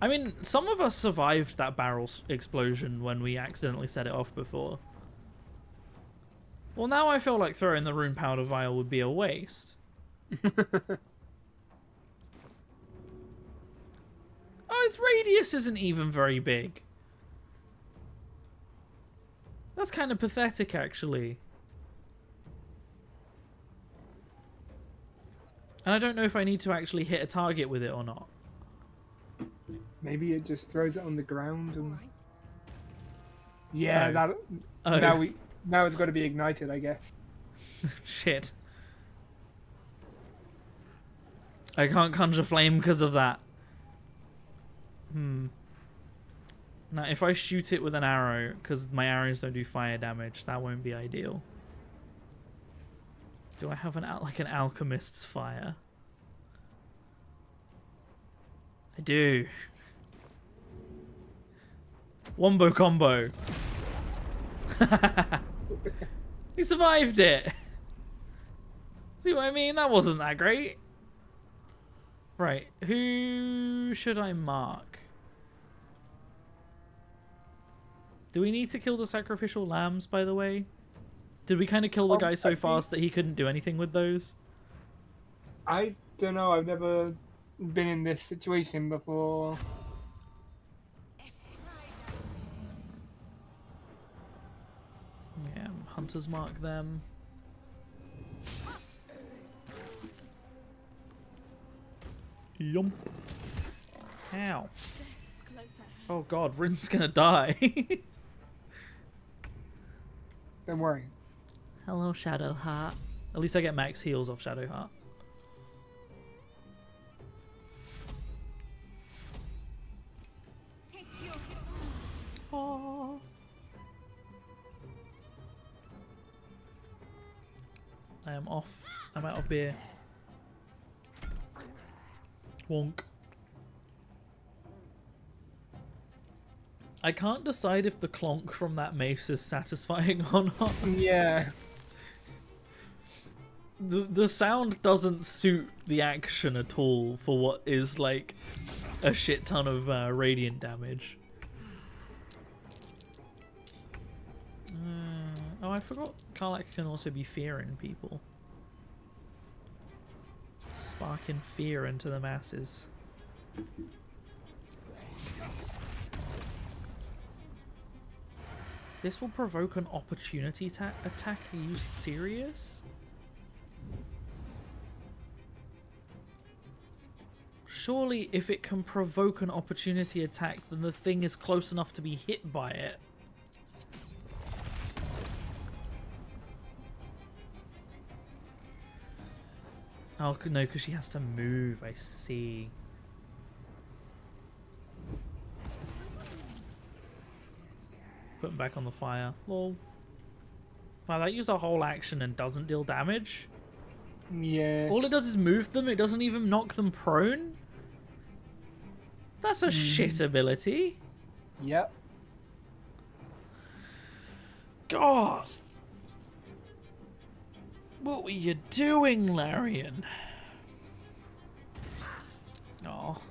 I mean, some of us survived that barrel explosion when we accidentally set it off before. Well, now I feel like throwing the rune powder vial would be a waste. Oh, its radius isn't even very big. That's kind of pathetic, actually. And I don't know if I need to actually hit a target with it or not. Maybe it just throws it on the ground and... Yeah, Oh. now it's got to be ignited, I guess. Shit. I can't conjure flame because of that. Now, if I shoot it with an arrow, because my arrows don't do fire damage, that won't be ideal. Do I have an alchemist's fire? I do. Wombo combo. He survived it. See what I mean? That wasn't that great. Right, who should I mark? Do we need to kill the sacrificial lambs, by the way? Did we kind of kill the guy so fast that he couldn't do anything with those? I don't know. I've never been in this situation before. Yeah, hunters mark them. Yum. Ow. Oh god, Rin's gonna die. Don't worry. Hello, Shadowheart. At least I get max heals off Shadowheart. Aww. I am off. I'm out of beer. Wonk. I can't decide if the clonk from that mace is satisfying or not. Yeah. The sound doesn't suit the action at all for what is like a shit ton of radiant damage. Oh, I forgot Karlach can also be fearing people. Sparking fear into the masses. This will provoke an opportunity attack? Are you serious? Surely if it can provoke an opportunity attack, then the thing is close enough to be hit by it. Oh, no, because she has to move. I see. Put him back on the fire. Lol. Wow, that used a whole action and doesn't deal damage? Yeah. All it does is move them. It doesn't even knock them prone? That's a shit ability. Yep. God. What were you doing, Larian? Oh.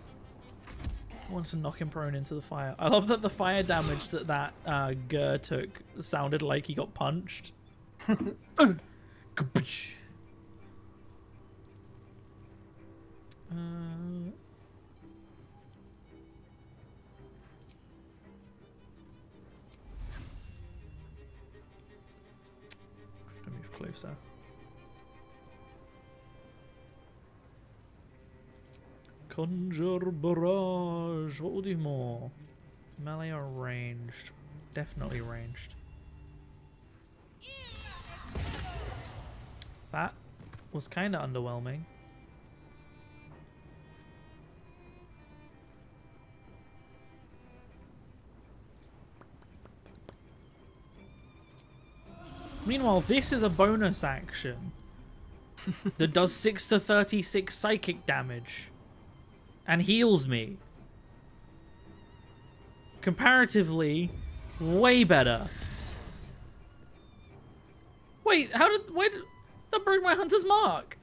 I wanted to knock him prone into the fire. I love that the fire damage that Gur took sounded like he got punched. Kaboosh. Have to move closer. Conjure barrage. What will do more? Melee or ranged? Definitely ranged. That was kind of underwhelming. Meanwhile, this is a bonus action that does 6 to 36 psychic damage and heals me. Comparatively, way better. Wait, why did that broke my hunter's mark?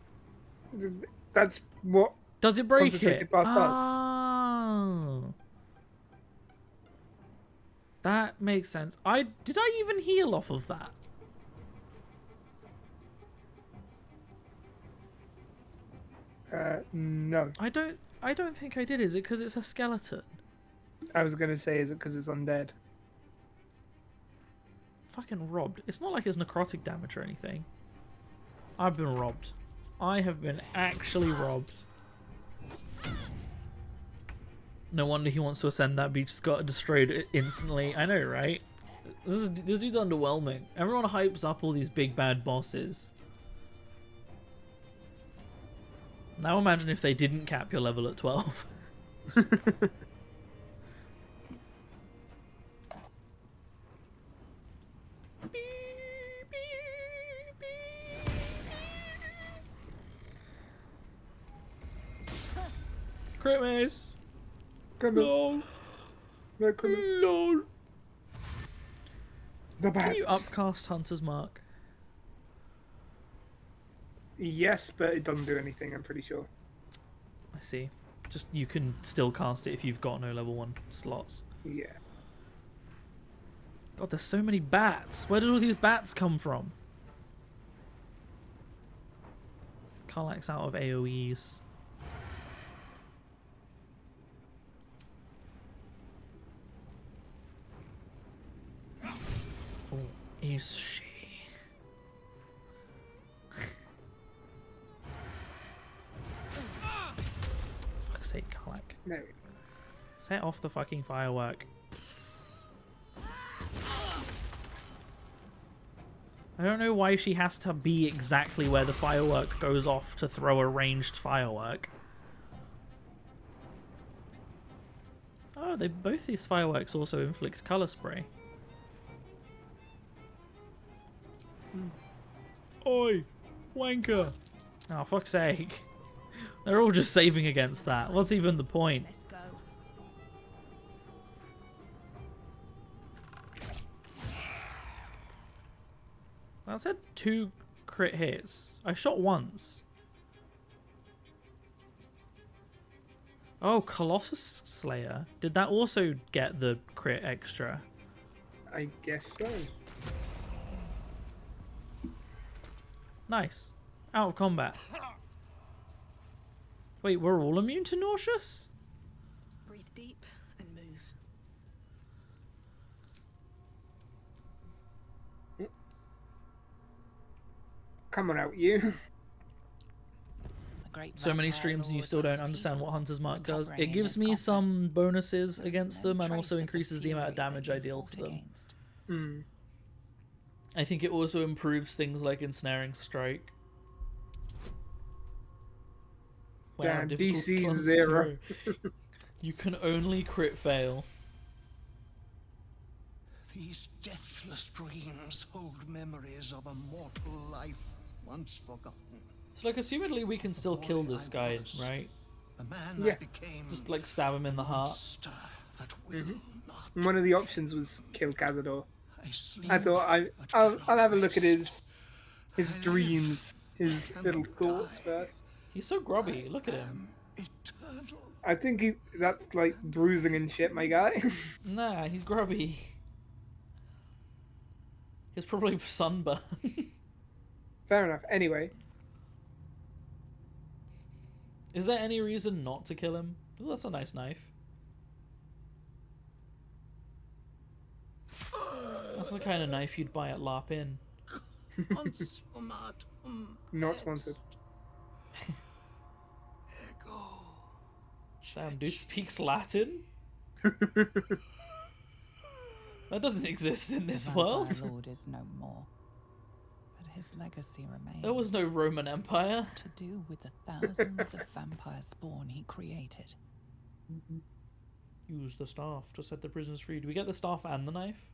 That's what. Does it break Concentrated it? blast does. Oh. That makes sense. Did I even heal off of that? No. I don't think I did. Is it because it's a skeleton? I was gonna say, is it because it's undead? Fucking robbed. It's not like it's necrotic damage or anything. I've been robbed. I have been actually robbed. No wonder he wants to ascend that beach. Just got destroyed instantly. I know, right? This dude's underwhelming. Everyone hypes up all these big bad bosses. Now imagine if they didn't cap your level at 12. Crit mace. No. No. No. The bat. Can you upcast Hunter's Mark? Yes, but it doesn't do anything, I'm pretty sure. I see. Just you can still cast it if you've got no level 1 slots. Yeah. God, there's so many bats. Where did all these bats come from? Karlach's out of AoEs. Oh, is she? Fuck's sake, Karlach. No. Set off the fucking firework. I don't know why she has to be exactly where the firework goes off to throw a ranged firework. Oh, both these fireworks also inflict color spray. Oi! Wanker! Oh, fuck's sake. They're all just saving against that. What's even the point? Let's go. That said 2 crit hits. I shot once. Oh, Colossus Slayer. Did that also get the crit extra? I guess so. Nice. Out of combat. Wait, we're all immune to nauseous? Breathe deep and move. Come on out, you. So many streams and you still don't understand what Hunter's Mark does. It gives me some bonuses against them and also increases the amount of damage I deal to them. Hmm. I think it also improves things like Ensnaring Strike. Damn, difficulty DC on 0. You can only crit fail. These deathless dreams hold memories of a mortal life once forgotten. So, like, assumedly we can still kill this guy, right? The man Yeah. I became. Just, like, stab him in the heart. Monster that will not. One of the options was kill Cazador. I sleep, I thought but I'll cannot have a look at rest. his I dreams, live, his I little cannot thoughts die. first. He's so grubby. Look at him. Eternal. I think that's like bruising and shit, my guy. Nah, he's grubby. He's probably sunburned. Fair enough. Anyway, Is there any reason not to kill him? Oh, that's a nice knife. That's the kind of knife you'd buy at LARP Inn. not sponsored. Damn, dude speaks Latin? That doesn't exist in this world. Vampire Lord is no more, but his legacy remains. There was no Roman Empire. To do with the thousands of vampire spawn he created. Use the staff to set the prisoners free. Do we get the staff and the knife?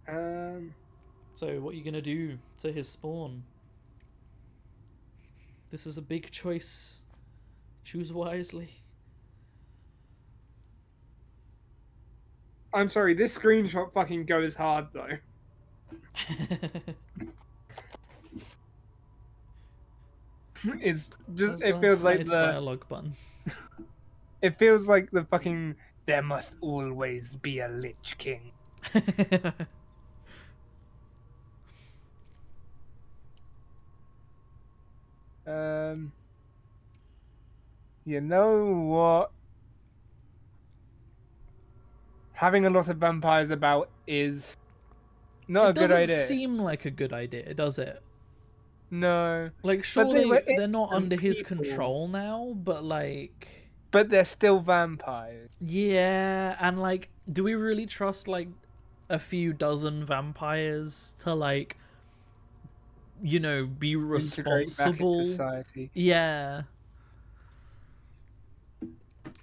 So what are you gonna do to his spawn? This is a big choice. Choose wisely. I'm sorry, this screenshot fucking goes hard though. It's just, it feels like the dialogue button. It feels like the fucking there must always be a Lich King. You know what? Having a lot of vampires about is not a good idea. It doesn't seem like a good idea, does it? No. Like, But surely they they're not innocent under his people. control now, but like... But they're still vampires. Yeah, and like, do we really trust like a few dozen vampires to like, you know, be Integrate back into responsible? society. Yeah.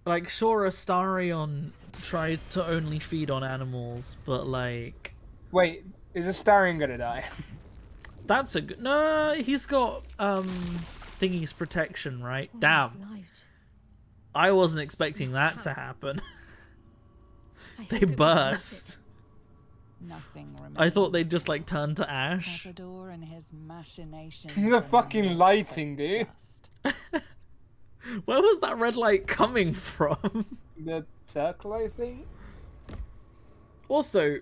Like, sure, Astarion tried to only feed on animals, but like... Wait, is Astarion gonna die? That's a good... No, he's got, Thingy's protection, right? Damn. I wasn't expecting that to happen. They burst. Nothing remains. I thought they'd just, like, turn to ash. Cazador and his machinations. The are fucking nothing lighting, but dude. dust. Where was that red light coming from? The circle, I think? Also,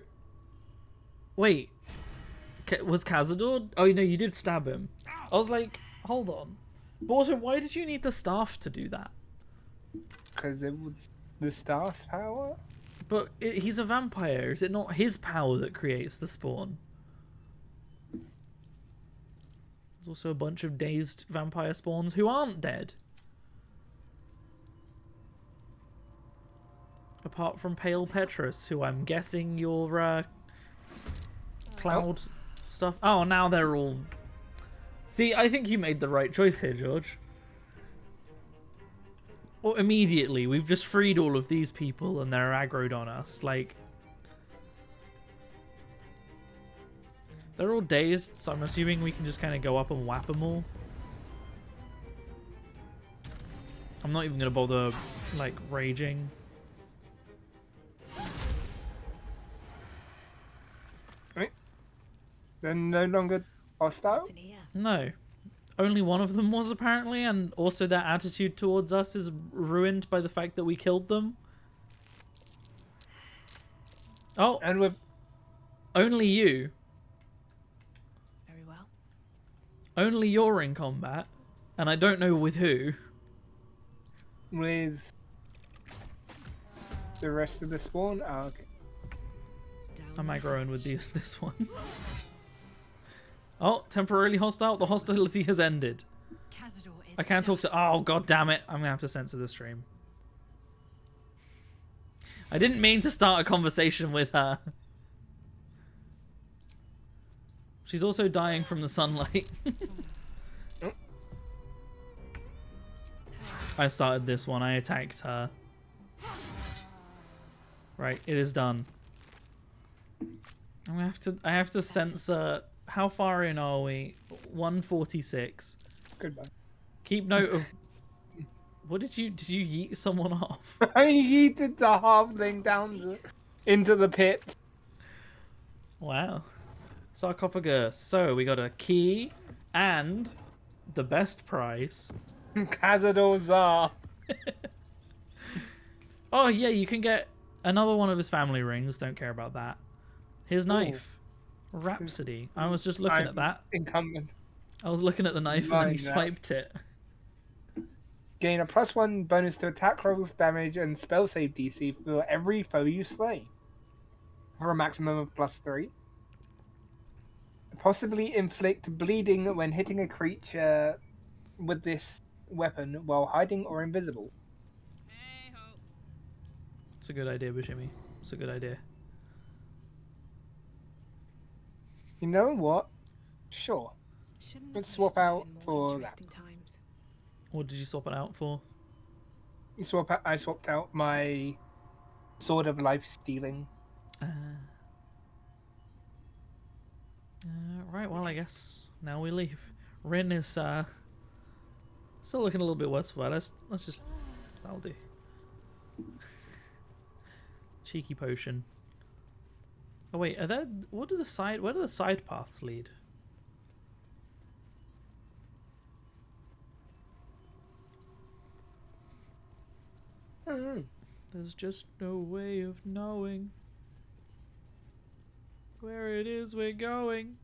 wait. Was Cazador? Oh, no, you did stab him. I was like, Hold on. But also, why did you need the staff to do that? Because it was the star's power. But he's a vampire. Is it not his power that creates the spawn? There's also a bunch of dazed vampire spawns who aren't dead. Apart from Pale Petrus, who I'm guessing your cloud stuff. Oh, now they're all... See, I think you made the right choice here, George. Or immediately, we've just freed all of these people and they're aggroed on us. Like, they're all dazed, so I'm assuming we can just kind of go up and whap them all. I'm not even going to bother, like, raging. Right. They're no longer hostile? No. Only one of them was, apparently, and also their attitude towards us is ruined by the fact that we killed them. Oh. And with... Only you. Very well. Only you're in combat, and I don't know with who. With the rest of the spawn? Oh, okay. I'm aggroing with this one. Oh, temporarily hostile. The hostility has ended. I can't talk to... Oh, god damn it. I'm going to have to censor the stream. I didn't mean to start a conversation with her. She's also dying from the sunlight. I started this one. I attacked her. Right, it is done. I have to censor... How far in are we? 146. Goodbye. Keep note of... What did you yeet someone off? I yeeted the halfling down into the pit. Wow. Sarcophagus. So we got a key and the best prize. Cazador Czar. Oh yeah, you can get another one of his family rings. Don't care about that. His knife. Rhapsody. I was just looking at that. Incumbent. I was looking at the knife and then you swiped it. Gain a +1 bonus to attack rolls, damage, and spell save DC for every foe you slay. For a maximum of +3. Possibly inflict bleeding when hitting a creature with this weapon while hiding or invisible. It's a good idea, Bashimi. It's a good idea. You know what? Sure. Let's swap out for that. What did you swap it out for? I swapped out my Sword of Life Stealing. Right, well, I guess now we leave. Rin is still looking a little bit worse for us. Let's just... That'll do. Cheeky potion. Oh wait, are there... where do the side paths lead? There's just no way of knowing where it is we're going.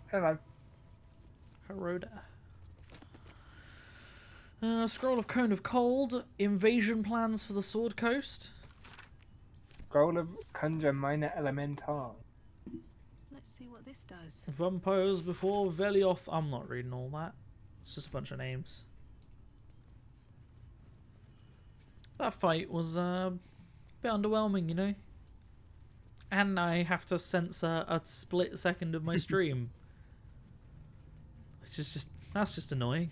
Hello. Heroda. Scroll of Cone of Cold. Invasion plans for the Sword Coast. Scroll of Conjure Minor Elemental. Let's see what this does. Vampires before Velioth. I'm not reading all that. It's just a bunch of names. That fight was a bit underwhelming, you know? And I have to censor a split second of my stream. Which is that's just annoying.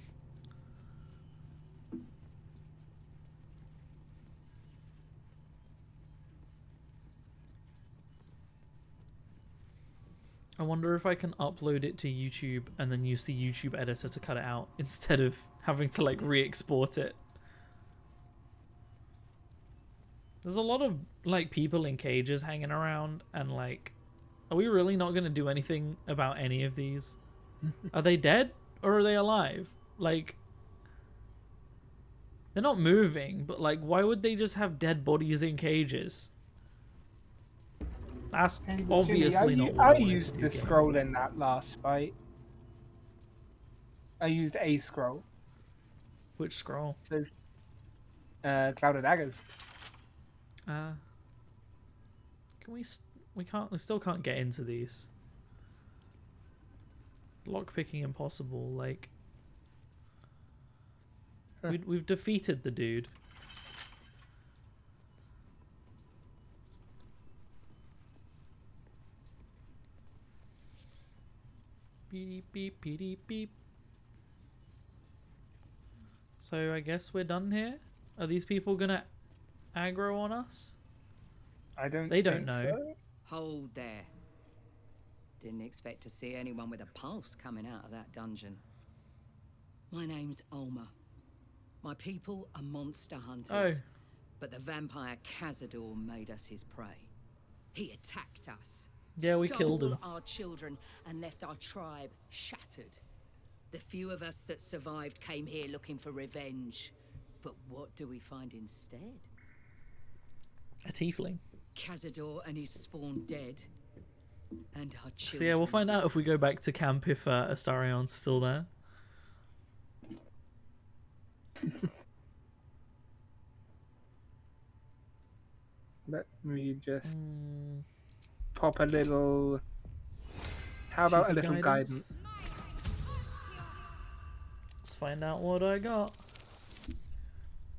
I wonder if I can upload it to YouTube and then use the YouTube editor to cut it out instead of having to like re-export it. There's a lot of like people in cages hanging around and like, are we really not going to do anything about any of these? Are they dead or are they alive? Like, They're not moving, but like, why would they just have dead bodies in cages? That's obviously not what I want used in the the game. scroll in that last fight. I used a scroll. Which scroll? So, Cloud of Daggers. Can we? We can't. We still can't get into these. Lockpicking impossible. Like, we've defeated the dude. Beep beep beep beep beep. So I guess we're done here. Are these people gonna aggro on us? They don't know. So. Hold there. Didn't expect to see anyone with a pulse coming out of that dungeon. My name's Ulmer. My people are monster hunters. Oh. But the vampire Cazador made us his prey. He attacked us. Yeah, we killed him. Stole our children and left our tribe shattered. The few of us that survived came here looking for revenge. But what do we find instead? A tiefling. Cazador and his spawn dead. And our children. So yeah, we'll find out if we go back to camp if Astarion's still there. Let me just pop a little. How about a little guidance? Let's find out what I got.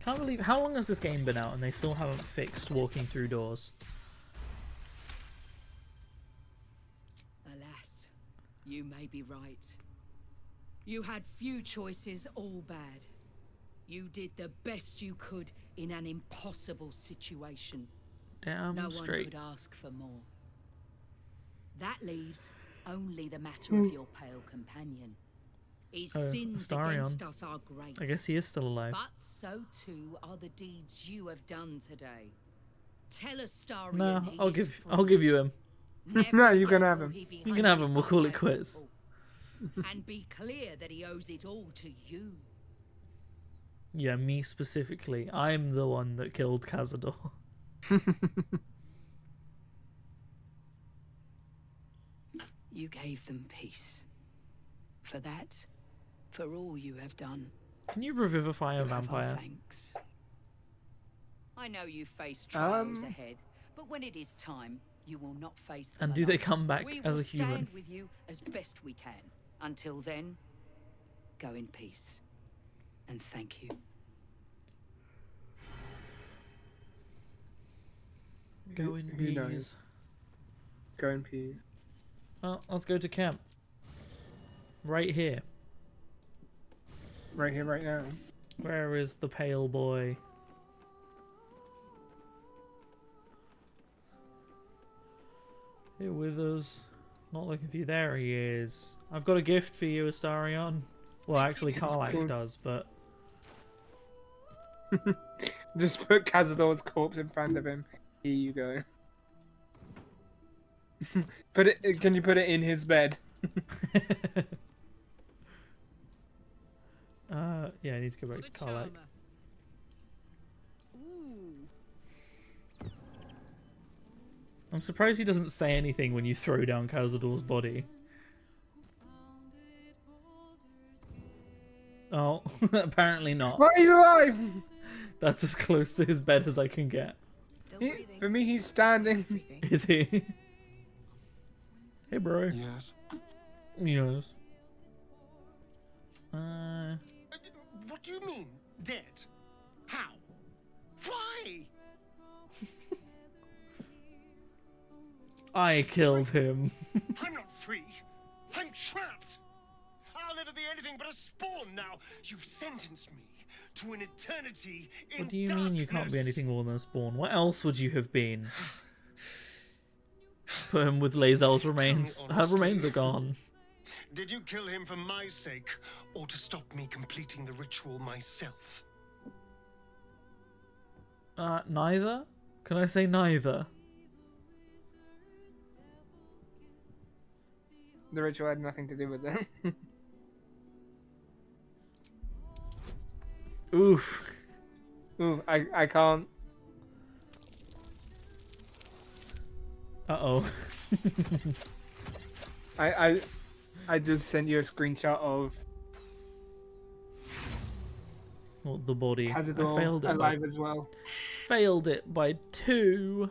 Can't believe how long has this game been out and they still haven't fixed walking through doors. Alas, you may be right. You had few choices, all bad. You did the best you could in an impossible situation. Damn no straight. one could ask for more. That leaves only the matter of your pale companion. His sins Astarion. against us are great. I guess he is still alive. But so too are the deeds you have done today. Tell Astarion No, he I'll is give free. you him. Never No, you can again have will him. he be You can have hunted him. We'll by call my it quits. people. And be clear that he owes it all to you. Yeah, me specifically. I'm the one that killed Cazador. You gave them peace. For that, for all you have done, Can you revivify a you have our vampire? thanks. I know you face trials Um. ahead, but when it is time, you will not face them And do they alone. come back We as will a human? stand with you as best we can. Until then, go in peace. And thank you. Go in Who knows? peace. Go in peace. Well, let's go to camp. Right here. Right here, right now. Where is the pale boy? Here with us. Not looking for you. There he is. I've got a gift for you, Astarion. Well, actually, Karlach cool. does, but... Just put Cazador's corpse in front of him. Here you go. Put it. Can you put it in his bed? Yeah, I need to go back to Karlach. I'm surprised he doesn't say anything when you throw down Cazador's body. Oh, apparently not. Why are you alive? That's as close to his bed as I can get. For me, he's standing. Is he? Hey, bro. Yes. Yes. What do you mean, dead? How? Why? I killed him. I'm not free. I'm trapped. I'll never be anything but a spawn now. You've sentenced me to an eternity in What do you mean you can't be darkness. anything more than a spawn? What else would you have been? Put him with Lae'zel's remains. Her honestly. remains are gone. Did you kill him for my sake, or to stop me completing the ritual myself? Neither? Can I say neither? The ritual had nothing to do with it. Oof. Ooh, I can't. Uh-oh. I just sent you a screenshot of Well, the body. I Cazador failed it alive as well. Failed it by 2.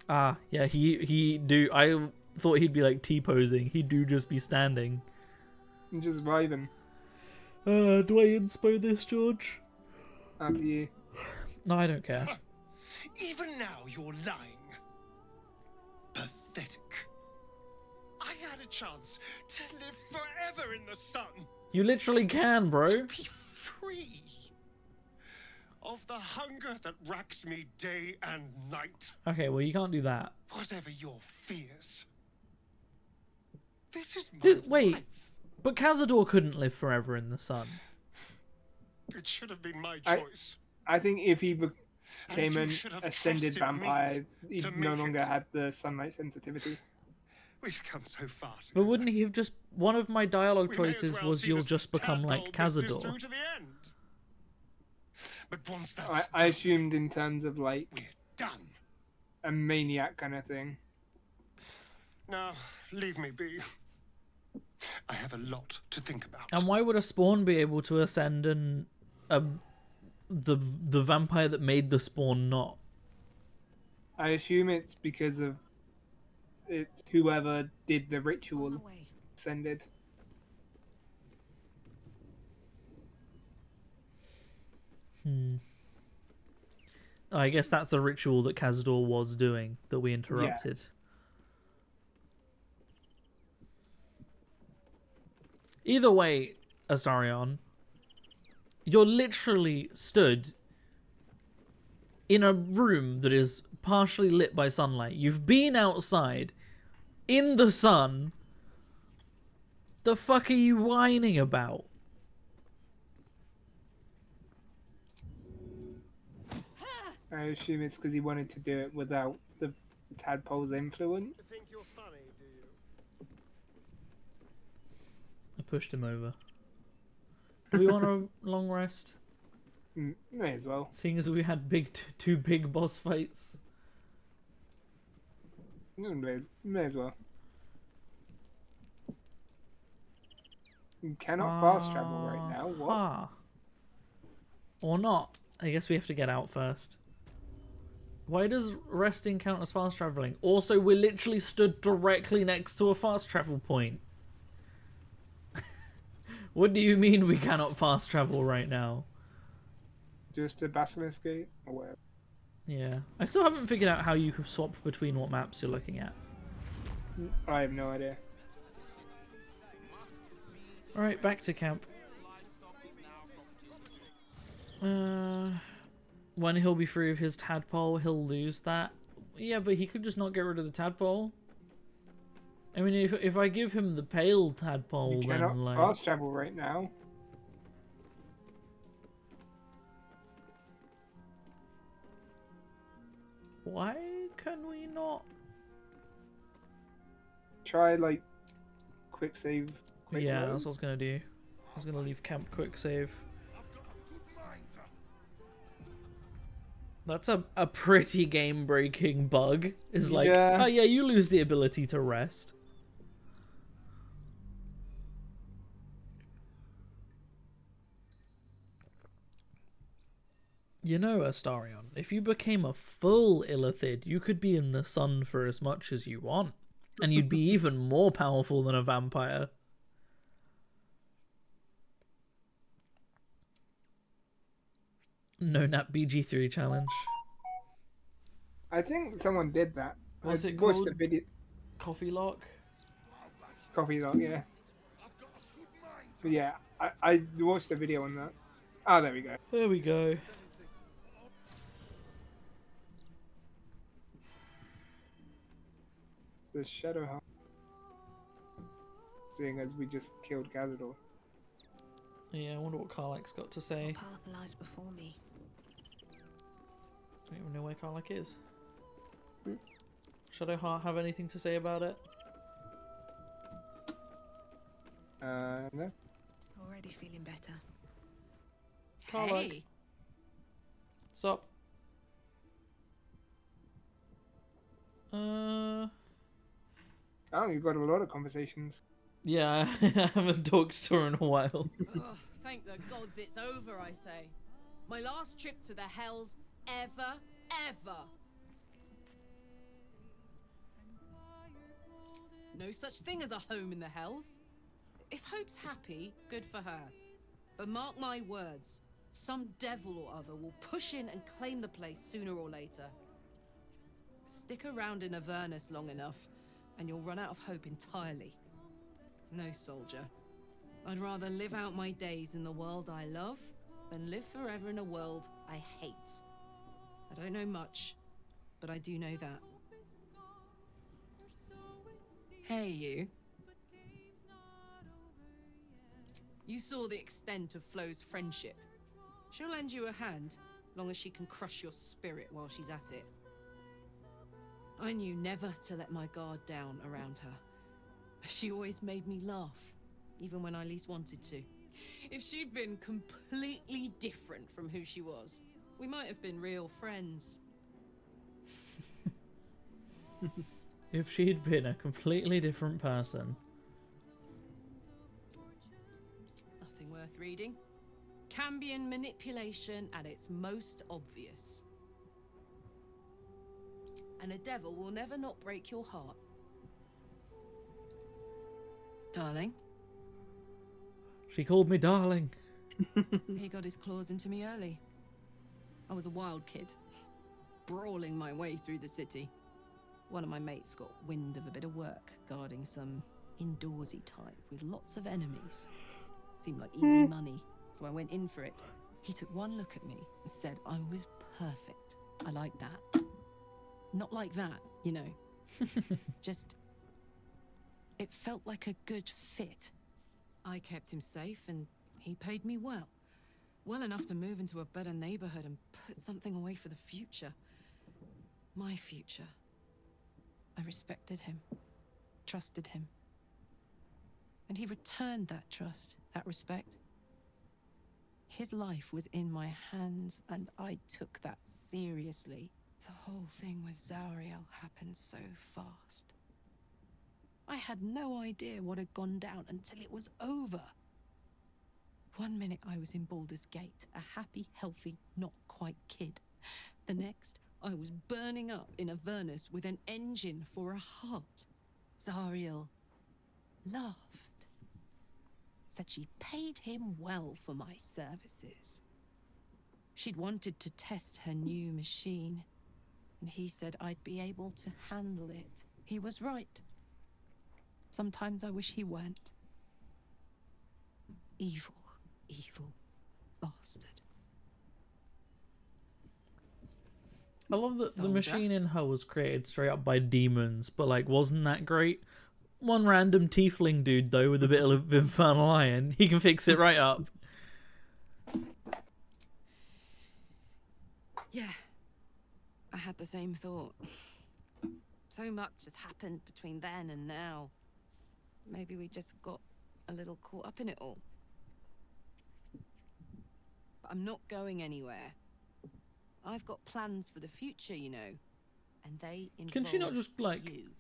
Ah, yeah, I thought he'd be like T-posing. He do just be standing. I'm just vibing. Do I inspo this, George? Up to you. No, I don't care. Even now, you're lying. Pathetic. I had a chance to live forever in the sun. You literally can, bro. To be free of the hunger that racks me day and night. Okay, well, you can't do that. Whatever your fears. This is my Wait, life. but Cazador couldn't live forever in the sun. It should have been my choice. I think if he became And an you should have ascended trusted me vampire, he to no make longer it. had the sunlight sensitivity. We've come so far together. But wouldn't he have just... One of my dialogue We may as choices well was see you'll this just become like tadpole business Cazador. through to the end. But once that's I assumed in terms of like we're done. a maniac kind of thing. Now, leave me be. I have a lot to think about. And why would a spawn be able to ascend and the vampire that made the spawn not? I assume it's because of it's whoever did the ritual ascended. I guess that's the ritual that Cazador was doing that we interrupted. Either way, Asarion, you're literally stood in a room that is partially lit by sunlight. You've been outside in the sun. The fuck are you whining about? I assume it's because he wanted to do it without the tadpole's influence. You think you're funny, do you? I pushed him over. Do we want a long rest? May as well. Seeing as we had two big boss fights. May as well. You cannot fast travel right now. What? Ah. Or not. I guess we have to get out first. Why does resting count as fast traveling? Also, we're literally stood directly next to a fast travel point. What do you mean we cannot fast travel right now? Just a basilisk gate or whatever. Yeah. I still haven't figured out how you can swap between what maps you're looking at. I have no idea. Alright, back to camp. When he'll be free of his tadpole, he'll lose that. Yeah, but he could just not get rid of the tadpole. I mean, if I give him the pale tadpole, You then cannot like... fast travel right now. Why can we not? Try like quick save. Quick Yeah, load. that's what I was gonna do. I was gonna leave camp quick save. That's a pretty game-breaking bug. Is like, Yeah. oh yeah, you lose the ability to rest. You know, Astarion, if you became a full Illithid, you could be in the sun for as much as you want. And you'd be even more powerful than a vampire. No nap BG3 challenge. I think someone did that. What's I it watched called? the video. Coffee lock? Coffee Lock, yeah. But yeah, I watched the video on that. Oh, there we go. There we go. The Shadow Heart. Seeing as we just killed Cazador. Yeah, I wonder what Karlak's got to say. Path lies before me. Don't even know where Karlak is. Shadowheart have anything to say about it? No. Already feeling better. Karlak. Hey, Sup? Oh, you've got a lot of conversations. Yeah, I haven't talked to her in a while. Ugh, thank the gods it's over, I say. My last trip to the hells ever. No such thing as a home in the hells. If Hope's happy, good for her. But mark my words, some devil or other will push in and claim the place sooner or later. Stick around in Avernus long enough, and you'll run out of hope entirely. No, soldier. I'd rather live out my days in the world I love than live forever in a world I hate. I don't know much, but I do know that. Hey, you. You saw the extent of Flo's friendship. She'll lend you a hand, long as she can crush your spirit while she's at it. I knew never to let my guard down around her. She always made me laugh, even when I least wanted to. If she'd been completely different from who she was, we might have been real friends. If she'd been a completely different person. Nothing worth reading. Cambion manipulation at its most obvious. And a devil will never not break your heart. Darling? She called me darling. He got his claws into me early. I was a wild kid, brawling my way through the city. One of my mates got wind of a bit of work guarding some indoorsy type with lots of enemies. Seemed like easy money, so I went in for it. He took one look at me and said I was perfect. I like that. Not like that, you know. Just... it felt like a good fit. I kept him safe and he paid me well. Well enough to move into a better neighborhood and put something away for the future. My future. I respected him, trusted him. And he returned that trust, that respect. His life was in my hands and I took that seriously. The whole thing with Zariel happened so fast. I had no idea what had gone down until it was over. 1 minute I was in Baldur's Gate, a happy, healthy, not quite kid. The next, I was burning up in Avernus with an engine for a heart. Zariel laughed. Said she paid him well for my services. She'd wanted to test her new machine, and he said I'd be able to handle it. He was right. Sometimes I wish he weren't. Evil, evil bastard. I love that the Soldier. machine in her was created straight up by demons, but like wasn't that great? One random tiefling dude though with a bit of infernal iron, he can fix it right up. Yeah, I had the same thought. So much has happened between then and now. Maybe we just got a little caught up in it all. But I'm not going anywhere. I've got plans for the future, you know. And they involve Can she not just like... you.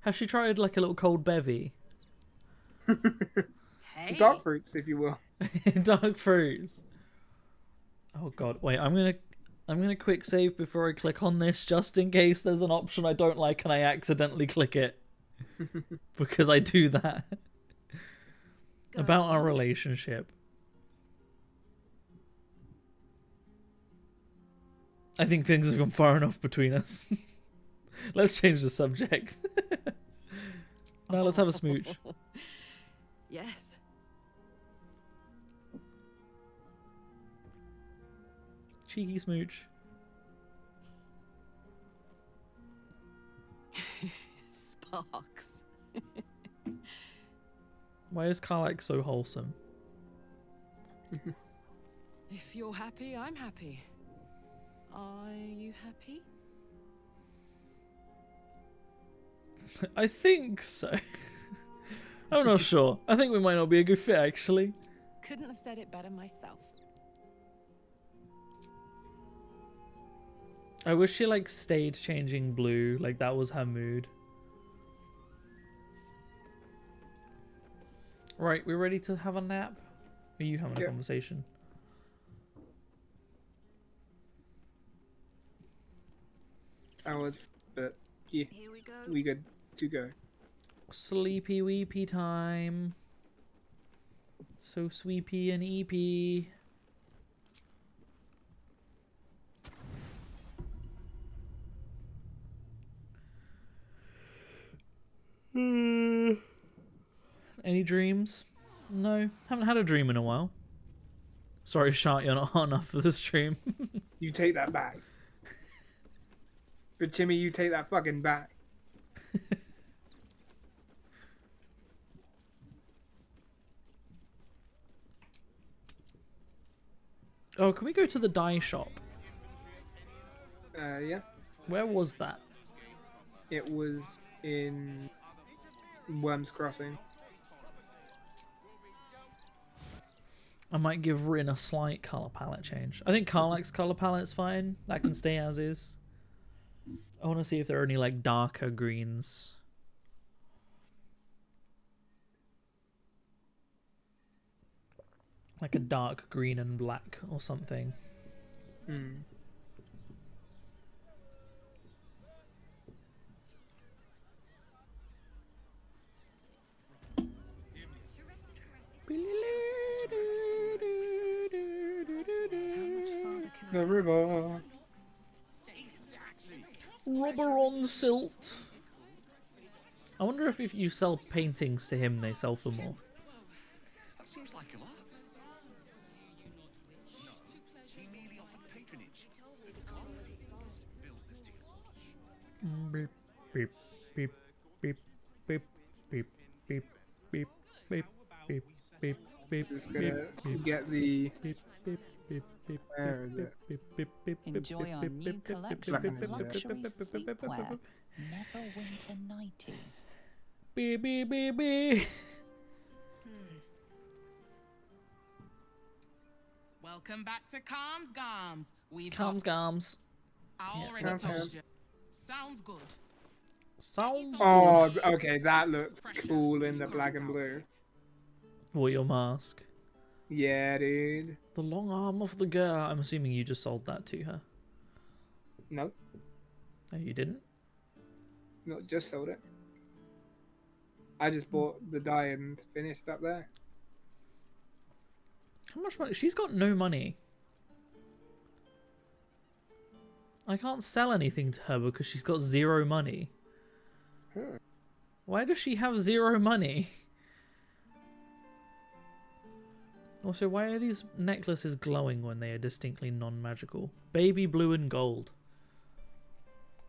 Has she tried like a little cold bevy? Hey. Dark fruits, if you will. Dark fruits. Oh god, wait, I'm gonna quick save before I click on this just in case there's an option I don't like and I accidentally click it. Because I do that. About our relationship. I think things have gone far enough between us. Let's change the subject. Now let's have a smooch. Yes. Cheeky smooch. Sparks. Why is Karlak so wholesome? If you're happy, I'm happy. Are you happy? I think so. I'm not sure. I think we might not be a good fit, actually. Couldn't have said it better myself. I wish she like stayed changing blue, like that was her mood. Right, we're ready to have a nap? Or are you having a conversation? I was, but yeah, we good to go. Sleepy weepy time. So sweepy and eepy. Any dreams? No, haven't had a dream in a while. Sorry, Shart, you're not hot enough for the stream. You take that back. But Jimmy, you take that fucking back. Oh, can we go to the dye shop? Yeah. Where was that? It was in Worms Crossing. I might give Rin a slight colour palette change. I think Karlach's colour palette's fine. That can stay as is. I want to see if there are any like darker greens. Like a dark green and black or something. Hmm. The river. Rubber on silt. I wonder if you sell paintings to him, they sell for more. That seems like a lot. He merely offered patronage. Beep, beep, beep, beep, beep, beep, beep, beep, beep, beep, beep, beep. Just gonna get the. Where is it? Enjoy our new collection of luxury sleepwear. Neverwinter nighties. Beep, beep, beep, beep. Welcome back to Calms Garms. We've Calms Garms. I already Yeah. told you. Sounds good. Sounds Oh, good. okay, that looks cool in the black and blue. What, your mask? Yeah, dude. The long arm of the girl. I'm assuming you just sold that to her. No, No, you didn't? not just sold it. I just bought the dye and finished up there. How much money? She's got no money. I can't sell anything to her because she's got zero money. Huh. Why does she have zero money? Also, why are these necklaces glowing when they are distinctly non-magical? Baby blue and gold.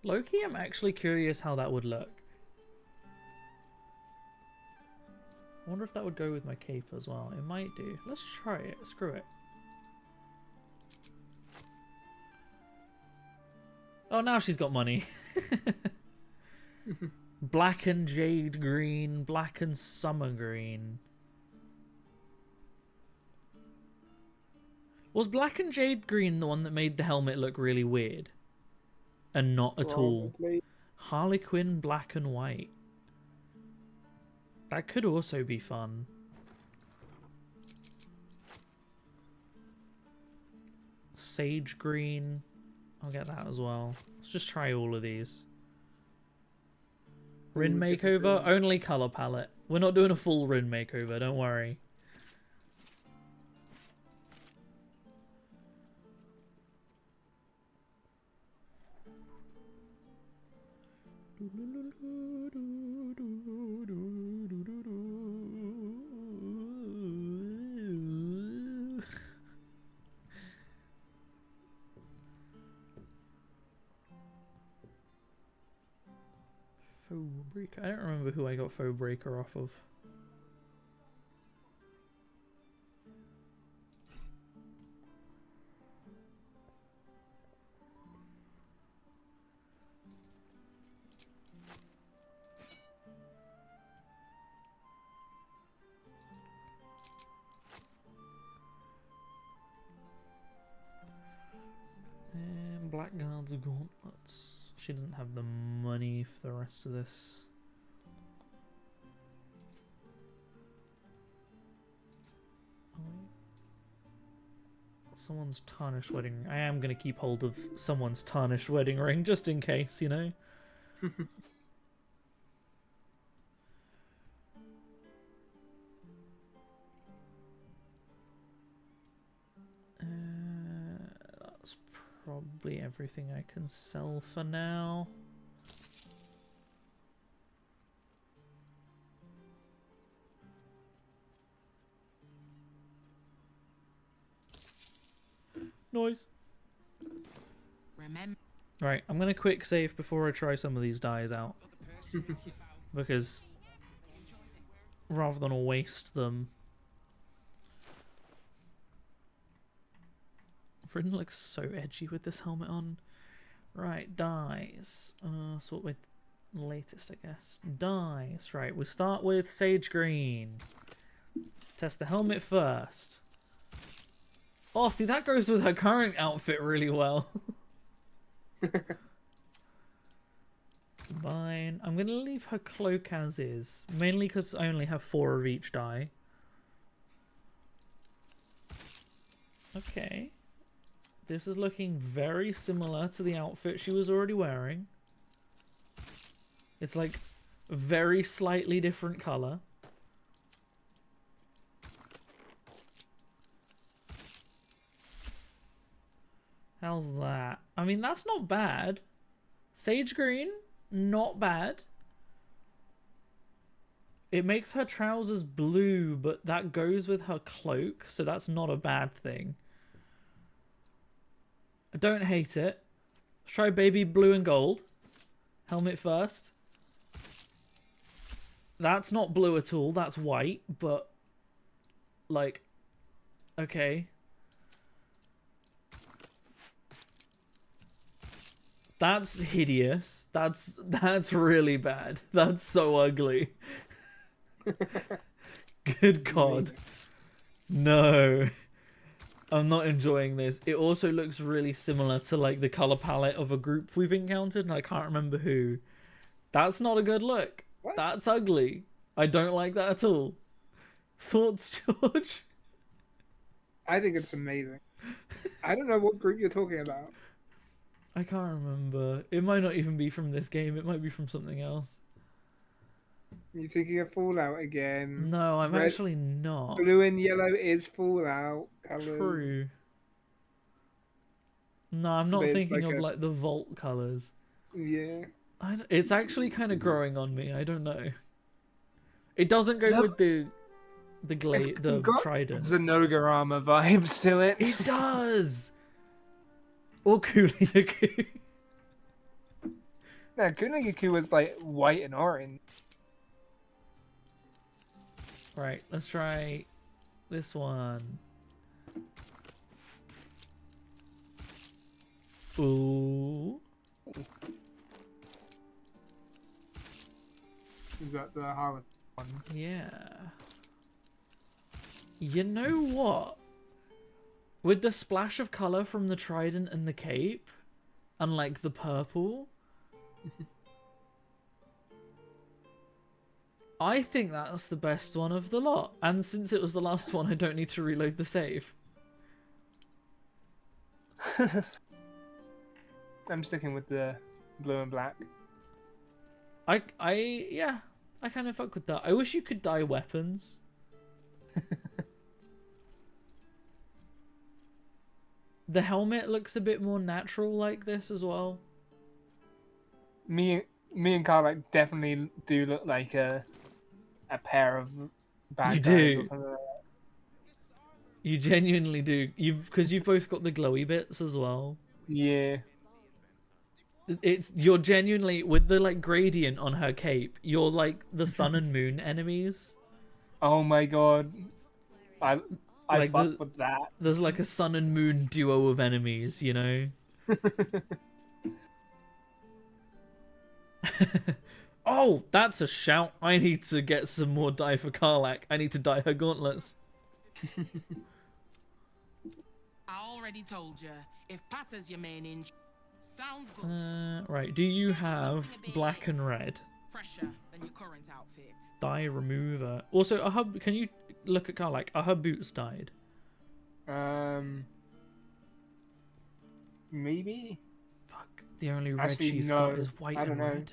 Loki, I'm actually curious how that would look. I wonder if that would go with my cape as well. It might do. Let's try it. Screw it. Oh, now she's got money. Black and jade green, black and summer green. Was black and jade green the one that made the helmet look really weird? And not at all. Harley Quinn black and white. That could also be fun. Sage green. I'll get that as well. Let's just try all of these. Rin makeover, only color palette. We're not doing a full Rin makeover, don't worry. Faux Breaker. I don't remember who I got Faux Breaker off of. Blackguard's gauntlets. She doesn't have the money for the rest of this. Someone's tarnished wedding ring. I am going to keep hold of someone's tarnished wedding ring just in case, you know? That's probably everything I can sell for now. Noise. Remember. Right, I'm gonna quick save before I try some of these dyes out. Because rather than waste them. Bryn looks so edgy with this helmet on. Right, dyes. Sort with latest, I guess. Dyes. Right, we start with sage green. Test the helmet first. Oh, see, that goes with her current outfit really well. Combine. I'm going to leave her cloak as is. Mainly because I only have 4 of each dye. Okay. This is looking very similar to the outfit she was already wearing. It's like a very slightly different colour. How's that? I mean, that's not bad. Sage green, not bad. It makes her trousers blue, but that goes with her cloak, so that's not a bad thing. I don't hate it. Let's try baby blue and gold. Helmet first. That's not blue at all, that's white, but like, okay. That's hideous. That's really bad. That's so ugly. Good God. No. I'm not enjoying this. It also looks really similar to like the color palette of a group we've encountered, and I can't remember who. That's not a good look. What? That's ugly. I don't like that at all. Thoughts, George? I think it's amazing. I don't know what group you're talking about. I can't remember. It might not even be from this game. It might be from something else. You thinking of Fallout again? No, I'm actually not. Blue and yellow is Fallout colours. True. No, I'm not But it's thinking like of a- like the vault colours. Yeah. It's actually kind of growing on me. I don't know. It doesn't go with the got trident. Zenogre armor vibes to it. It does. Or Kuliyaku. No, Kunayaku was like white and orange. Right, let's try this one. Ooh. Is that the Harlot one? Yeah. You know what? With the splash of colour from the trident and the cape, and like the purple, I think that's the best one of the lot. And since it was the last one, I don't need to reload the save. I'm sticking with the blue and black. Yeah, I kind of fuck with that. I wish you could dye weapons. The helmet looks a bit more natural like this as well. Me and Carl definitely do look like a pair of bad You guys do. or something like that. You genuinely do. Because you've both got the glowy bits as well. Yeah. You're genuinely with the like gradient on her cape. You're like the sun and moon enemies. Oh my god. I Like fuck with that. There's like a sun and moon duo of enemies, you know? Oh, that's a shout. I need to get some more dye for Karlak. I need to dye her gauntlets. I already told you, if Patter's your main Sounds good. Right. Do you have black and red? Fresher than your current outfit. Dye remover. Also, are her, can you look at Carl? Are her boots dyed? Maybe. Fuck. The only red Actually, she's no, got is white I don't and know. red.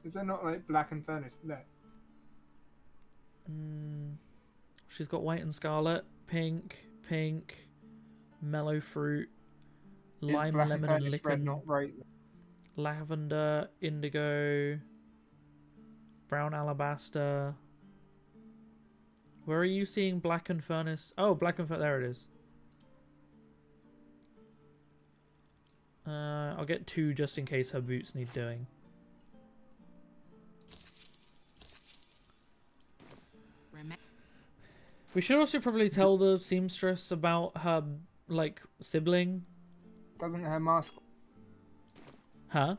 Is that not like black and furnace? No. She's got white and scarlet, pink, mellow fruit, lime, black lemon, and and furnace red licorice, not right? lavender, indigo, brown alabaster. Where are you seeing black and furnace? Oh, black and furnace. There it is. I'll get 2 just in case her boots need doing. We should also probably tell the seamstress about her, like, sibling. Doesn't her mask? Huh?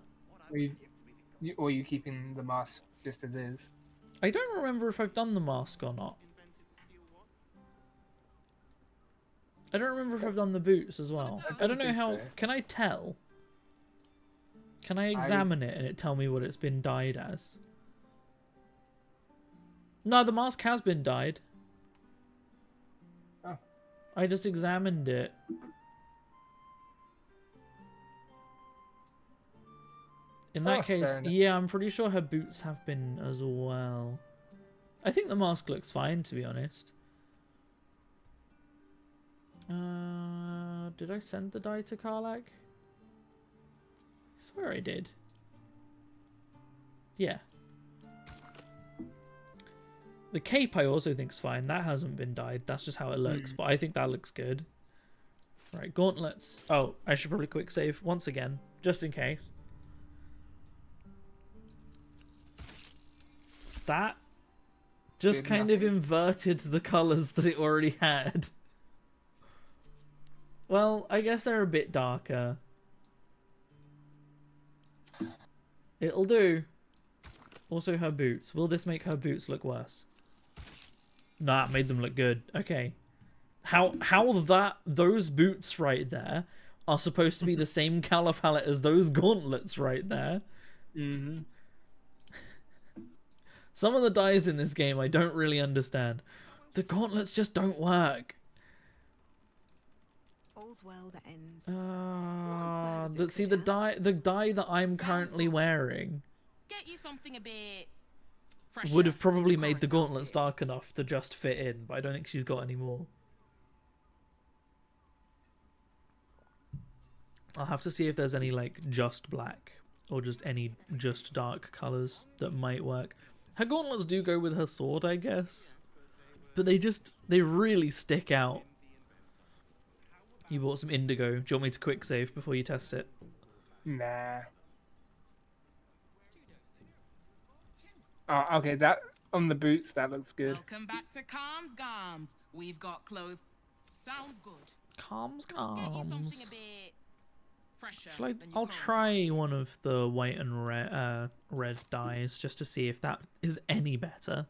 Or you keeping the mask just as is? I don't remember if I've done the mask or not. I don't remember if I've done the boots as well. I don't know how... so. Can I tell? Can I examine it and it tell me what it's been dyed as? No, the mask has been dyed. Oh. I just examined it. In that case, yeah, I'm pretty sure her boots have been as well. I think the mask looks fine, to be honest. Did I send the dye to Karlak? I swear I did. Yeah. The cape I also think's fine. That hasn't been dyed. That's just how it looks. But I think that looks good. Right, gauntlets. Oh, I should probably quick save once again, just in case. That just kind of inverted the colours that it already had. Well, I guess they're a bit darker. It'll do. Also her boots. Will this make her boots look worse? Nah, it made them look good. Okay. How those boots right there are supposed to be the same colour palette as those gauntlets right there. Mm-hmm. Some of the dyes in this game I don't really understand. The gauntlets just don't work. All's well that ends. See the dye that I'm currently wearing Get you something a bit would have probably made the gauntlets dark enough to just fit in, but I don't think she's got any more. I'll have to see if there's any like just black or just any just dark colours that might work. Her gauntlets do go with her sword, I guess. But they really stick out. You bought some indigo. Do you want me to quick save before you test it? Nah. Oh, okay, that on the boots, that looks good. Welcome back to Calms Garms. We've got clothes. Sounds good. Calms Get you something Garms. a bit fresher. I'll try one of the white and red dyes just to see if that is any better.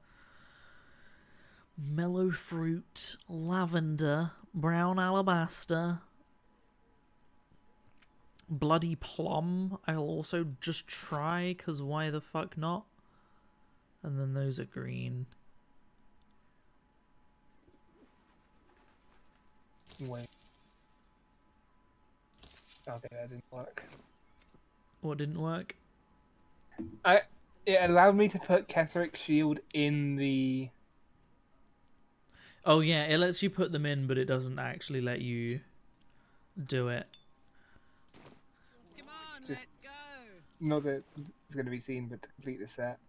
Mellow fruit, lavender, brown alabaster, bloody plum. I'll also just try, because why the fuck not? And then those are green. Wait. Okay, that didn't work. What didn't work? It allowed me to put Ketheric's shield in the... Oh yeah, it lets you put them in, but it doesn't actually let you do it. Come on, Just- let's go. Not that it's going to be seen, but to complete the set.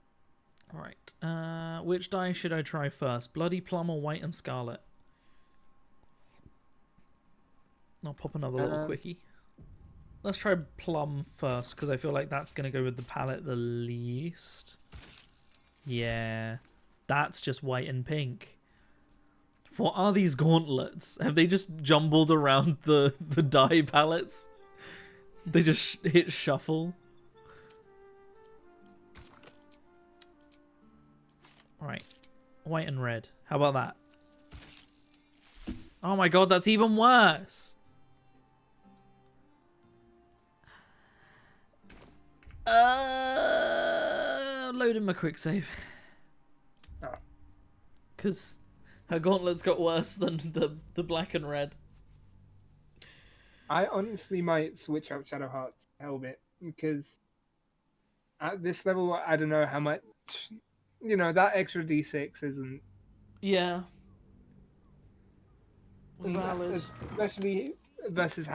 Right. Which dye should I try first? Bloody plum or white and scarlet? I'll pop another little quickie. Let's try plum first, because I feel like that's going to go with the palette the least. Yeah. That's just white and pink. What are these gauntlets? Have they just jumbled around the dye palettes? They just hit shuffle? Right. White and red. How about that? Oh my god, that's even worse! loading my quick save. Oh. Because her gauntlets got worse than the black and red. I honestly might switch out Shadowheart's helmet because at this level, I don't know how much. That extra D6 isn't. Yeah. Valid. Especially versus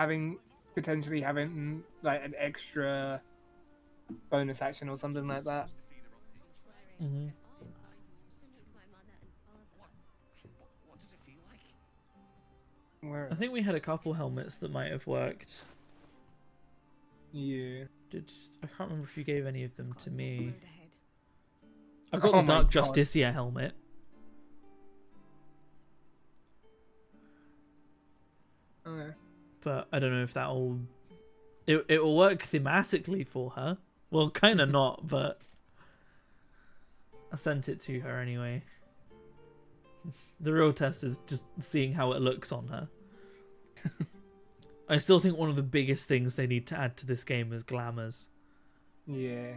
potentially having like an extra bonus action or something like that. Mm-hmm. What does it feel like? Where? I think we had a couple helmets that might have worked. Yeah. I can't remember if you gave any of them to me. I've got Oh the Dark my God. Justicia helmet. Okay. But I don't know if that'll... It will work thematically for her. Well, kind of not, but... I sent it to her anyway. The real test is just seeing how it looks on her. I still think one of the biggest things they need to add to this game is glamours. Yeah.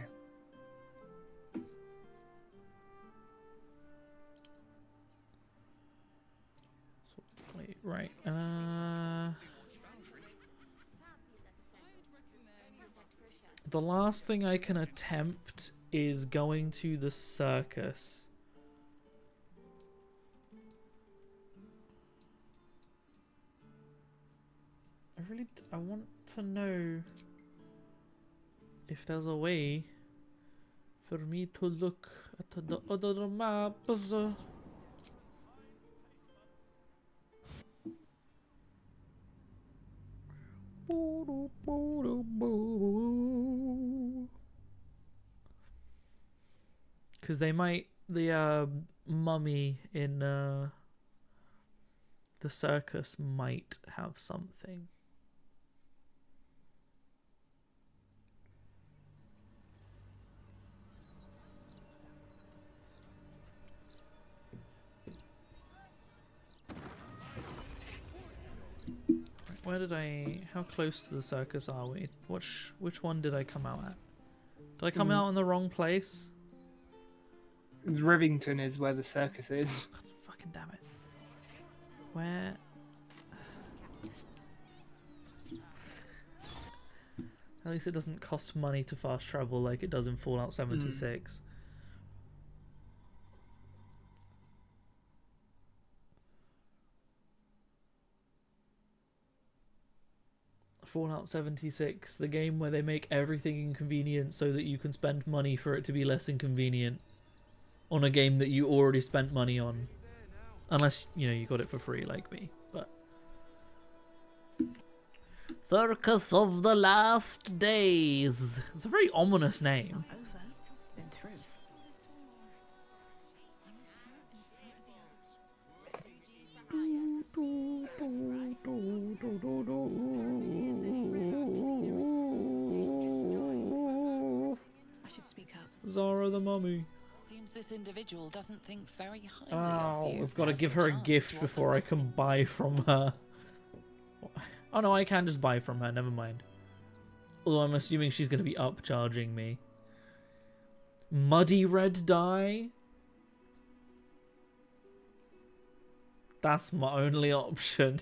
Wait, right. The last thing I can attempt is going to the circus. I want to know if there's a way for me to look at the other maps. Because they might, the mummy in the circus might have something. How close to the circus are we? Which one did I come out at? Did I come out in the wrong place? Rivington is where the circus is. God, fucking damn it. Where? At least it doesn't cost money to fast travel like it does in Fallout 76. Fallout 76, the game where they make everything inconvenient so that you can spend money for it to be less inconvenient on a game that you already spent money on. Unless, you got it for free like me, but... Circus of the Last Days. It's a very ominous name. I should speak up. Zara the mummy. Seems this individual doesn't think very highly Oh, of you. we've got to Now's give your her a chance gift to offer before I can something. buy from her. Oh no, I can just buy from her, never mind. Although I'm assuming she's going to be upcharging me. Muddy red dye? That's my only option.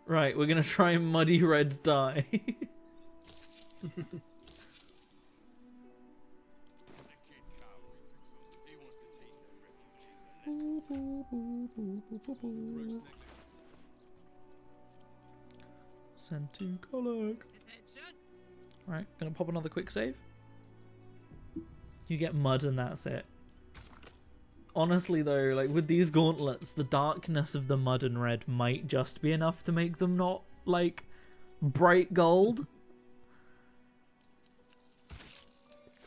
Right, we're going to try muddy red dye. Send to collect. Right, gonna pop another quick save. You get mud and that's it. Honestly though, like with these gauntlets, the darkness of the mud and red might just be enough to make them not, like, bright gold.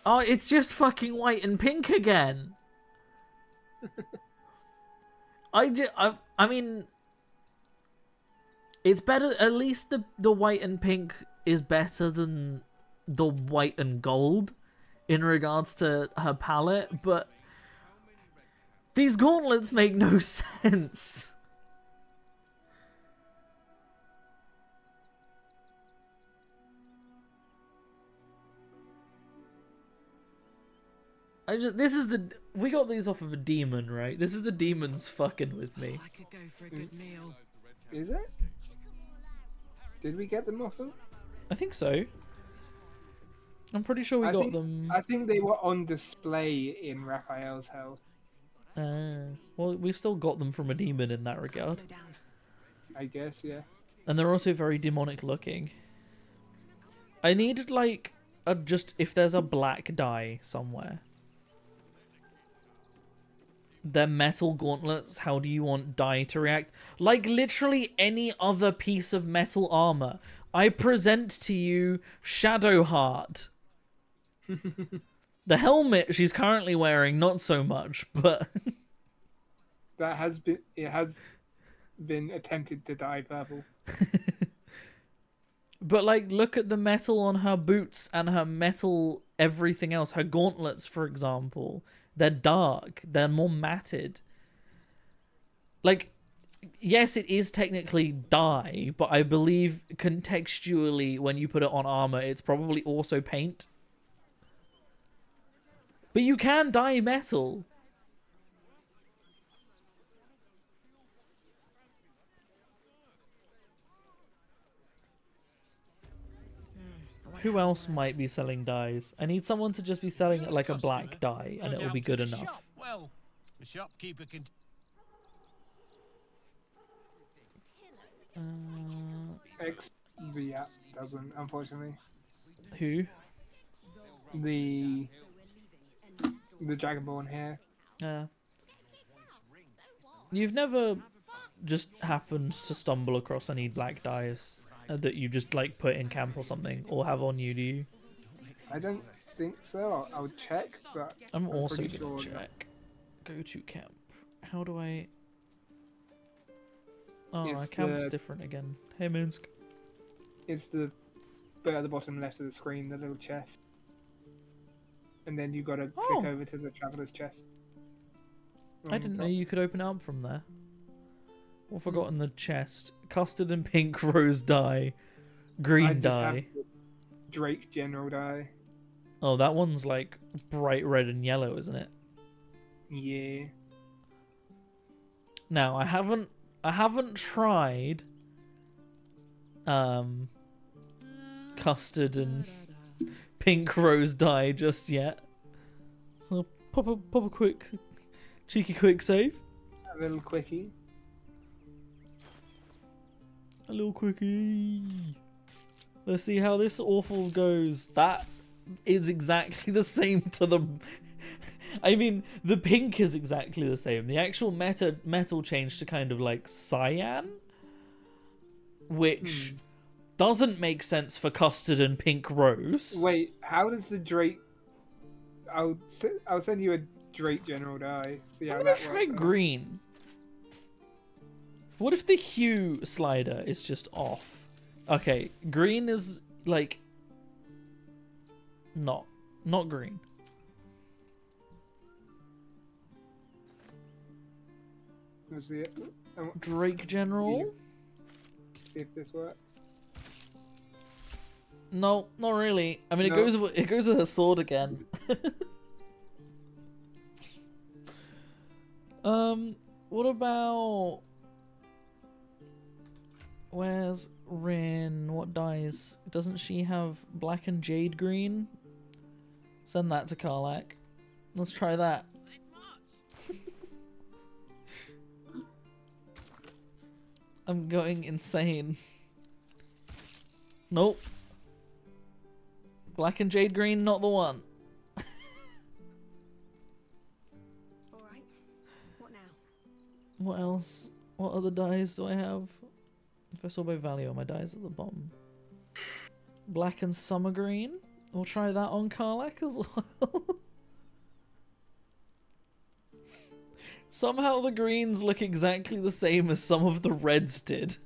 Oh, it's just fucking white and pink again. I mean, it's better. At least the white and pink is better than the white and gold in regards to her palette, but these gauntlets make no sense. we got these off of a demon, right? This is the demons fucking with me. I could go for a good meal. Is it? Did we get them off them? I think so. I'm pretty sure we got them. I think they were on display in Raphael's house. Well, we've still got them from a demon in that regard. I guess, yeah. And they're also very demonic looking. I needed like just if there's a black dye somewhere. They're metal gauntlets. How do you want dye to react? Like literally any other piece of metal armor. I present to you Shadowheart. The helmet she's currently wearing, not so much, but it has been attempted to dye purple. But like, look at the metal on her boots and her metal everything else. Her gauntlets, for example, they're dark. They're more matted. Like, yes, it is technically dye, but I believe contextually, when you put it on armor, it's probably also paint. But you can dye metal. Who else might be selling dyes? I need someone to just be selling like a black dye, and it'll be good enough. Well, the shopkeeper can. The app doesn't, unfortunately. Who? The Dragonborn here. Yeah. You've never just happened to stumble across any black dyes that you just like put in camp or something, or have on you, do you? I don't think so. I'll check, but I'm also pretty gonna sure check. Go to camp. How do I? Oh, It's our camp's different again. Hey, Minsk. It's the bit at the bottom left of the screen, the little chest. And then you gotta click over to the traveler's chest. I didn't know you could open it up from there. What forgot in the chest? Custard and pink rose dye. Green dye. Drake general dye. Oh, that one's like bright red and yellow, isn't it? Yeah. Now, I haven't tried custard and pink rose dye just yet. So pop a quick cheeky quick save. A little quickie. A little quickie. Let's see how this awful goes. That is exactly the same to the... I mean, the pink is exactly the same. The actual metal changed to kind of like cyan, which doesn't make sense for custard and pink rose. Wait, how does the Drake... I'll send you a Drake general dye. See how I'm that gonna try works out. green. What if the hue slider is just off? Okay, green is like not green. Let's see it. Drake general? See if this works. No, not really. I mean, No. it goes with a sword again. What about... Where's Rin? What dyes? Doesn't she have black and jade green? Send that to Karlak. Let's try that. I'm going insane. Nope. Black and jade green, not the one. Alright. What now? What else? What other dyes do I have? If I saw by value, my dyes at the bottom. Black and summer green. We'll try that on Karlak as well. Somehow the greens look exactly the same as some of the reds did.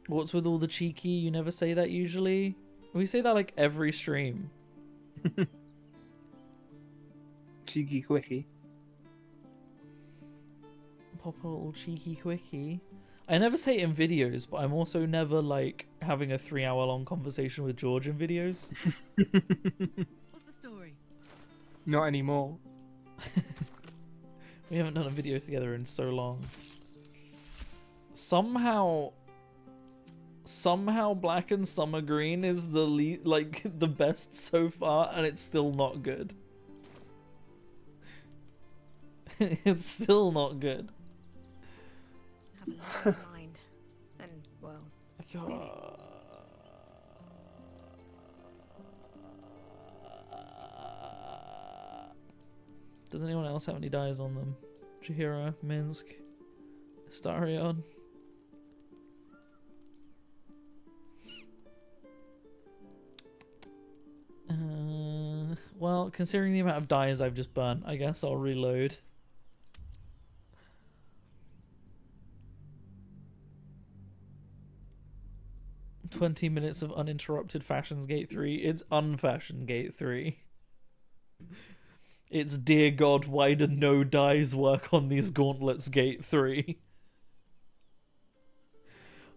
What's with all the cheeky? You never say that usually. We say that like every stream. Cheeky quickie. Pop a little cheeky quickie. I never say it in videos, but I'm also never like having a 3-hour long conversation with George in videos. What's the story? Not anymore. We haven't done a video together in so long. Somehow Black and Summer Green is the best so far, and it's still not good. It's still not good. Have a lot in mind, and well, mean it. Does anyone else have any dyes on them? Chihiro, Minsk, Astarion. Well, considering the amount of dyes I've just burnt, I guess I'll reload. "20 minutes of uninterrupted Fashions Gate 3. It's unfashion Gate 3. It's dear God, why do no dyes work on these gauntlets Gate 3?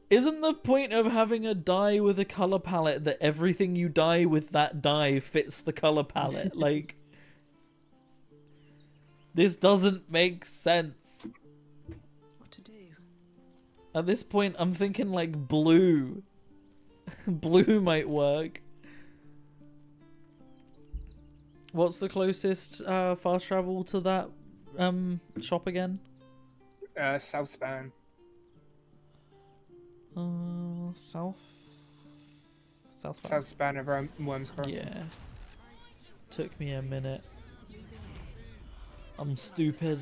Isn't the point of having a dye with a color palette that everything you dye with that dye fits the color palette? Like, this doesn't make sense. What to do? At this point, I'm thinking like blue. Blue might work. What's the closest fast travel to that shop again? Southspan. Southspan of Worms Crossing. Yeah. Took me a minute. I'm stupid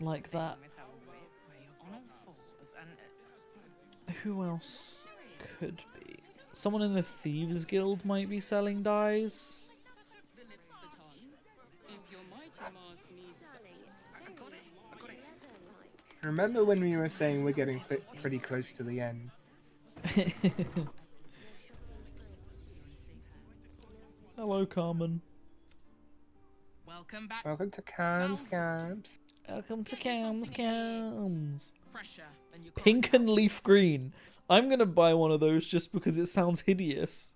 like that. Who else could be? Someone in the Thieves Guild might be selling dyes. Remember when we were saying we're getting pretty close to the end? Hello, Carmen. Welcome back. Welcome to Cam's Camps. Welcome to Cam's Camps. Fresher than your Pink and leaf green. I'm gonna buy one of those just because it sounds hideous.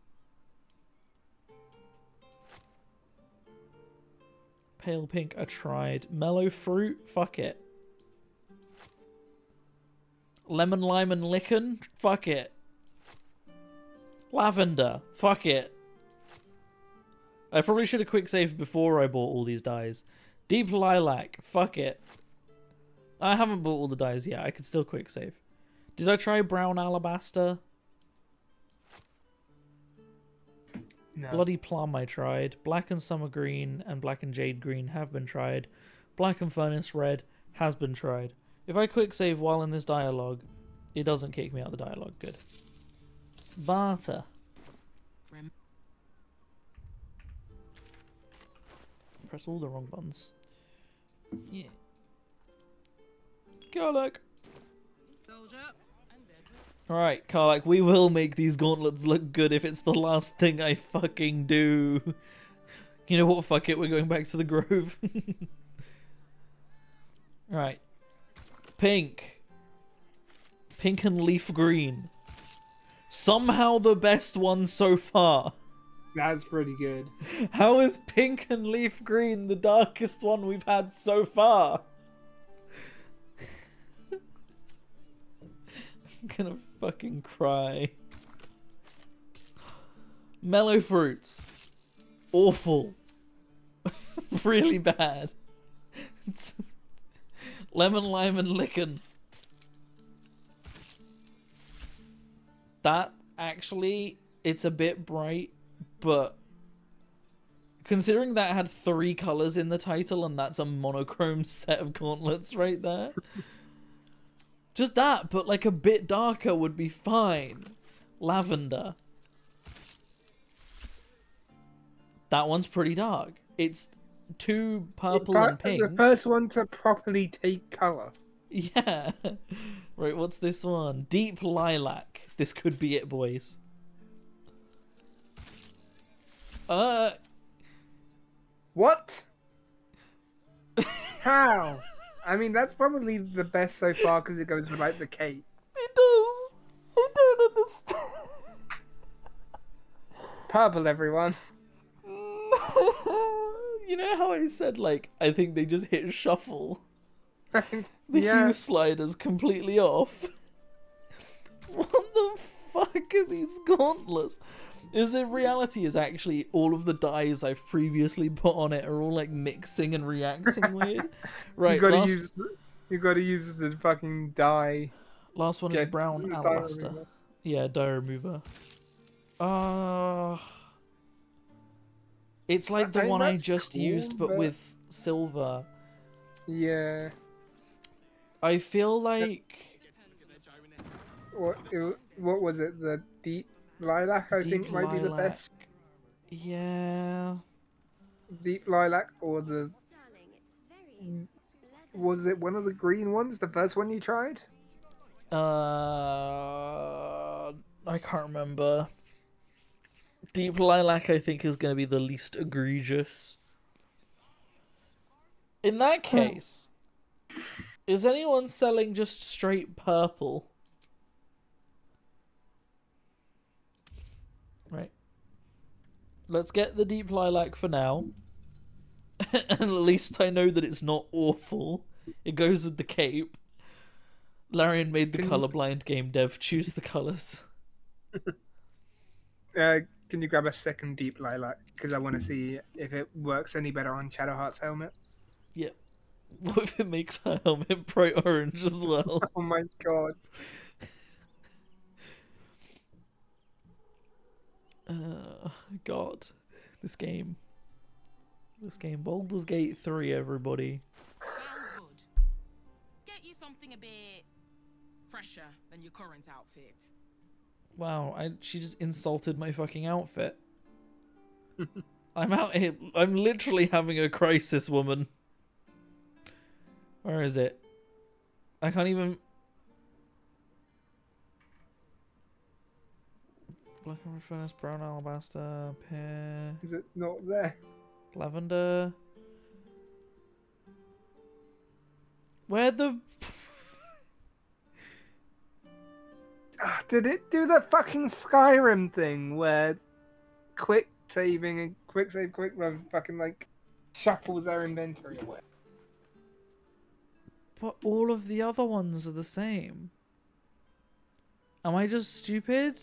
Pale pink, I tried. Mellow fruit, fuck it. Lemon, lime, and lichen, fuck it. Lavender, fuck it. I probably should have quick saved before I bought all these dyes. Deep lilac, fuck it. I haven't bought all the dyes yet, I could still quick save. Did I try brown alabaster? No. Bloody plum I tried. Black and summer green and black and jade green have been tried. Black and furnace red has been tried. If I quick save while in this dialogue, it doesn't kick me out of the dialogue. Good. Barter. Press all the wrong buttons. Yeah. Karlak. Soldier. Alright, Karlak, we will make these gauntlets look good if it's the last thing I fucking do. You know what? Fuck it, we're going back to the Grove. Alright. Pink. Pink and leaf green. Somehow the best one so far. That's pretty good. How is pink and leaf green the darkest one we've had so far? I'm gonna fucking cry. Mellow fruits. Awful. Really bad. Lemon, lime, and lichen. That, actually, it's a bit bright, but considering that had 3 colours in the title and that's a monochrome set of gauntlets right there. Just that, but like a bit darker would be fine. Lavender. That one's pretty dark. It's too purple and pink. The first one to properly take colour. Yeah. Right, what's this one? Deep lilac. This could be it, boys. What? How? I mean, that's probably the best so far because it goes with like the cape. It first. Purple, everyone. You know how I said, like, I think they just hit shuffle? The Yeah. hue slider's completely off. What the fuck are these gauntlets? Is the reality is actually all of the dyes I've previously put on it are all like mixing and reacting weird? Right, You gotta use the fucking dye. last one is Get brown the dye alabaster. remover. Yeah, dye remover. It's like the I mean, one I that's just cool, used, but but- with silver. Yeah. I feel like What was it? The deep lilac, I think, Deep might be the lilac. best. Yeah. Deep lilac or the. Was it one of the green ones? The first one you tried? I can't remember. Deep lilac, I think, is going to be the least egregious. In that case, is anyone selling just straight purple? Right. Let's get the deep lilac for now. And at least I know that it's not awful. It goes with the cape. Larian made the colorblind game dev choose the colors. Can you grab a second deep lilac? Because I want to see if it works any better on Shadowheart's helmet. Yep. What if it makes her helmet bright orange as well? Oh my god. God. This game. Baldur's Gate 3, everybody. Sounds good. Get you something a bit fresher than your current outfit. Wow, she just insulted my fucking outfit. I'm out here. I'm literally having a crisis, woman. Where is it? I can't even. Black and furnace, brown alabaster, pear. Is it not there? Lavender. Where the. Did it do the fucking Skyrim thing where quick saving and quick run fucking like shuffles their inventory away? But all of the other ones are the same. Am I just stupid?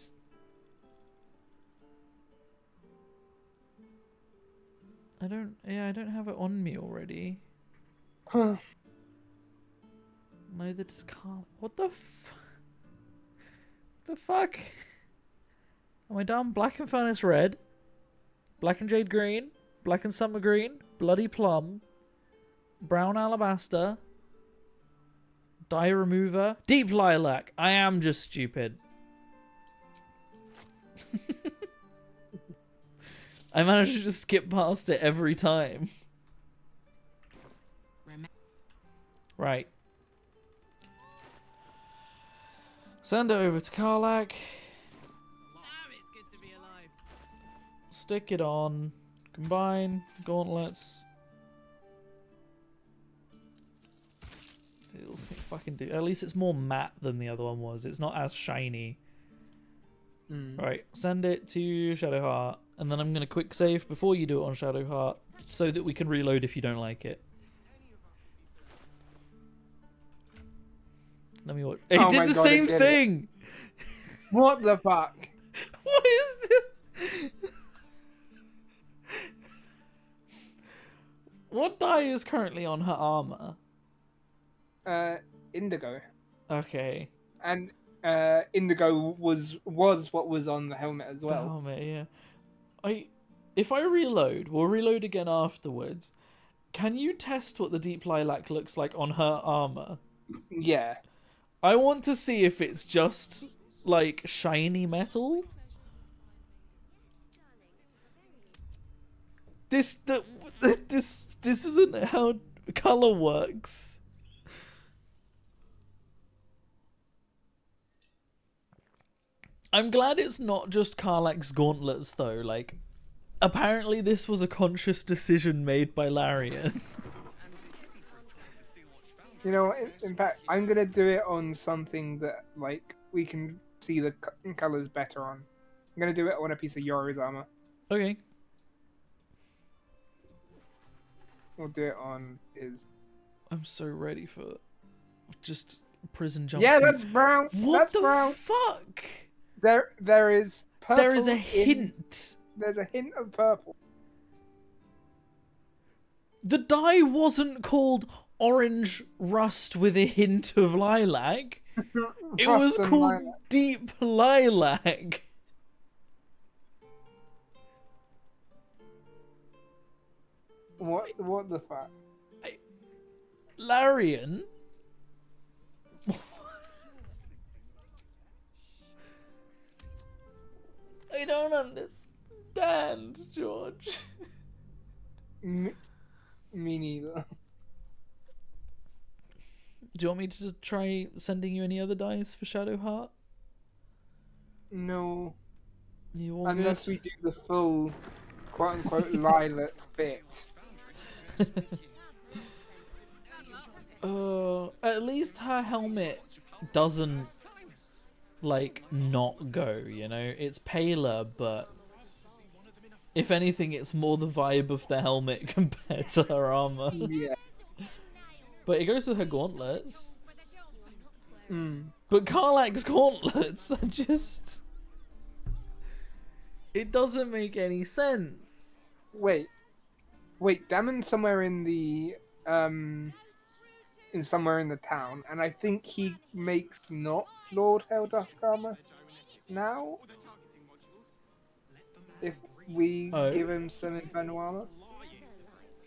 I don't have it on me already. Huh. Neither does Carl. What the the fuck? Am I dumb? Black and Furnace Red. Black and Jade Green. Black and Summer Green. Bloody Plum. Brown Alabaster. Dye Remover. Deep Lilac. I am just stupid. I managed to just skip past it every time. Right. Send it over to Karlak. Damn, it's good to be alive. Stick it on. Combine. Gauntlets. It'll fucking do. At least it's more matte than the other one was. It's not as shiny. Right. Send it to Shadowheart. And then I'm going to quick save before you do it on Shadowheart. So that we can reload if you don't like it. Let me watch. It Oh did my the God, same it did thing! What the fuck? What is this? What dye is currently on her armor? Indigo. Okay. And indigo was what was on the helmet as well. The helmet, yeah. If I reload, we'll reload again afterwards. Can you test what the deep lilac looks like on her armor? Yeah. I want to see if it's just like shiny metal. This isn't how color works. I'm glad it's not just Karlak's gauntlets though. Like, apparently this was a conscious decision made by Larian. You know, in fact, I'm gonna do it on something that like we can see the colors better on. I'm gonna do it on a piece of Yoru's armor. Okay. We'll do it on his. I'm so ready for just prison jumpsuit. Yeah, that's brown. What that's the brown. fuck? There is purple. There is a hint. There's a hint of purple. The dye wasn't called orange rust with a hint of lilac. It was and called lilac. deep lilac. What the fuck? Larian? I don't understand, George. Me neither. Do you want me to just try sending you any other dice for Shadowheart? No. You all Unless good? we do the full quote-unquote lilac bit. At least her helmet doesn't, like, not go, you know? It's paler, but if anything, it's more the vibe of the helmet compared to her armor. Yeah. But it goes with her gauntlets. Mm. But Karlach's gauntlets are just... It doesn't make any sense. Wait, Damon's somewhere in the somewhere in the town, and I think he makes not Lord Helldusk armor now. If we give him some Inferno armor,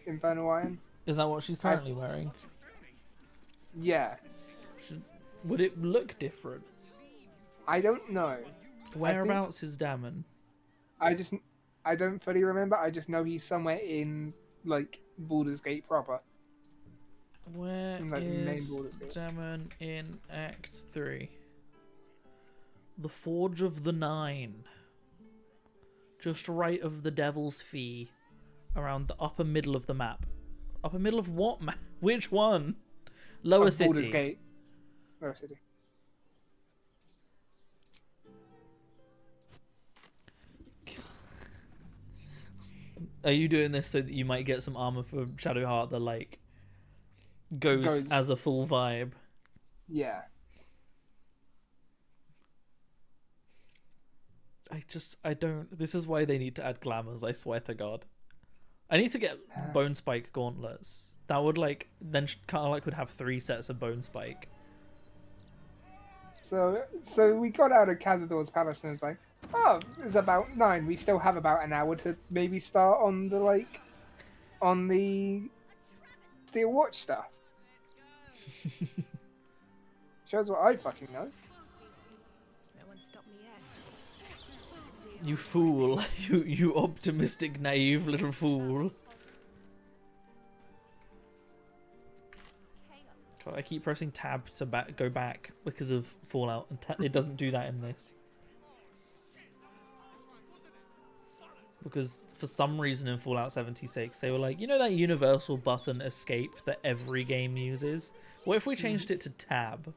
Inferno iron. Is that what she's currently wearing? Yeah. Would it look different? I don't know. Whereabouts is Damon? I don't fully remember. I just know he's somewhere in like Baldur's Gate proper. Where in, like, is main Baldur's Gate. Damon in Act 3? The Forge of the Nine. Just right of the Devil's Fee. Around the upper middle of the map. Upper middle of what map? Which one? Lower City. Baldur's Gate. Lower City. Are you doing this so that you might get some armor for Shadowheart that, like, goes as a full vibe? Yeah. I don't... This is why they need to add glamours, I swear to God. I need to get Bone Spike gauntlets. That would, like... Then Karlach would have 3 sets of Bone Spike. So we got out of Cazador's palace and it's like, oh, it's about 9. We still have about an hour to maybe start on the Steel Watch stuff. Shows what I fucking know. No one stopped me yet. You fool. You optimistic, naive little fool. God, I keep pressing tab to go back because of Fallout, and it doesn't do that in this. Because for some reason in Fallout 76, they were like, you know that universal button escape that every game uses? What if we changed it to tab?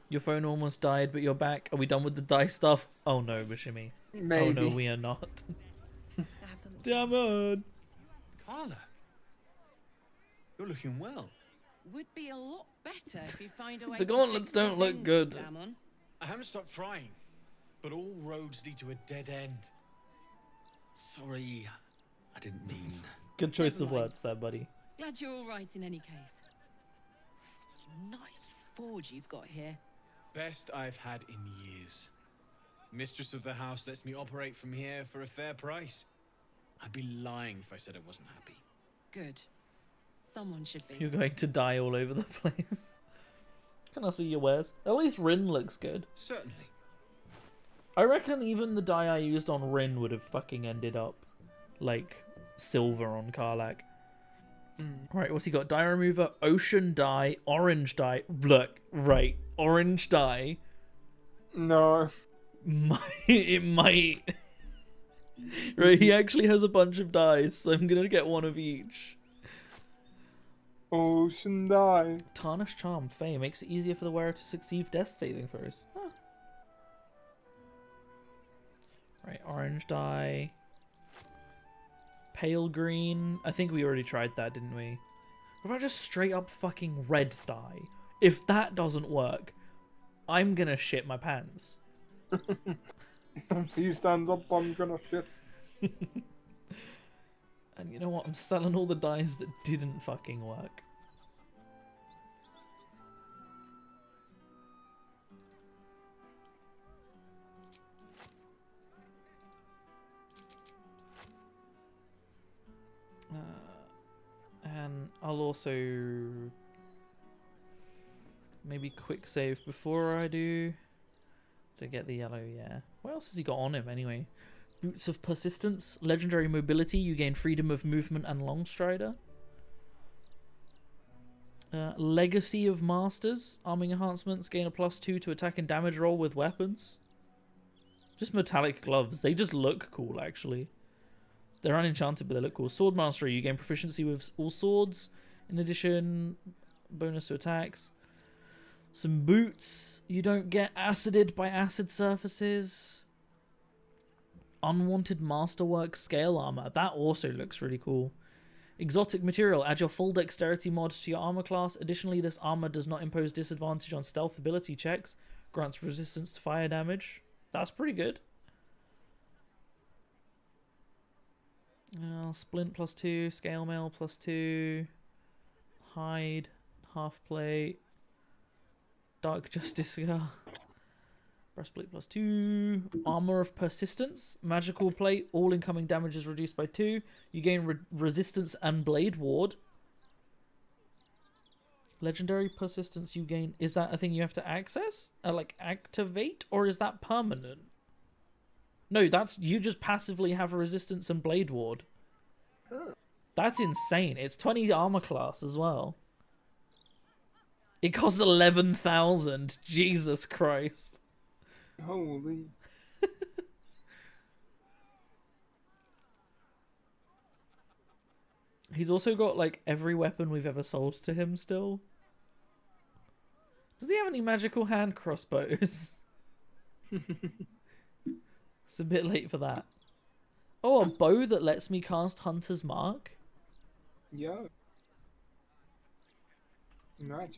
Your phone almost died, but you're back. Are we done with the dice stuff? Oh no, Bashimi. Maybe. Oh no, we are not. Damn it. Karlach, you're looking well. Would be a lot better if you find a way The to gauntlets fix don't this look engine, good. Damon. I haven't stopped trying, but all roads lead to a dead end. Sorry, I didn't mean. Good choice of Never mind. words there, buddy. Glad you're all right in any case. Nice forge you've got here. Best I've had in years. Mistress of the house lets me operate from here for a fair price. I'd be lying if I said I wasn't happy. Good. Someone should be. You're going to die all over the place. Can I see your wares? At least Rin looks good. Certainly. I reckon even the dye I used on Rin would have fucking ended up like silver on Karlach. Right, what's he got? Dye remover, ocean dye, orange dye. Look, right, orange dye. No. It might. Right, he actually has a bunch of dyes, so I'm gonna get one of each. Ocean die. Tarnished Charm, Fey, makes it easier for the wearer to succeed death saving throws. Huh. Right, orange dye. Pale green. I think we already tried that, didn't we? What about just straight up fucking red dye? If that doesn't work, I'm gonna shit my pants. If he stands up, I'm gonna shit. And you know what? I'm selling all the dyes that didn't fucking work. And I'll also maybe quick save before I do to get the yellow, yeah. What else has he got on him anyway? Boots of Persistence, Legendary Mobility, you gain freedom of movement and long strider. Legacy of Masters, arming enhancements, gain a +2 to attack and damage roll with weapons. Just metallic gloves, they just look cool actually. They're unenchanted but they look cool. Sword Mastery, you gain proficiency with all swords. In addition, bonus to attacks. Some boots, you don't get acided by acid surfaces. Unwanted Masterwork Scale Armor. That also looks really cool. Exotic Material. Add your full dexterity mod to your armor class. Additionally, this armor does not impose disadvantage on stealth ability checks. Grants resistance to fire damage. That's pretty good. Splint +2. Scale Mail +2. Hide. Half Plate. Dark Justice Scar. Breastplate +2. Armor of Persistence. Magical Plate. All incoming damage is reduced by 2. You gain resistance and blade ward. Legendary Persistence you gain. Is that a thing you have to access? Like activate? Or is that permanent? No, that's you just passively have a resistance and blade ward. That's insane. It's 20 armor class as well. It costs 11,000. Jesus Christ. Holy. He's also got like every weapon we've ever sold to him still. Does he have any magical hand crossbows? It's a bit late for that. Oh, a bow that lets me cast Hunter's Mark? Yeah. Right.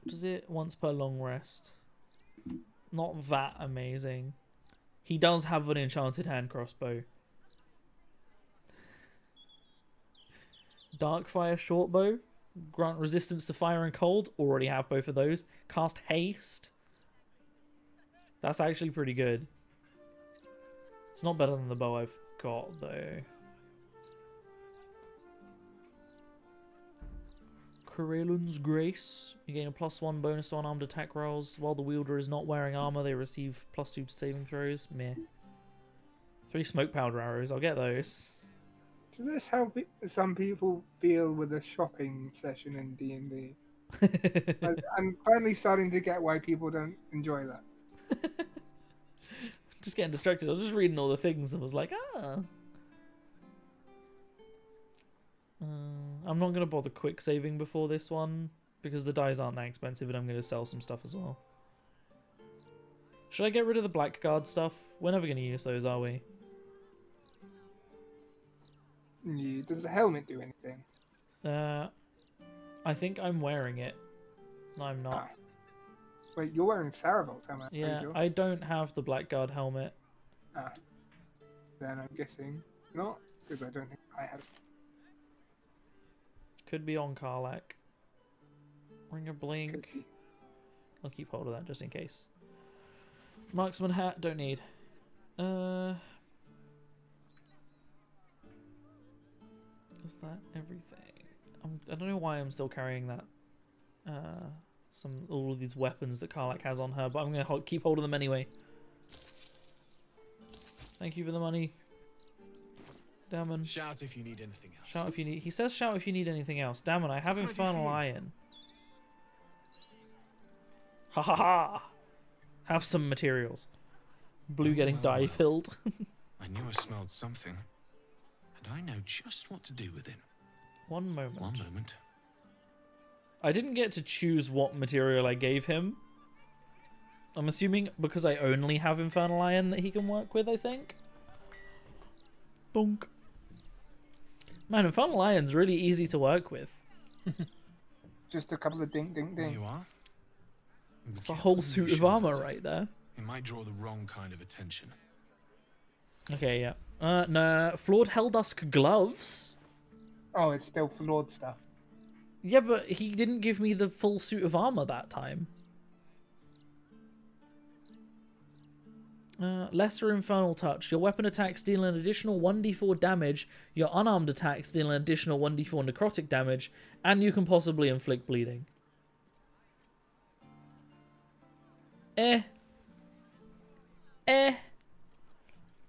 Does it once per long rest? Not that amazing. He does have an enchanted hand crossbow. Darkfire shortbow. Grant resistance to fire and cold. Already have both of those. Cast haste. That's actually pretty good. It's not better than the bow I've got though. Corelun's Grace. You gain a +1 bonus to unarmed attack rolls. While the wielder is not wearing armor, they receive +2 saving throws. Meh. 3 smoke powder arrows. I'll get those. Does this help some people feel with a shopping session in D&D? I'm finally starting to get why people don't enjoy that. Just getting distracted. I was just reading all the things and was like, ah. I'm not going to bother quick saving before this one because the dies aren't that expensive and I'm going to sell some stuff as well. Should I get rid of the Blackguard stuff? We're never going to use those, are we? Yeah, does the helmet do anything? I think I'm wearing it. No, I'm not. Wait, you're wearing Saravol's helmet? Yeah, I don't have the Blackguard helmet. Then I'm guessing not, because I don't think I have. Could be on Karlach. Ring of Blink. I'll keep hold of that just in case. Marksman hat, don't need. Is that everything? I don't know why I'm still carrying that. All of these weapons that Karlach has on her, but I'm gonna keep hold of them anyway. Thank you for the money. Damon. Shout if you need anything else. Shout if you need. He says shout if you need anything else. Damon, I have Infernal Iron. Ha ha ha! Have some materials. Blue getting dye filled. I knew I smelled something. A but I know just what to do with it. One moment. One moment. I didn't get to choose what material I gave him. I'm assuming because I only have Infernal Iron that he can work with, I think. Bonk. Man, Infernal Iron's really easy to work with. Just a couple of ding, ding, There ding. you are. Be It's a careful whole who suit you of shout armor at. right there. It might draw the wrong kind of attention. Okay, yeah. No, flawed Helldusk gloves. Oh, it's still flawed stuff. Yeah, but he didn't give me the full suit of armor that time. Lesser Infernal Touch. Your weapon attacks deal an additional 1d4 damage. Your unarmed attacks deal an additional 1d4 necrotic damage. And you can possibly inflict bleeding.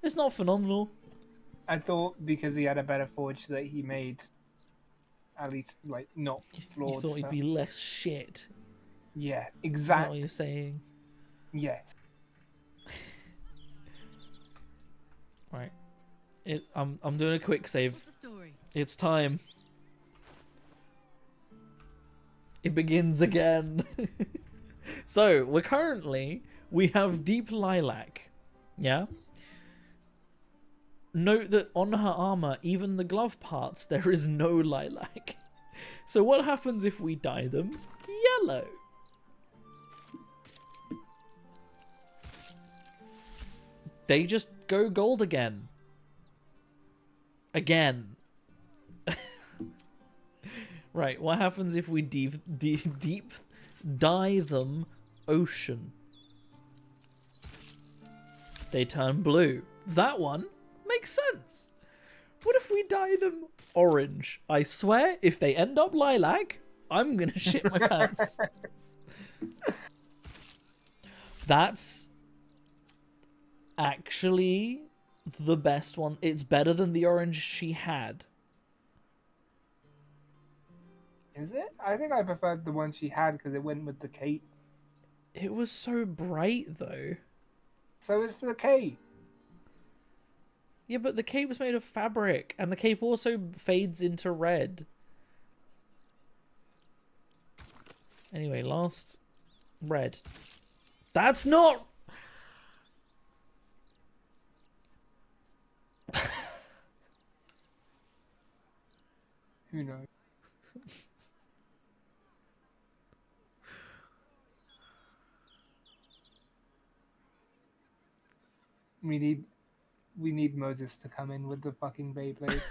It's not phenomenal. I thought because he had a better forge that he made at least like not flawed You thought he'd stuff. be less shit. Yeah, Is that exactly. what you're saying? Yes. Right. I'm doing a quick save. What's the story? It's time. It begins again. So, we have Deep Lilac. Yeah? Note that on her armor, even the glove parts, there is no lilac. So what happens if we dye them yellow? They just go gold again. Again. Right, what happens if we deep dye them ocean? They turn blue. That one makes sense. What if we dye them orange? I swear, if they end up lilac, I'm gonna shit my pants. That's actually the best one. It's better than the orange she had. Is it? I think I preferred the one she had because it went with the cape. It was so bright, though. So is the cape. Yeah, but the cape was made of fabric, and the cape also fades into red. Anyway, last red. That's not... Who knows? We need Moses to come in with the fucking Beyblade.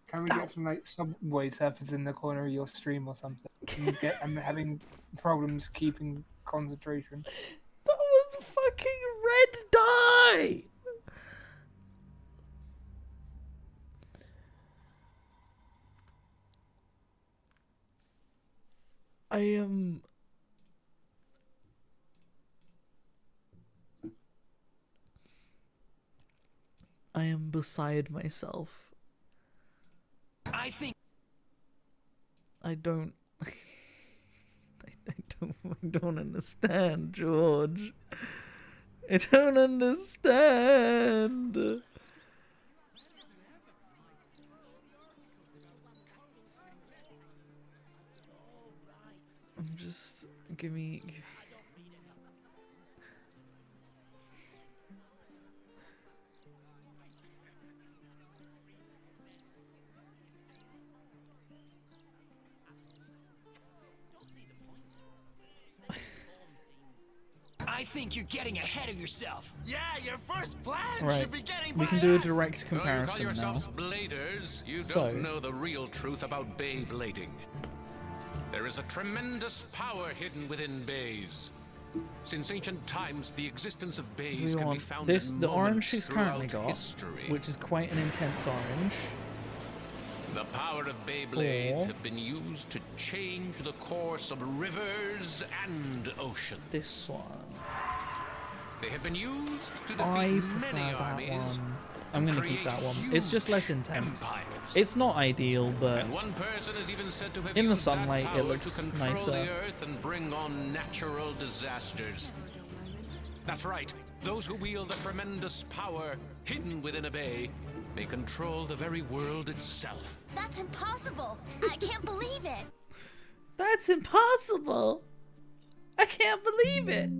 Can we get some like Subway surfers in the corner of your stream or something? I'm having problems keeping concentration. That was fucking red dye! I am beside myself. I think I don't understand, George. I don't understand. I'm just give me I think you're getting ahead of yourself. Yeah, your first plan Right. should be getting We by can do a us. direct Oh, you call comparison now. yourselves bladers. You So- don't know the real truth about bay blading. There is a tremendous power hidden within bays. Since ancient times, the existence of Do bays we can be want found this? in The orange moments she's throughout currently got, history. which is quite an intense orange. The power of Beyblades Or- have been used to change the course of rivers and oceans. This one. They have been used to I defeat prefer many that armies. one. I'm gonna keep that one. It's just less intense. empires. It's not ideal, but And one person is even said to have in the used that sunlight, it power looks to control nicer. the earth and bring on natural disasters. That's right. Those who wield a tremendous power hidden within a bay may control the very world itself. That's impossible. I can't believe it. That's impossible. I can't believe it.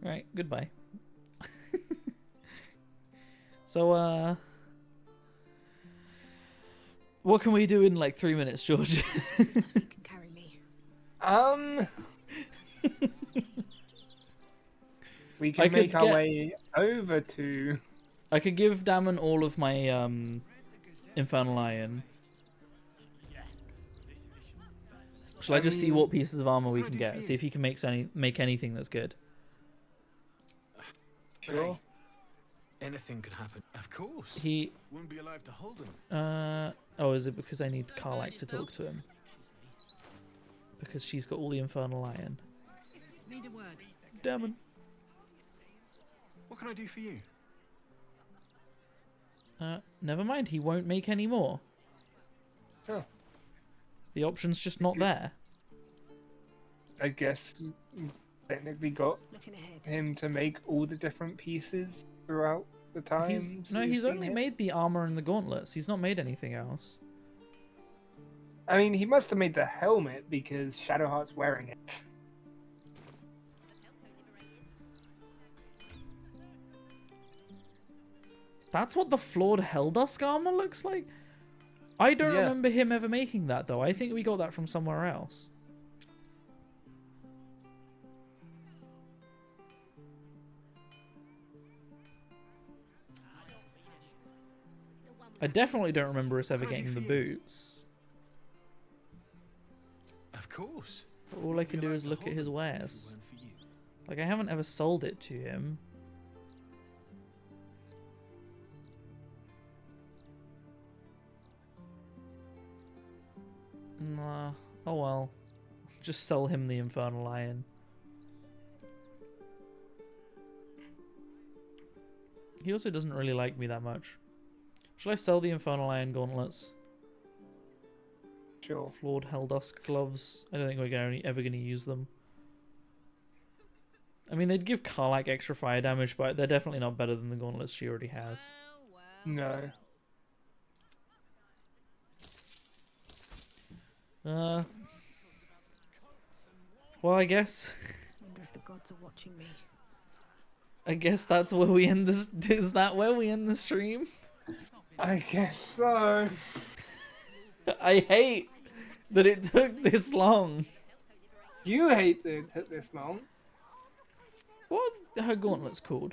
Right, goodbye. So, what can we do in like 3 minutes, George? Carry me. We can make our way over to... I could give Damon all of my infernal iron. Shall I just see what pieces of armor we can get? See if he can make anything that's good. Sure. Anything could happen. Of course. He wouldn't be alive to hold him. Oh, is it because I need Karlach to talk to him? Because she's got all the infernal iron. Need a word. Damon. What can I do for you? Never mind. He won't make any more. Oh. The option's just not there. I guess technically got him to make all the different pieces throughout the time. He's only made the armor and the gauntlets. He's not made anything else. I mean, he must have made the helmet because Shadowheart's wearing it. That's what the flawed Helldusk armor looks like? I don't remember him ever making that, though. I think we got that from somewhere else. I definitely don't remember us ever getting the boots. Of course. But all I can do is look at his wares. Like, I haven't ever sold it to him. Nah. Oh well. Just sell him the infernal iron. He also doesn't really like me that much. Shall I sell the infernal iron gauntlets? Sure. Flawed Helldusk gloves. I don't think we're ever going to use them. I mean, they'd give Karlach extra fire damage, but they're definitely not better than the gauntlets she already has. No. Well, I guess. Wonder if the gods are watching me. I guess that's where we end this. Is that where we end the stream? I guess so. I hate that it took this long. You hate that it took this long. What are her gauntlets called?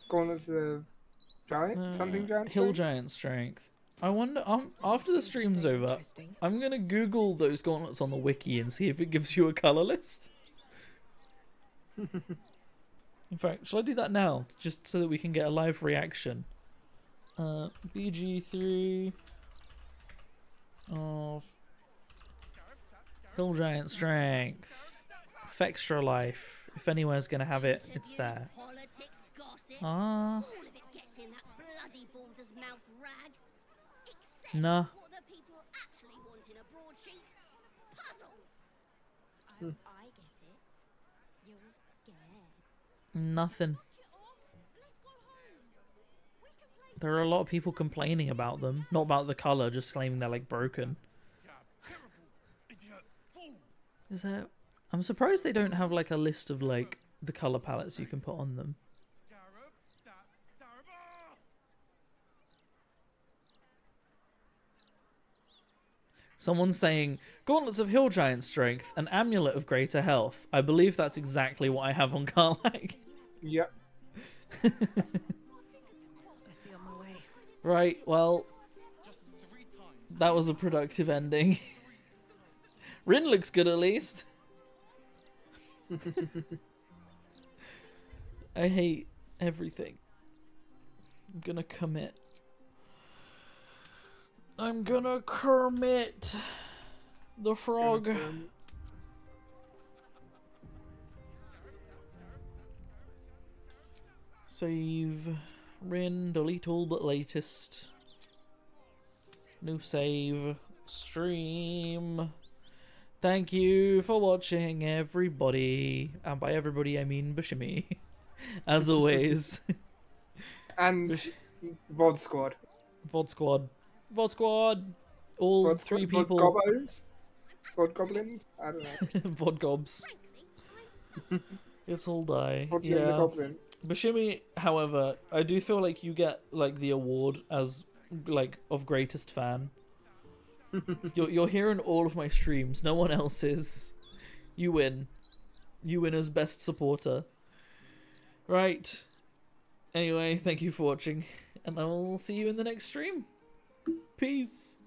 Gauntlets of Giant? Something Giant? Hill Giant Strength. I wonder, after the stream's over, I'm going to Google those gauntlets on the wiki and see if it gives you a colour list. In fact, shall I do that now? Just so that we can get a live reaction. BG3 of Hill Giant Strength. Fextra Life. If anywhere's going to have it, it's there. Ah. Nah. Nothing. There are a lot of people complaining about them. Not about the colour, just claiming they're like broken. Is there... I'm surprised they don't have like a list of like the colour palettes you can put on them. Someone's saying, Gauntlets of Hill Giant Strength, an Amulet of Greater Health. I believe that's exactly what I have on Karlach. Yep. Right, well, that was a productive ending. Rin looks good at least. I hate everything. I'm gonna commit. I'm gonna Kermit the Frog. Save. Rin, delete all but latest. New save. Stream. Thank you for watching, everybody. And by everybody, I mean Bashimi. As always. And VOD Squad. VOD Squad. VOD Squad! All three people. VOD Gobos? VOD Goblins? I don't know. VOD Gobs. It's all die. VOD Yeah. the Goblin. Bashimi, however, I do feel like you get like the award as like of greatest fan. You're here in all of my streams. No one else is. You win. You win as best supporter. Right. Anyway, thank you for watching, and I will see you in the next stream. Peace.